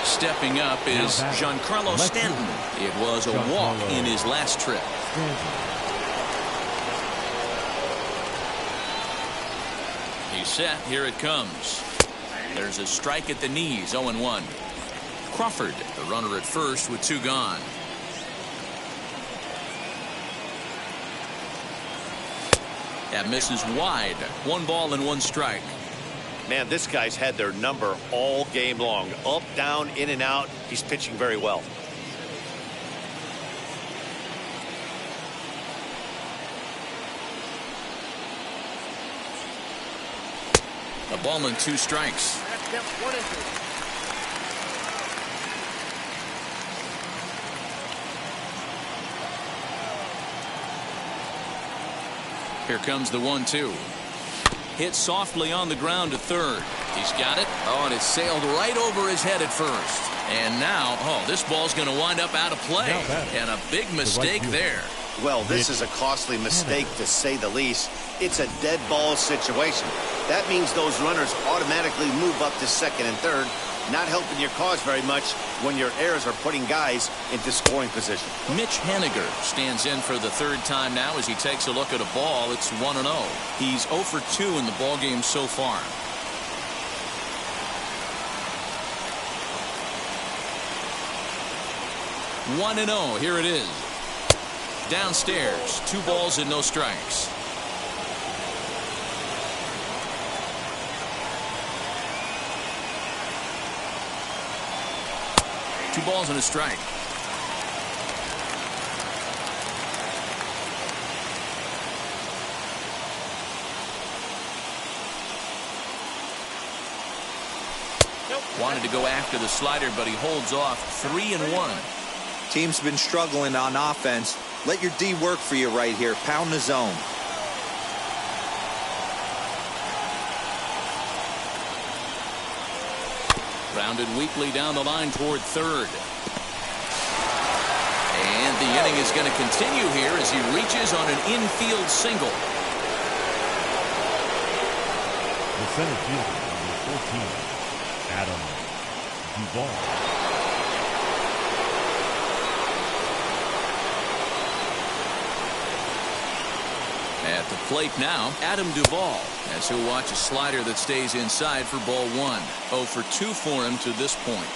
Stepping up is Giancarlo Stanton. It was a walk in his last trip. He's set. Here it comes. There's a strike at the knees. 0-1. Crawford, the runner at first with two gone. That misses wide. 1 ball and 1 strike. Man, this guy's had their number all game long. Up, down, in and out. He's pitching very well. A ball and 2 strikes. Yep, 1-2. Here comes the 1-2. Hit softly on the ground to third. He's got it. Oh, and it sailed right over his head at first. And now, this ball's going to wind up out of play. And a big mistake there. Well, this is a costly mistake to say the least. It's a dead ball situation. That means those runners automatically move up to second and third, not helping your cause very much when your errors are putting guys into scoring position. Mitch Haniger stands in for the third time now as he takes a look at a ball. It's 1-0. He's 0 for 2 in the ball game so far. One and 0. Here it is. Downstairs. 2 balls and no strikes. Two balls and a strike. Wanted to go after the slider, but he holds off. 3-1. Team's been struggling on offense. Let your D work for you right here. Pound the zone. Grounded weakly down the line toward third. And the inning is going to continue here as he reaches on an infield single. The center fielder, number 14, Adam Duvall. At the plate now, Adam Duvall, as he'll watch a slider that stays inside for ball 1. 0 for 2 for him to this point.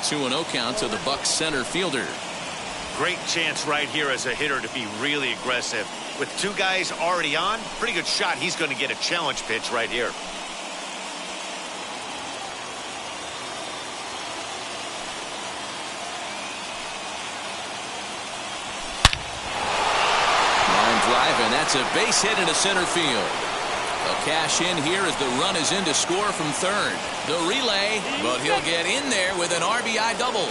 2-0 count to the Bucs center fielder. Great chance right here as a hitter to be really aggressive. With two guys already on, pretty good shot he's going to get a challenge pitch right here. Line drive, and that's a base hit into center field. They'll cash in here as the run is in to score from third. The relay, but he'll get in there with an RBI double.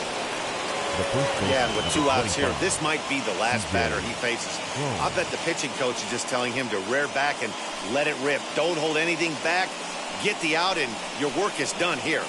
Yeah, and with 2 outs here, this might be the last batter he faces. I bet the pitching coach is just telling him to rear back and let it rip. Don't hold anything back. Get the out, and your work is done here.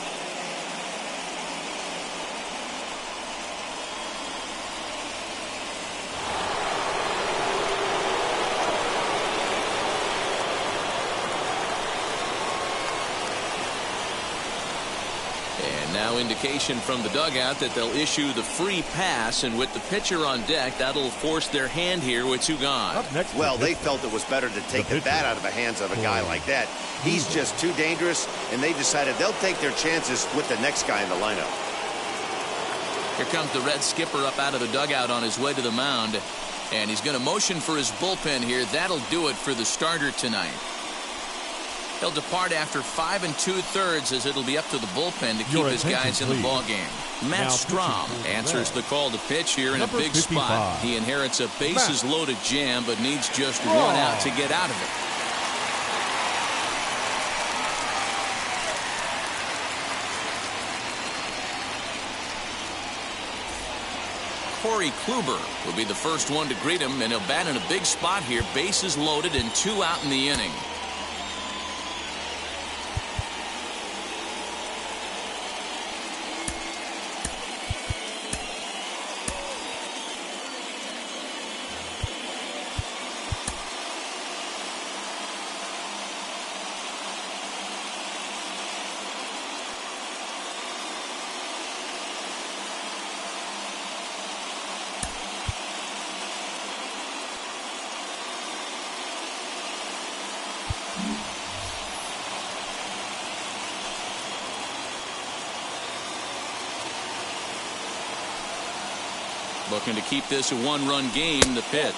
Now indication from the dugout that they'll issue the free pass, and with the pitcher on deck, that'll force their hand here with 2 gone. Well, they felt it was better to take the bat out of the hands of a guy like that. He's just too dangerous, and they decided they'll take their chances with the next guy in the lineup. Here comes the Red skipper up out of the dugout on his way to the mound, and he's going to motion for his bullpen here. That'll do it for the starter tonight. He'll depart after 5 2/3 as it'll be up to the bullpen to keep his guys in the ballgame. Matt Strom answers the call to pitch here in a big spot. He inherits a bases-loaded jam, but needs just 1 out to get out of it. Corey Kluber will be the first one to greet him, and he'll bat in a big spot here. Bases loaded and 2 out in the inning. Looking to keep this a 1-run game. The pitch.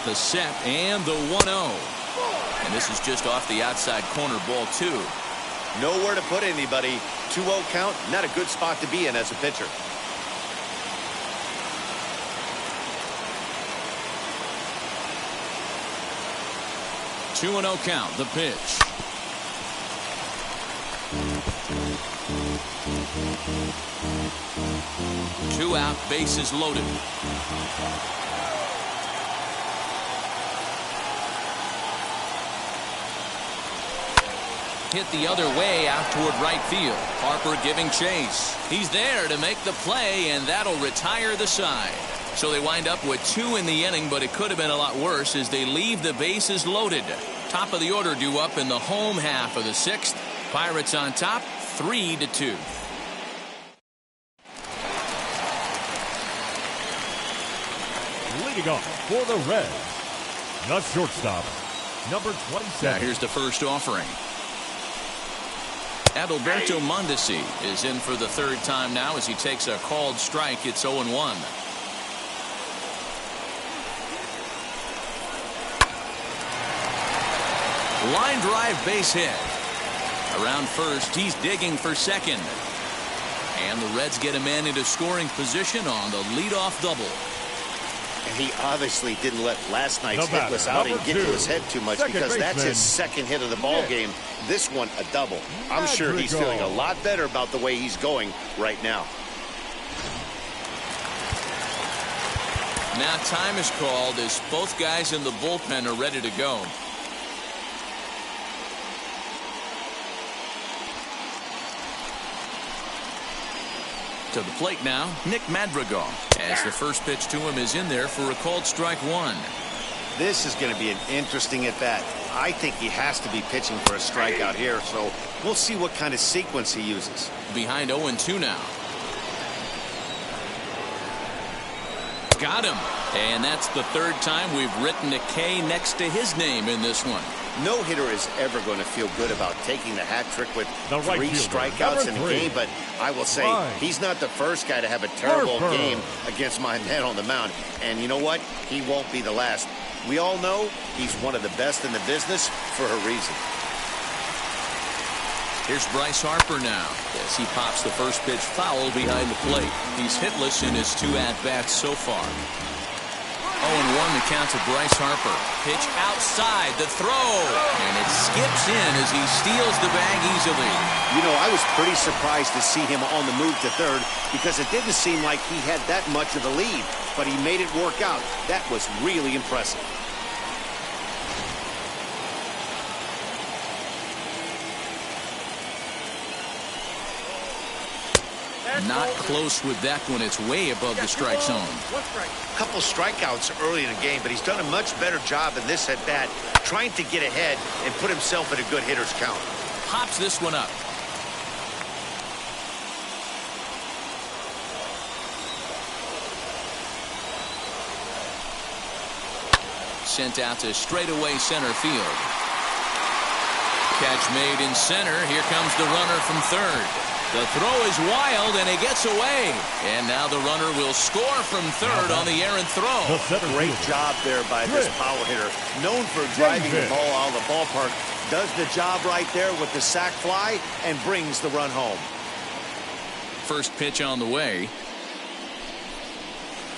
The set and the 1-0. And this is just off the outside corner, ball 2. Nowhere to put anybody. 2-0 count, not a good spot to be in as a pitcher. Two 2-0 count. The pitch. Two out, bases loaded. Hit the other way out toward right field. Harper giving chase. He's there to make the play, and that'll retire the side. So they wind up with 2 in the inning, but it could have been a lot worse as they leave the bases loaded. Top of the order due up in the home half of the 6th. Pirates on top, 3-2. Leading off for the Reds, the shortstop, number 27. Now here's the first offering. Adalberto Mondesi is in for the 3rd time now as he takes a called strike. It's 0-1. Line drive, base hit. Around first, he's digging for second. And the Reds get a man into scoring position on the leadoff double. And he obviously didn't let last night's hitless outing get to his head too much, because that's his 2nd hit of the ball game. This one a double. I'm sure he's feeling a lot better about the way he's going right now. Now time is called as both guys in the bullpen are ready to go. To the plate now, Nick Madrigal, as the first pitch to him is in there for a called strike 1. This is going to be an interesting at-bat. I think he has to be pitching for a strikeout here, so we'll see what kind of sequence he uses. Behind 0-2 now. Got him. And that's the third time we've written a K next to his name in this one. No hitter is ever going to feel good about taking the hat trick with The right 3 fielder, strikeouts in a number 3. game, but I will say he's not the first guy to have a terrible game against my man on the mound. And you know what? He won't be the last. We all know he's one of the best in the business for a reason. Here's Bryce Harper now as he pops the first pitch foul behind the plate. He's hitless in his 2 at-bats so far. 0-1 the count to Bryce Harper. Pitch outside, the throw, and it skips in as he steals the bag easily. You know, I was pretty surprised to see him on the move to third because it didn't seem like he had that much of a lead, but he made it work out. That was really impressive. Not close with that one. It's way above the strike zone. A couple strikeouts early in the game, but he's done a much better job in this at-bat, trying to get ahead and put himself in a good hitter's count. Pops this one up. Sent out to straightaway center field. Catch made in center. Here comes the runner from third. The throw is wild, and it gets away. And now the runner will score from third on the errant throw. Great job there by this power hitter. Known for driving the ball out of the ballpark. Does the job right there with the sac fly and brings the run home. First pitch on the way.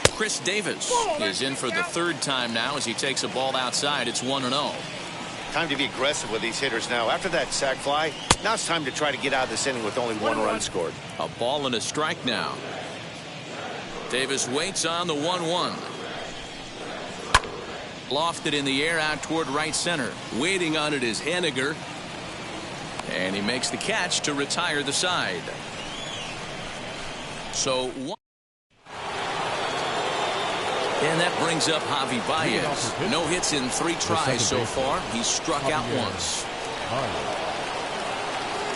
Chris Davis is in for the third time now as he takes a ball outside. It's 1-0. Time to be aggressive with these hitters now. After that sac fly, now it's time to try to get out of this inning with only 1 run scored. A ball and a strike now. Davis waits on the 1-1. Lofted in the air out toward right center. Waiting on it is Henniger. And he makes the catch to retire the side. So and that brings up Javi Baez. No hits in 3 tries so far. He's struck out once.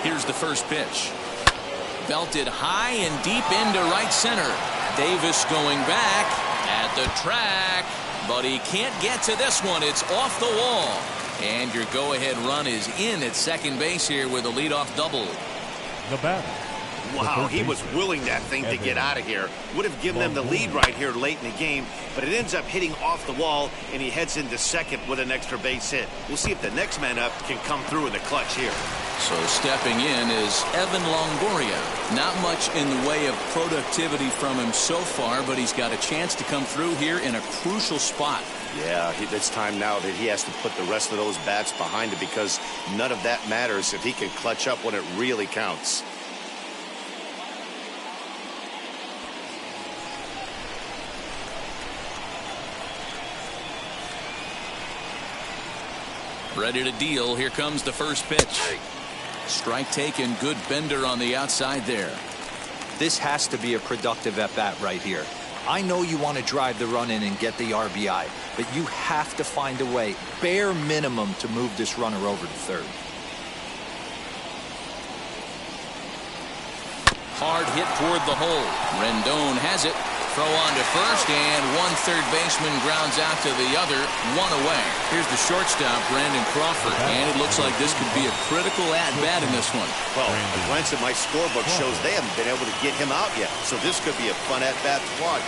Here's the first pitch. Belted high and deep into right center. Davis going back at the track, but he can't get to this one. It's off the wall. And your go-ahead run is in at second base here with a leadoff double. The batter. Wow, he was willing that thing to get out of here. Would have given them the lead right here late in the game, but it ends up hitting off the wall, and he heads into second with an extra base hit. We'll see if the next man up can come through in the clutch here. So stepping in is Evan Longoria. Not much in the way of productivity from him so far, but he's got a chance to come through here in a crucial spot. Yeah, it's time now that he has to put the rest of those bats behind him because none of that matters if he can clutch up when it really counts. Ready to deal. Here comes the first pitch. Strike taken. Good bender on the outside there. This has to be a productive at-bat right here. I know you want to drive the run in and get the RBI, but you have to find a way, bare minimum, to move this runner over to third. Hard hit toward the hole. Rendon has it. Throw on to first, and one third baseman grounds out to the other, 1 away. Here's the shortstop, Brandon Crawford, and it looks like this could be a critical at-bat in this one. Well, a glance at my scorebook shows they haven't been able to get him out yet, so this could be a fun at-bat to watch.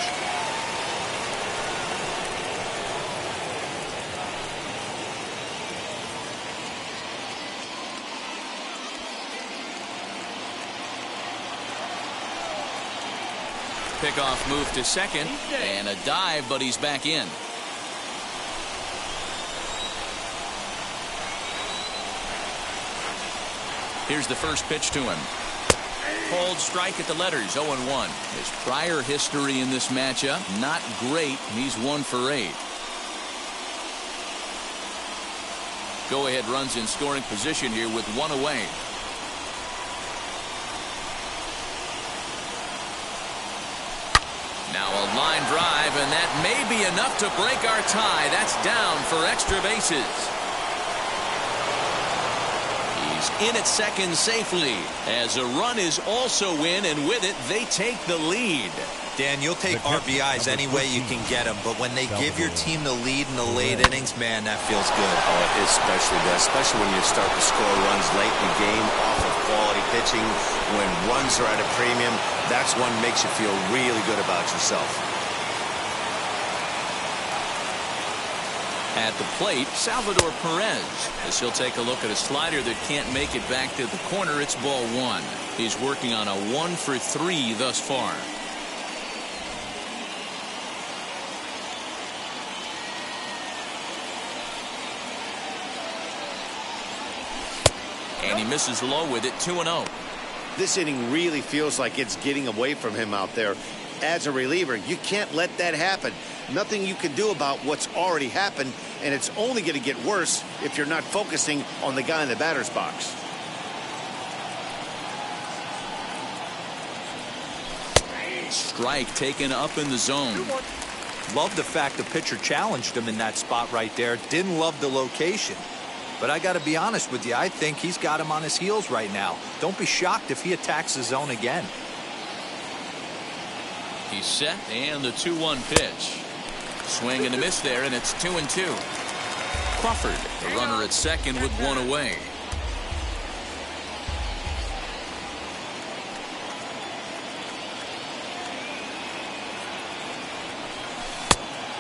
Pickoff move to second, and a dive, but he's back in. Here's the first pitch to him. Cold strike at the letters, 0-1. His prior history in this matchup, not great. He's 1 for 8. Go-ahead runs in scoring position here with 1 away. Now a line drive, and that may be enough to break our tie. That's down for extra bases. is in at second safely, as a run is also in, and with it, they take the lead. Dan, you'll take RBIs any way you can get them, but when they give your team the lead in the late innings, man, that feels good. Oh, it especially does, especially when you start to score runs late in the game off of quality pitching. When runs are at a premium, that's one makes you feel really good about yourself. At the plate, Salvador Perez, as he'll take a look at a slider that can't make it back to the corner. It's ball one. He's working on a 1-for-3 thus far. And he misses low with it, 2-0. This inning really feels like it's getting away from him out there. As a reliever, you can't let that happen. Nothing you can do about what's already happened, and it's only going to get worse if you're not focusing on the guy in the batter's box. Strike taken up in the zone. Love the fact the pitcher challenged him in that spot right there. Didn't love the location. But I got to be honest with you, I think he's got him on his heels right now. Don't be shocked if he attacks the zone again. He's set, and the 2-1 pitch. Swing and a miss there, and it's 2-2. Crawford, the runner at second with one away.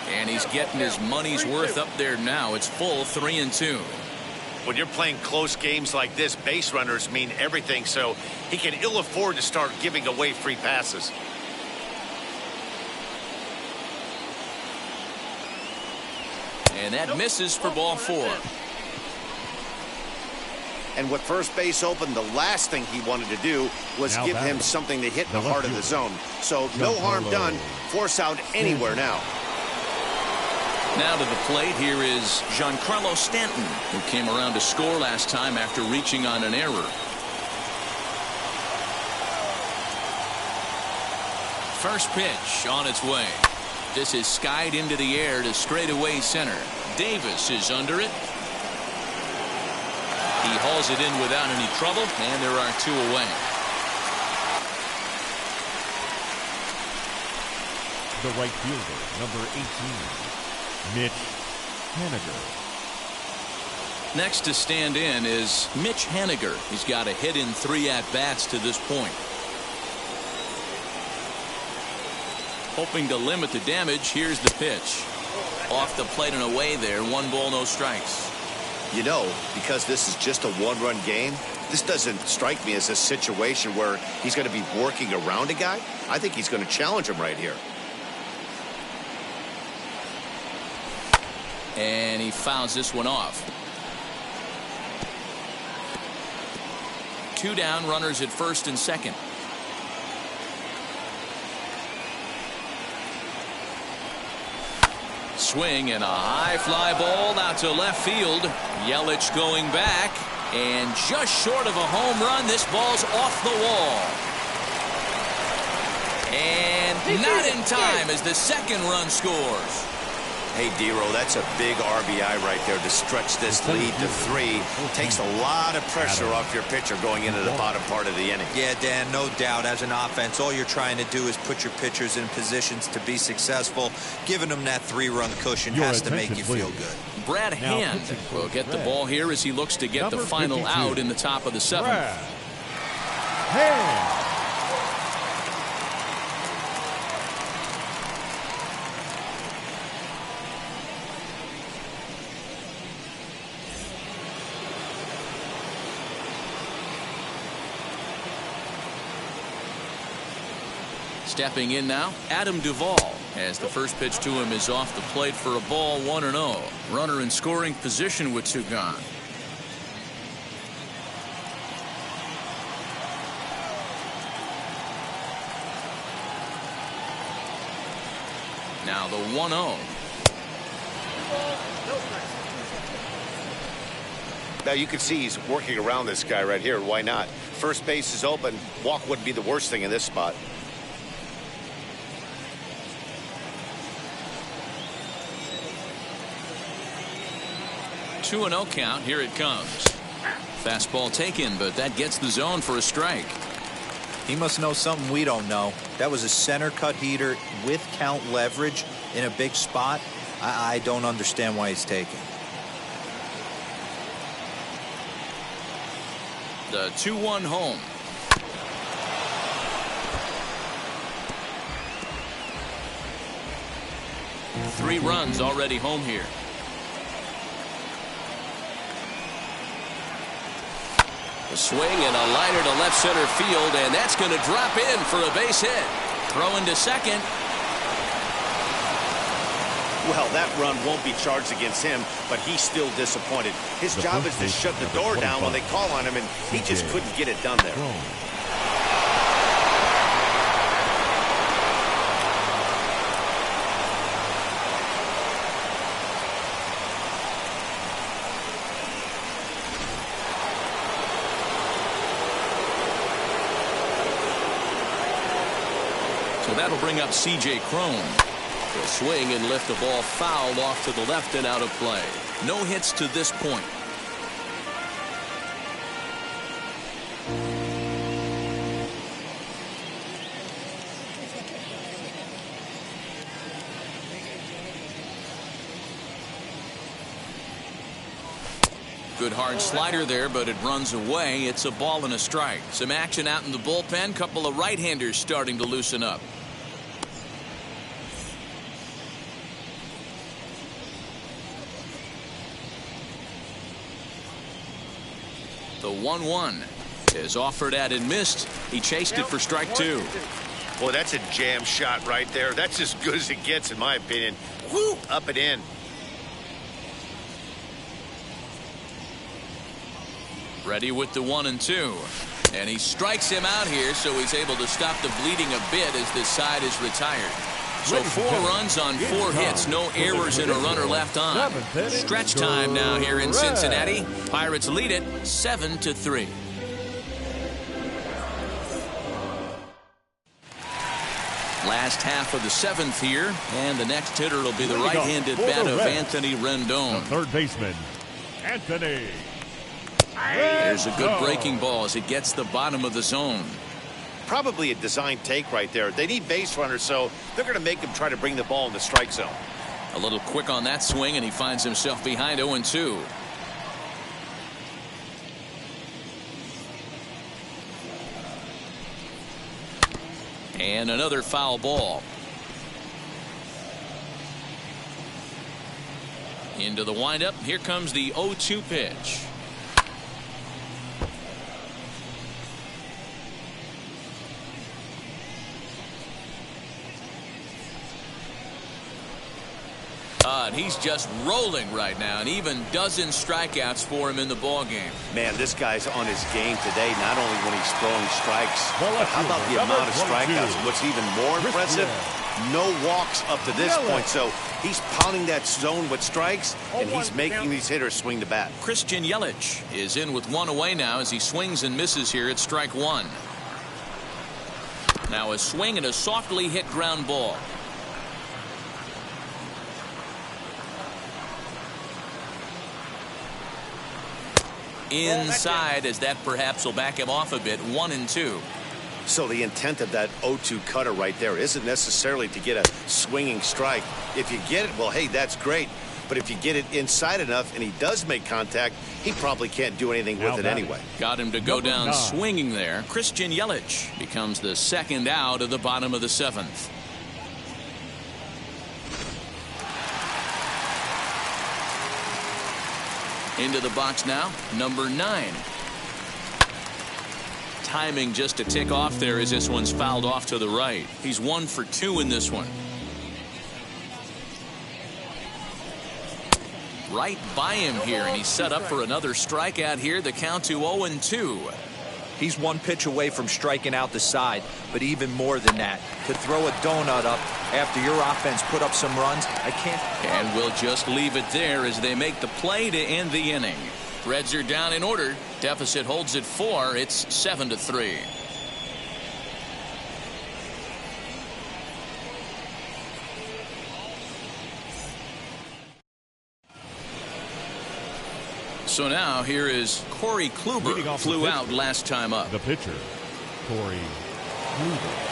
And he's getting his money's worth up there now. It's full 3-2. When you're playing close games like this, base runners mean everything, so he can ill afford to start giving away free passes. And that misses for ball four. And with first base open, the last thing he wanted to do was give him something to hit in the heart of the zone. So no harm done. Force out anywhere now. Now to the plate, here is Giancarlo Stanton, who came around to score last time after reaching on an error. First pitch on its way. This is skied into the air to straightaway center. Davis is under it. He hauls it in without any trouble, and there are two away. The right fielder, number 18. Mitch Haniger. Next to stand in is Mitch Haniger. He's got a hit in 3 at-bats to this point. Hoping to limit the damage, here's the pitch. Off the plate and away there, 1 ball, no strikes. You know, because this is just a one-run game, this doesn't strike me as a situation where he's going to be working around a guy. I think he's going to challenge him right here. And he fouls this one off. 2 down, runners at first and second. Swing and a high fly ball out to left field. Yelich going back, and just short of a home run. This ball's off the wall. And not in time as the second run scores. Hey, Dero, that's a big RBI right there to stretch this lead to 3. Takes a lot of pressure off your pitcher going into the bottom part of the inning. Yeah, Dan, no doubt. As an offense, all you're trying to do is put your pitchers in positions to be successful. Giving them that 3-run cushion has to make you feel good. Brad Hand will get the ball here as he looks to get the final out in the top of the 7th. Brad Hand. Stepping in now, Adam Duvall, as the first pitch to him is off the plate for a ball, 1-0. Runner in scoring position with 2 gone. Now the 1-0. Now you can see he's working around this guy right here. Why not? First base is open. Walk wouldn't be the worst thing in this spot. Two 2-0 count. Here it comes. Fastball taken, but that gets the zone for a strike. He must know something we don't know. That was a center cut heater with count leverage in a big spot. I don't understand why he's taking. The 2-1 home. Three runs already home here. A swing and a liner to left center field, and that's going to drop in for a base hit. Throwing to second. Well, that run won't be charged against him, but he's still disappointed. His job is to shut the door down when they call on him, and he just couldn't get it done there. So that'll bring up C.J. Cron. He'll swing and lift the ball foul off to the left and out of play. No hits to this point. Good hard slider there, but it runs away. It's a ball and a strike. Some action out in the bullpen. Couple of right-handers starting to loosen up. The 1-1 is offered at and missed. He chased it for strike two. Boy, that's a jam shot right there. That's as good as it gets, in my opinion. Woo! Up and in. Ready with the 1-2. And he strikes him out here, so he's able to stop the bleeding a bit as this side is retired. So 4 runs on 4 hits, no errors and a runner left on. Stretch time now here in Cincinnati. Pirates lead it 7-3. Last half of the 7th here, and the next hitter will be the right-handed bat of Anthony Rendon. The third baseman, Anthony. There's a good breaking ball as it gets the bottom of the zone. Probably a design take right there. They need base runners, so they're going to make him try to bring the ball in the strike zone. A little quick on that swing, and he finds himself behind 0-2. And another foul ball. Into the windup. Here comes the 0-2 pitch. He's just rolling right now, and even dozen strikeouts for him in the ball game. Man, this guy's on his game today, not only when he's throwing strikes, but how about the amount of strikeouts? What's even more impressive, no walks up to this point. So he's pounding that zone with strikes, and he's making these hitters swing the bat. Christian Yelich is in with 1 away now as he swings and misses here at strike 1. Now a swing and a softly hit ground ball. Inside, as that perhaps will back him off a bit. 1-2. So the intent of that 0-2 cutter right there isn't necessarily to get a swinging strike. If you get it, well, hey, that's great. But if you get it inside enough and he does make contact, he probably can't do anything with it anyway. Got him to go down swinging there. Christian Yelich becomes the second out of the bottom of the 7th. Into the box now, number 9. Timing just to tick off there as this one's fouled off to the right. He's 1 for 2 in this one. Right by him here, and he's set up for another strikeout here. The count to 0-2. He's 1 pitch away from striking out the side, but even more than that, to throw a donut up after your offense put up some runs, I can't. And we'll just leave it there as they make the play to end the inning. Reds are down in order. Deficit holds at 4. It's 7-3. So now here is Corey Kluber, flew out last time up. The pitcher, Corey Kluber.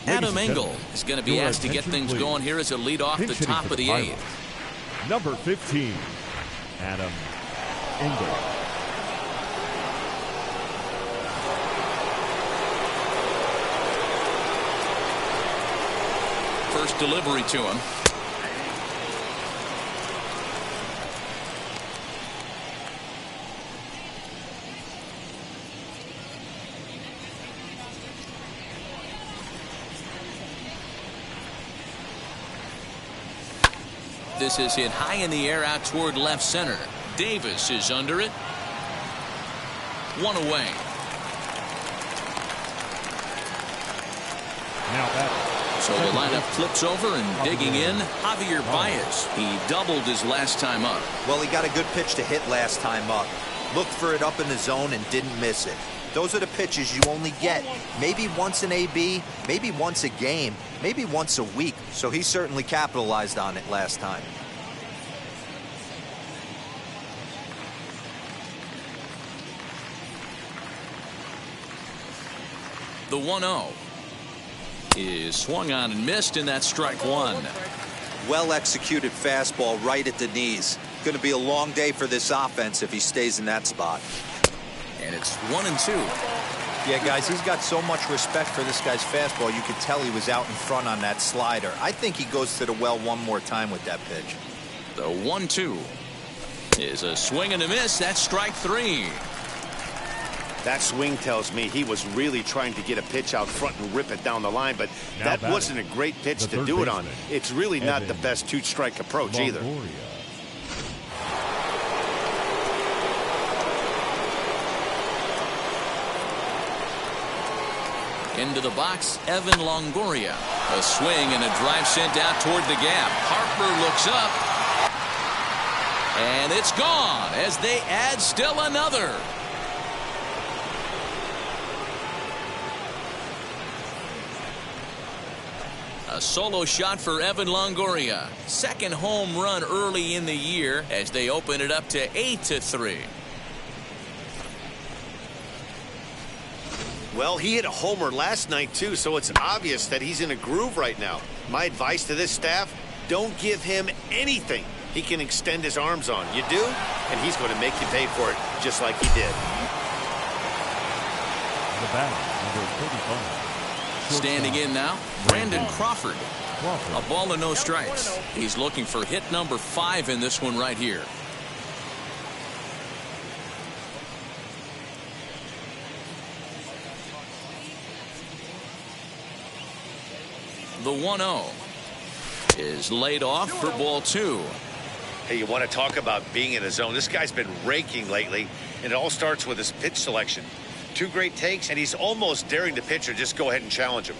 Adam Engel is going to be asked to get things going here as a lead off the top of the 8th. Number 15, Adam Engel. First delivery to him. This is hit high in the air out toward left center. Davis is under it. 1 away. Now that. So the lineup flips over and digging in, Javier Baez. He doubled his last time up. Well, he got a good pitch to hit last time up. Looked for it up in the zone and didn't miss it. Those are the pitches you only get maybe once an AB, maybe once a game, maybe once a week. So he certainly capitalized on it last time. The 1-0 is swung on and missed, and that's strike 1. Well executed fastball right at the knees. Going to be a long day for this offense if he stays in that spot. And it's 1-2. Yeah, guys, he's got so much respect for this guy's fastball. You could tell he was out in front on that slider. I think he goes to the well one more time with that pitch. The 1-2 is a swing and a miss. That's strike 3. That swing tells me he was really trying to get a pitch out front and rip it down the line, but Now that wasn't a great pitch to do it on. It's really not the best two-strike approach either. Into the box, Evan Longoria. A swing and a drive sent out toward the gap. Harper looks up. And it's gone as they add still another. A solo shot for Evan Longoria. Second home run early in the year as they open it up to 8-3. Well, he hit a homer last night, too, so it's obvious that he's in a groove right now. My advice to this staff, don't give him anything he can extend his arms on. You do, and he's going to make you pay for it just like he did. The bat, number 35. Standing in now, Brandon Crawford. A ball and no strikes. He's looking for hit number 5 in this one right here. The 1-0 is laid off for ball 2. Hey, you want to talk about being in the zone? This guy's been raking lately, and it all starts with his pitch selection. 2 great takes, and he's almost daring the pitcher just go ahead and challenge him.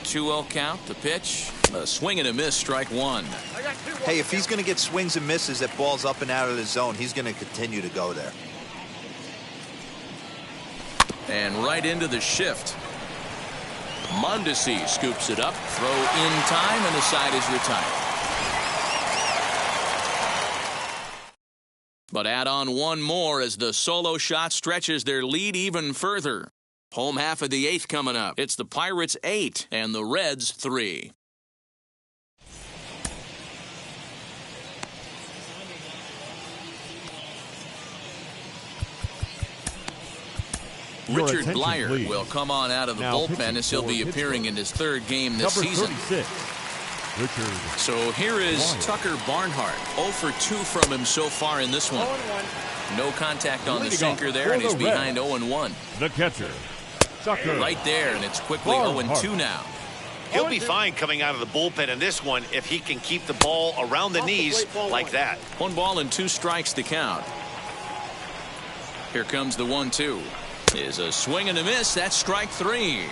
2-0 count, the pitch, a swing and a miss, strike 1. Hey, if he's going to get swings and misses at balls up and out of the zone, he's going to continue to go there. And right into the shift. Mondesi scoops it up, throw in time, and the side is retired. But add on one more as the solo shot stretches their lead even further. Home half of the 8th coming up. It's the Pirates 8 and the Reds 3. Richard Blyer will come on out of the bullpen as he'll be appearing in his 3rd game this season. 36. Richard. So here is Blyer. Tucker Barnhart. 0 for 2 from him so far in this one. 0-1. No contact on the Leading sinker off there, for and he's the behind Reds. 0-1. The catcher. Tucker. Right there, and it's quickly Barnhart. 0-2 now. He'll be fine coming out of the bullpen in this one if he can keep the ball around the knees like that. 1 ball and 2 strikes to count. Here comes the 1-2. Is a swing and a miss. That's strike 3.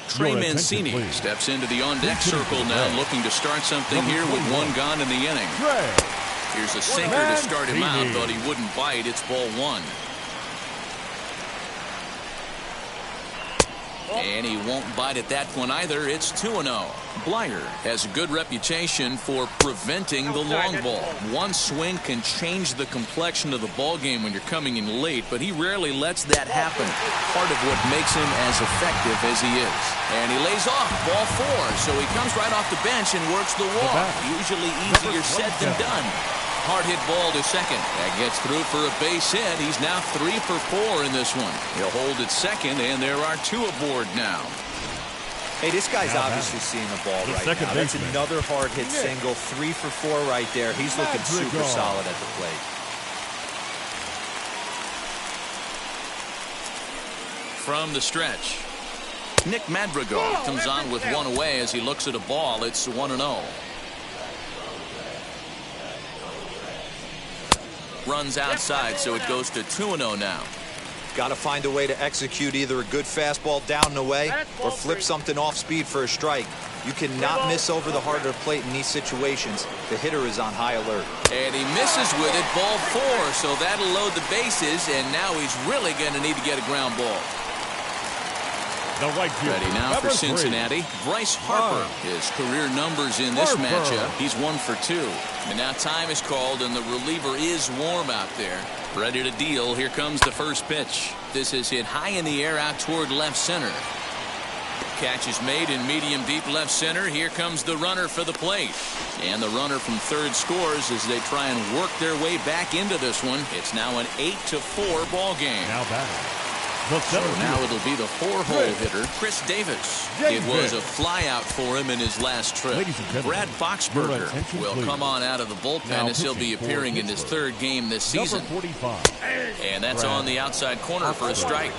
Trey Your attention, Mancini please. steps into the on-deck circle now, looking to start something here with 1 gone in the inning. Trey. Here's a sinker to start him out, Mancini. but he wouldn't bite. It's ball 1. And he won't bite at that one either. It's 2-0. Blyer has a good reputation for preventing the long ball. One swing can change the complexion of the ball game when you're coming in late, but he rarely lets that happen. Part of what makes him as effective as he is. And he lays off ball 4, so he comes right off the bench and works the walk. Usually easier said than done. Hard hit ball to second. That gets through for a base hit. He's now 3 for 4 in this one. He'll hold at second, and there are 2 aboard now. Hey, this guy's obviously seeing the ball right second now. That's baseman. another hard hit single. 3 for 4 right there. He's looking super solid at the plate. From the stretch, Nick Madrigal comes on with 1 away as he looks at a ball. It's 1-0. Runs outside, so it goes to 2-0 now. Got to find a way to execute either a good fastball down and away or flip something off speed for a strike. You cannot miss over the heart of the plate in these situations. The hitter is on high alert. And he misses with it, ball 4, so that'll load the bases, and now he's really going to need to get a ground ball. The right fielder. Ready now for Number 3. Cincinnati. Bryce Harper. His career numbers in this matchup. He's 1 for 2. And now time is called, and the reliever is warm out there. Ready to deal. Here comes the first pitch. This is hit high in the air out toward left center. Catch is made in medium deep left center. Here comes the runner for the plate. And the runner from third scores as they try and work their way back into this one. It's now an 8-4 ball game. Now batting. So now it'll be the 4-hole hitter, Chris Davis. It was a flyout for him in his last trip. Brad Boxberger will come on out of the bullpen as he'll be appearing in his 3rd game this season. Number 45. And that's on the outside corner for a strike.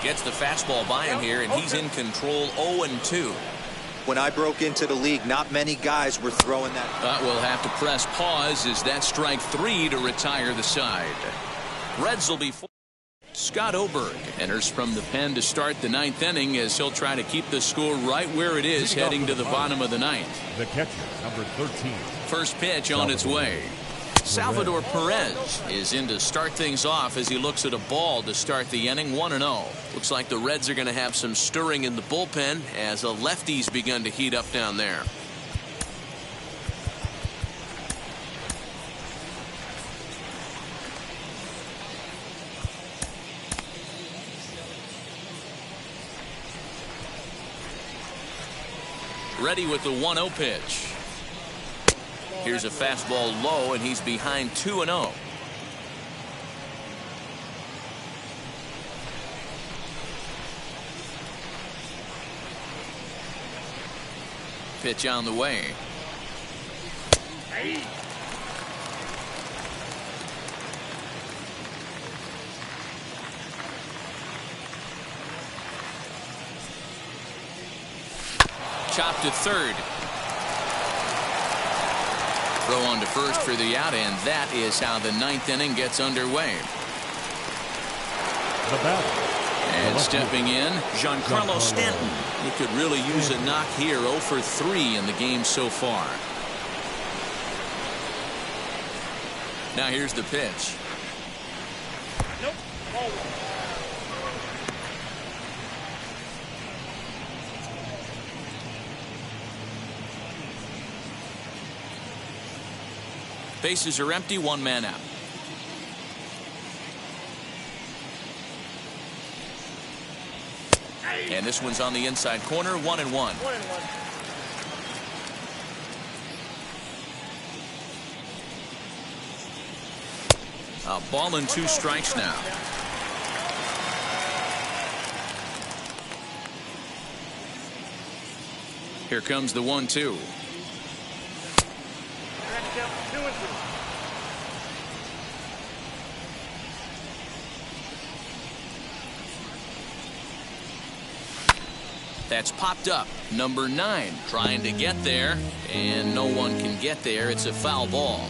Gets the fastball by him here, and he's in control 0-2. When I broke into the league, not many guys were throwing that. But we'll have to press pause as that strike 3 to retire the side. Reds will be 4. Scott Oberg enters from the pen to start the 9th inning as he'll try to keep the score right where it is heading to the bottom of the 9th. The catcher, number 13. First pitch on its way. Salvador Perez is in to start things off as he looks at a ball to start the inning. 1-0. Looks like the Reds are going to have some stirring in the bullpen as a lefty's begun to heat up down there. Ready with the 1-0 pitch. Here's a fastball low, and he's behind 2-0. Pitch on the way. Chopped to third. Throw on to first for the out, and that is how the 9th inning gets underway. The batter. And stepping in, Giancarlo Stanton. He could really use a knock here. 0 for 3 in the game so far. Now here's the pitch. Nope. Ball 1. Bases are empty, one man out. And this one's on the inside corner, 1-1. 1-1. A ball and 2 strikes now. Here comes the 1-2. 2-2. That's popped up. Number 9 trying to get there, and no one can get there. It's a foul ball.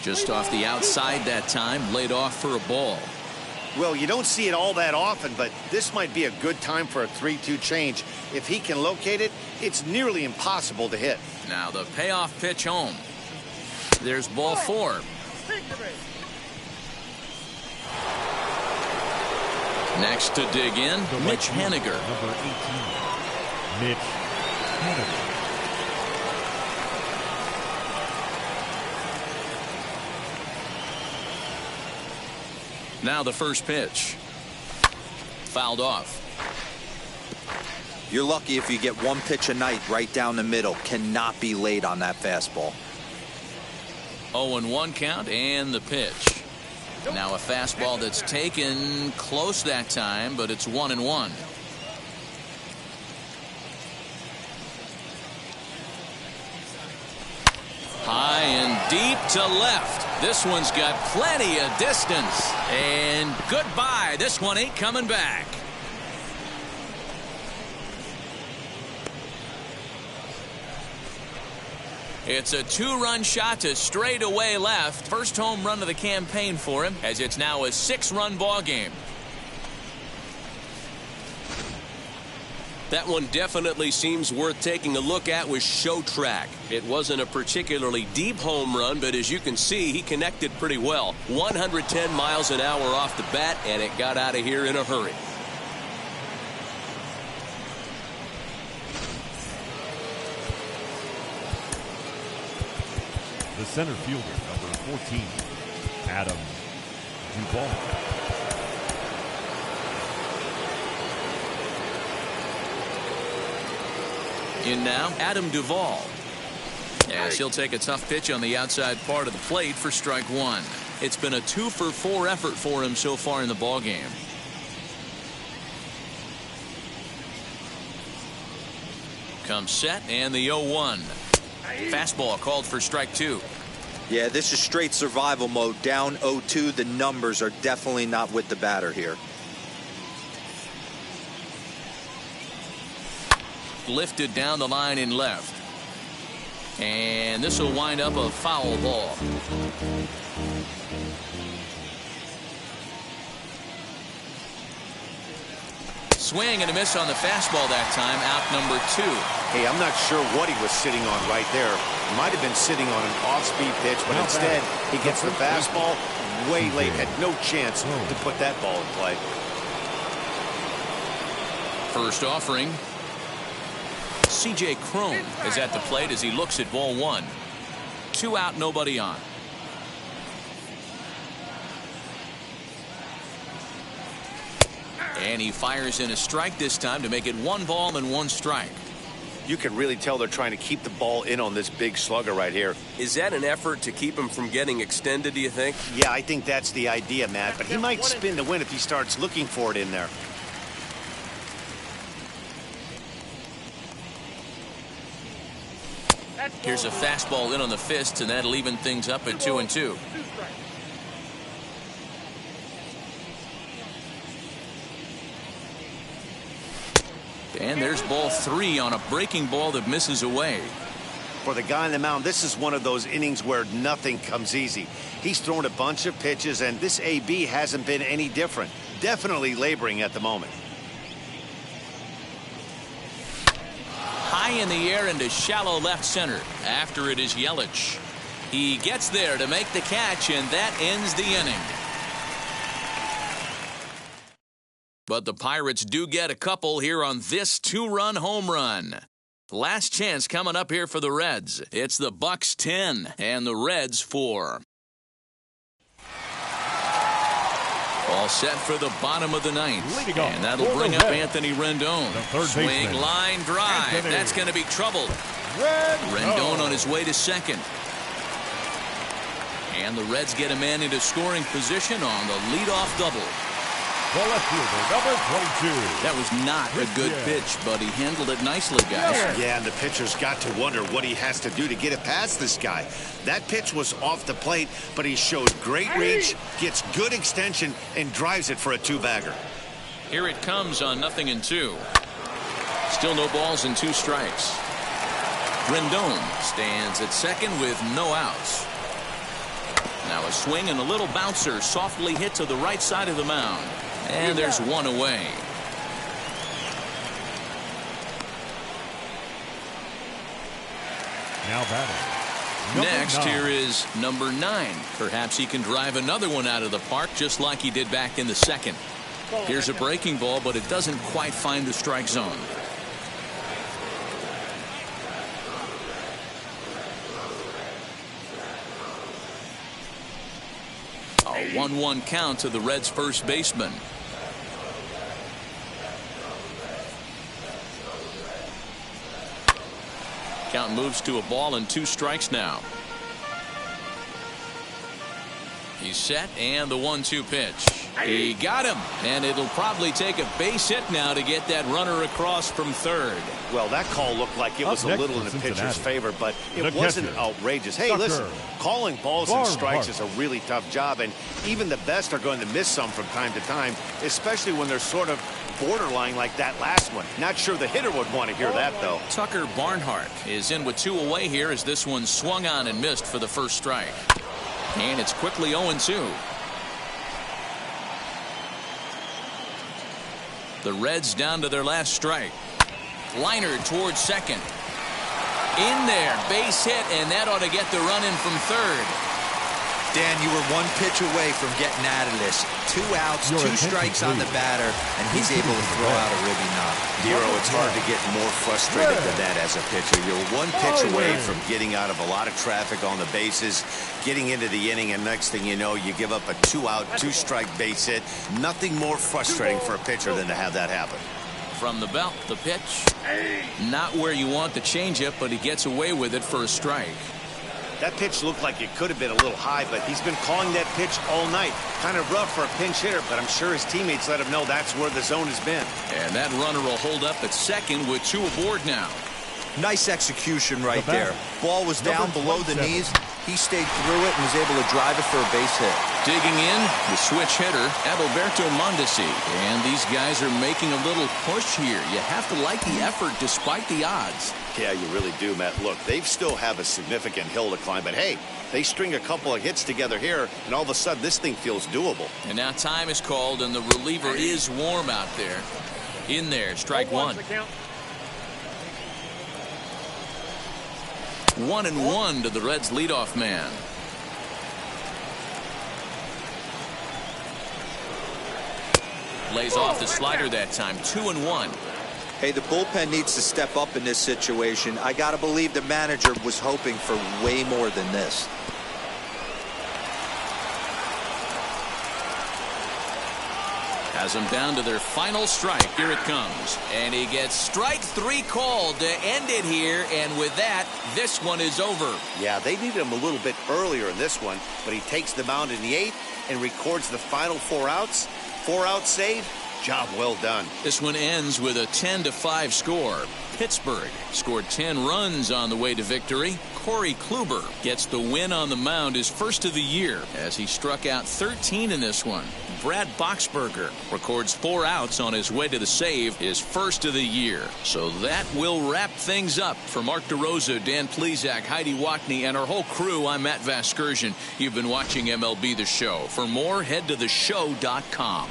Just off the outside that time, laid off for a ball. Well, you don't see it all that often, but this might be a good time for a 3-2 change. If he can locate it, it's nearly impossible to hit. Now the payoff pitch home. There's ball 4. Next to dig in, Mitch Haniger. Number 18, Mitch Haniger. Now the first pitch. Fouled off. You're lucky if you get one pitch a night right down the middle. Cannot be late on that fastball. 0-1 count and the pitch. Now a fastball that's taken close that time, but it's 1-1. High and deep to left. This one's got plenty of distance. And goodbye. This one ain't coming back. It's a 2-run shot to straightaway left. First home run of the campaign for him, as it's now a 6-run ball game. That one definitely seems worth taking a look at with Show Track. It wasn't a particularly deep home run, but as you can see, he connected pretty well. 110 miles an hour off the bat, and it got out of here in a hurry. The center fielder, number 14, Adam Duvall. In now, Adam Duvall. As he'll take a tough pitch on the outside part of the plate for strike 1. It's been a 2-for-4 effort for him so far in the ballgame. Comes set and the 0-1. Fastball called for strike 2. Yeah, this is straight survival mode. Down 0-2. The numbers are definitely not with the batter here. Lifted down the line in left. And this will wind up a foul ball. Swing and a miss on the fastball that time. Out number 2. Hey, I'm not sure what he was sitting on right there. Might have been sitting on an off-speed pitch, but instead he gets the fastball way late. Had no chance to put that ball in play. First offering. C.J. Cron is at the plate as he looks at ball 1. 2 out, nobody on. And he fires in a strike this time to make it 1 ball and 1 strike. You can really tell they're trying to keep the ball in on this big slugger right here. Is that an effort to keep him from getting extended, do you think? Yeah, I think that's the idea, Matt. But he might spin to win if he starts looking for it in there. Here's a fastball in on the fists, and that'll even things up at 2-2. And there's ball 3 on a breaking ball that misses away. For the guy on the mound, this is one of those innings where nothing comes easy. He's thrown a bunch of pitches, and this AB hasn't been any different. Definitely laboring at the moment. High in the air into shallow left center. After it is Yelich. He gets there to make the catch, and that ends the inning. But the Pirates do get a couple here on this 2-run home run. Last chance coming up here for the Reds. It's the Bucks 10 and the Reds 4. All set for the bottom of the ninth. And that'll bring up Anthony Rendon. Swing, line, drive. That's going to be trouble. Rendon on his way to second. And the Reds get a man into scoring position on the leadoff double. The left fielder, number 22. That was not a good pitch, but he handled it nicely, guys. Yeah, and the pitcher's got to wonder what he has to do to get it past this guy. That pitch was off the plate, but he showed great reach, gets good extension, and drives it for a two-bagger. Here it comes on 0-2. Still no balls and 2 strikes. Rendon stands at second with no outs. Now a swing and a little bouncer softly hit to the right side of the mound. And there's one away. Now batting. Next, here is number 9. Perhaps he can drive another one out of the park just like he did back in the second. Here's a breaking ball, but it doesn't quite find the strike zone. A 1-1 count to the Reds' first baseman. Count moves to a ball and 2 strikes now. He's set, and the 1-2 pitch. He got him, and it'll probably take a base hit now to get that runner across from third. Well, that call looked like it was a little in the pitcher's favor, but it wasn't outrageous. Hey, listen, calling balls and strikes is a really tough job, and even the best are going to miss some from time to time, especially when they're sort of borderline like that last one. Not sure the hitter would want to hear that, though. Tucker Barnhart is in with 2 away here as this one swung on and missed for the first strike. And it's quickly 0-2. The Reds down to their last strike. Liner towards second. In there, base hit, and that ought to get the run in from third. Dan, you were 1 pitch away from getting out of this. 2 outs, 2 strikes on the batter, and he's able to throw out a ribby knock. Dero, it's hard to get more frustrated than that as a pitcher. You're 1 pitch away from getting out of a lot of traffic on the bases, getting into the inning, and next thing you know, you give up a 2-out, 2-strike base hit. Nothing more frustrating for a pitcher than to have that happen. From the belt, the pitch. Not where you want the changeup, but he gets away with it for a strike. That pitch looked like it could have been a little high, but he's been calling that pitch all night. Kind of rough for a pinch hitter, but I'm sure his teammates let him know that's where the zone has been. And that runner will hold up at second with 2 aboard now. Nice execution right there. Ball was down below the knees. He stayed through it and was able to drive it for a base hit. Digging in, the switch hitter, Adalberto Mondesi. And these guys are making a little push here. You have to like the effort despite the odds. Yeah, you really do, Matt. Look, they still have a significant hill to climb, but hey, they string a couple of hits together here, and all of a sudden this thing feels doable. And now time is called, and the reliever is warm out there. In there, strike 1. 1-1 to the Reds' leadoff man. Lays off the slider that time. 2-1. Hey, the bullpen needs to step up in this situation. I got to believe the manager was hoping for way more than this. Has them down to their final strike. Here it comes. And he gets strike 3 called to end it here. And with that, this one is over. Yeah, they needed him a little bit earlier in this one, but he takes the mound in the 8th and records the final 4 outs. 4-out save. Job well done. This one ends with a 10-5 score. Pittsburgh scored 10 runs on the way to victory. Corey Kluber gets the win on the mound, his first of the year, as he struck out 13 in this one. Brad Boxberger records 4 outs on his way to the save, his first of the year. So that will wrap things up. For Mark DeRosa, Dan Plesac, Heidi Watney, and our whole crew, I'm Matt Vasgersian. You've been watching MLB The Show. For more, head to theshow.com.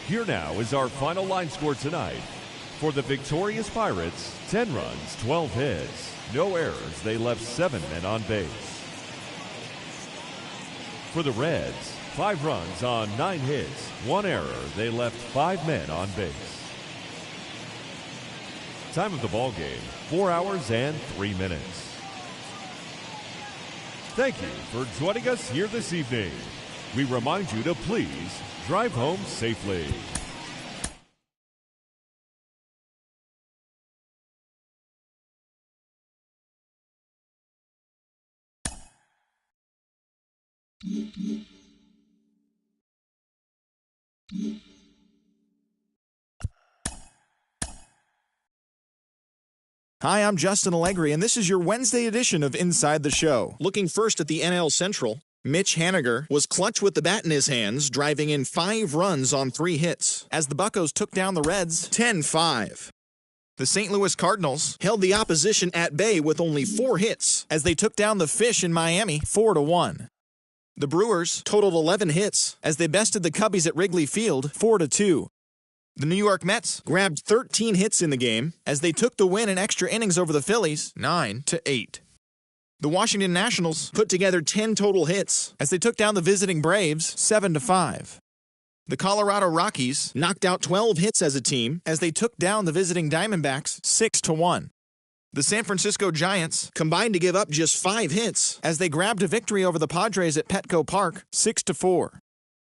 Here now is our final line score tonight. For the victorious Pirates, 10 runs, 12 hits. No errors, they left 7 men on base. For the Reds, 5 runs on 9 hits, 1 error, they left 5 men on base. Time of the ball game, 4 hours and 3 minutes. Thank you for joining us here this evening. We remind you to please drive home safely. Hi, I'm Justin Allegri, and this is your Wednesday edition of Inside the Show. Looking first at the NL Central, Mitch Haniger was clutch with the bat in his hands, driving in 5 runs on 3 hits, as the Buccos took down the Reds 10-5. The St. Louis Cardinals held the opposition at bay with only 4 hits, as they took down the Fish in Miami 4-1. The Brewers totaled 11 hits, as they bested the Cubbies at Wrigley Field 4-2. The New York Mets grabbed 13 hits in the game as they took the win in extra innings over the Phillies 9-8. The Washington Nationals put together 10 total hits as they took down the visiting Braves 7-5. The Colorado Rockies knocked out 12 hits as a team as they took down the visiting Diamondbacks 6-1. The San Francisco Giants combined to give up just 5 hits as they grabbed a victory over the Padres at Petco Park 6-4.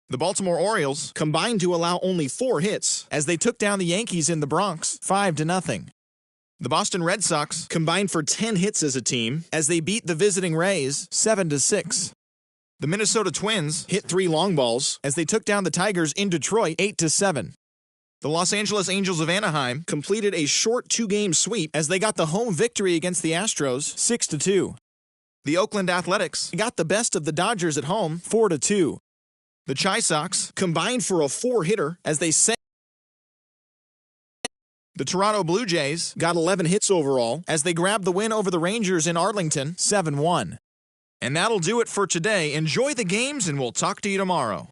The Baltimore Orioles combined to allow only 4 hits as they took down the Yankees in the Bronx 5-0. The Boston Red Sox combined for 10 hits as a team as they beat the visiting Rays 7-6. The Minnesota Twins hit 3 long balls as they took down the Tigers in Detroit 8-7. The Los Angeles Angels of Anaheim completed a short 2-game sweep as they got the home victory against the Astros 6-2. The Oakland Athletics got the best of the Dodgers at home 4-2. The Chi Sox combined for a 4-hitter as they sank. The Toronto Blue Jays got 11 hits overall as they grabbed the win over the Rangers in Arlington 7-1. And that'll do it for today. Enjoy the games, and we'll talk to you tomorrow.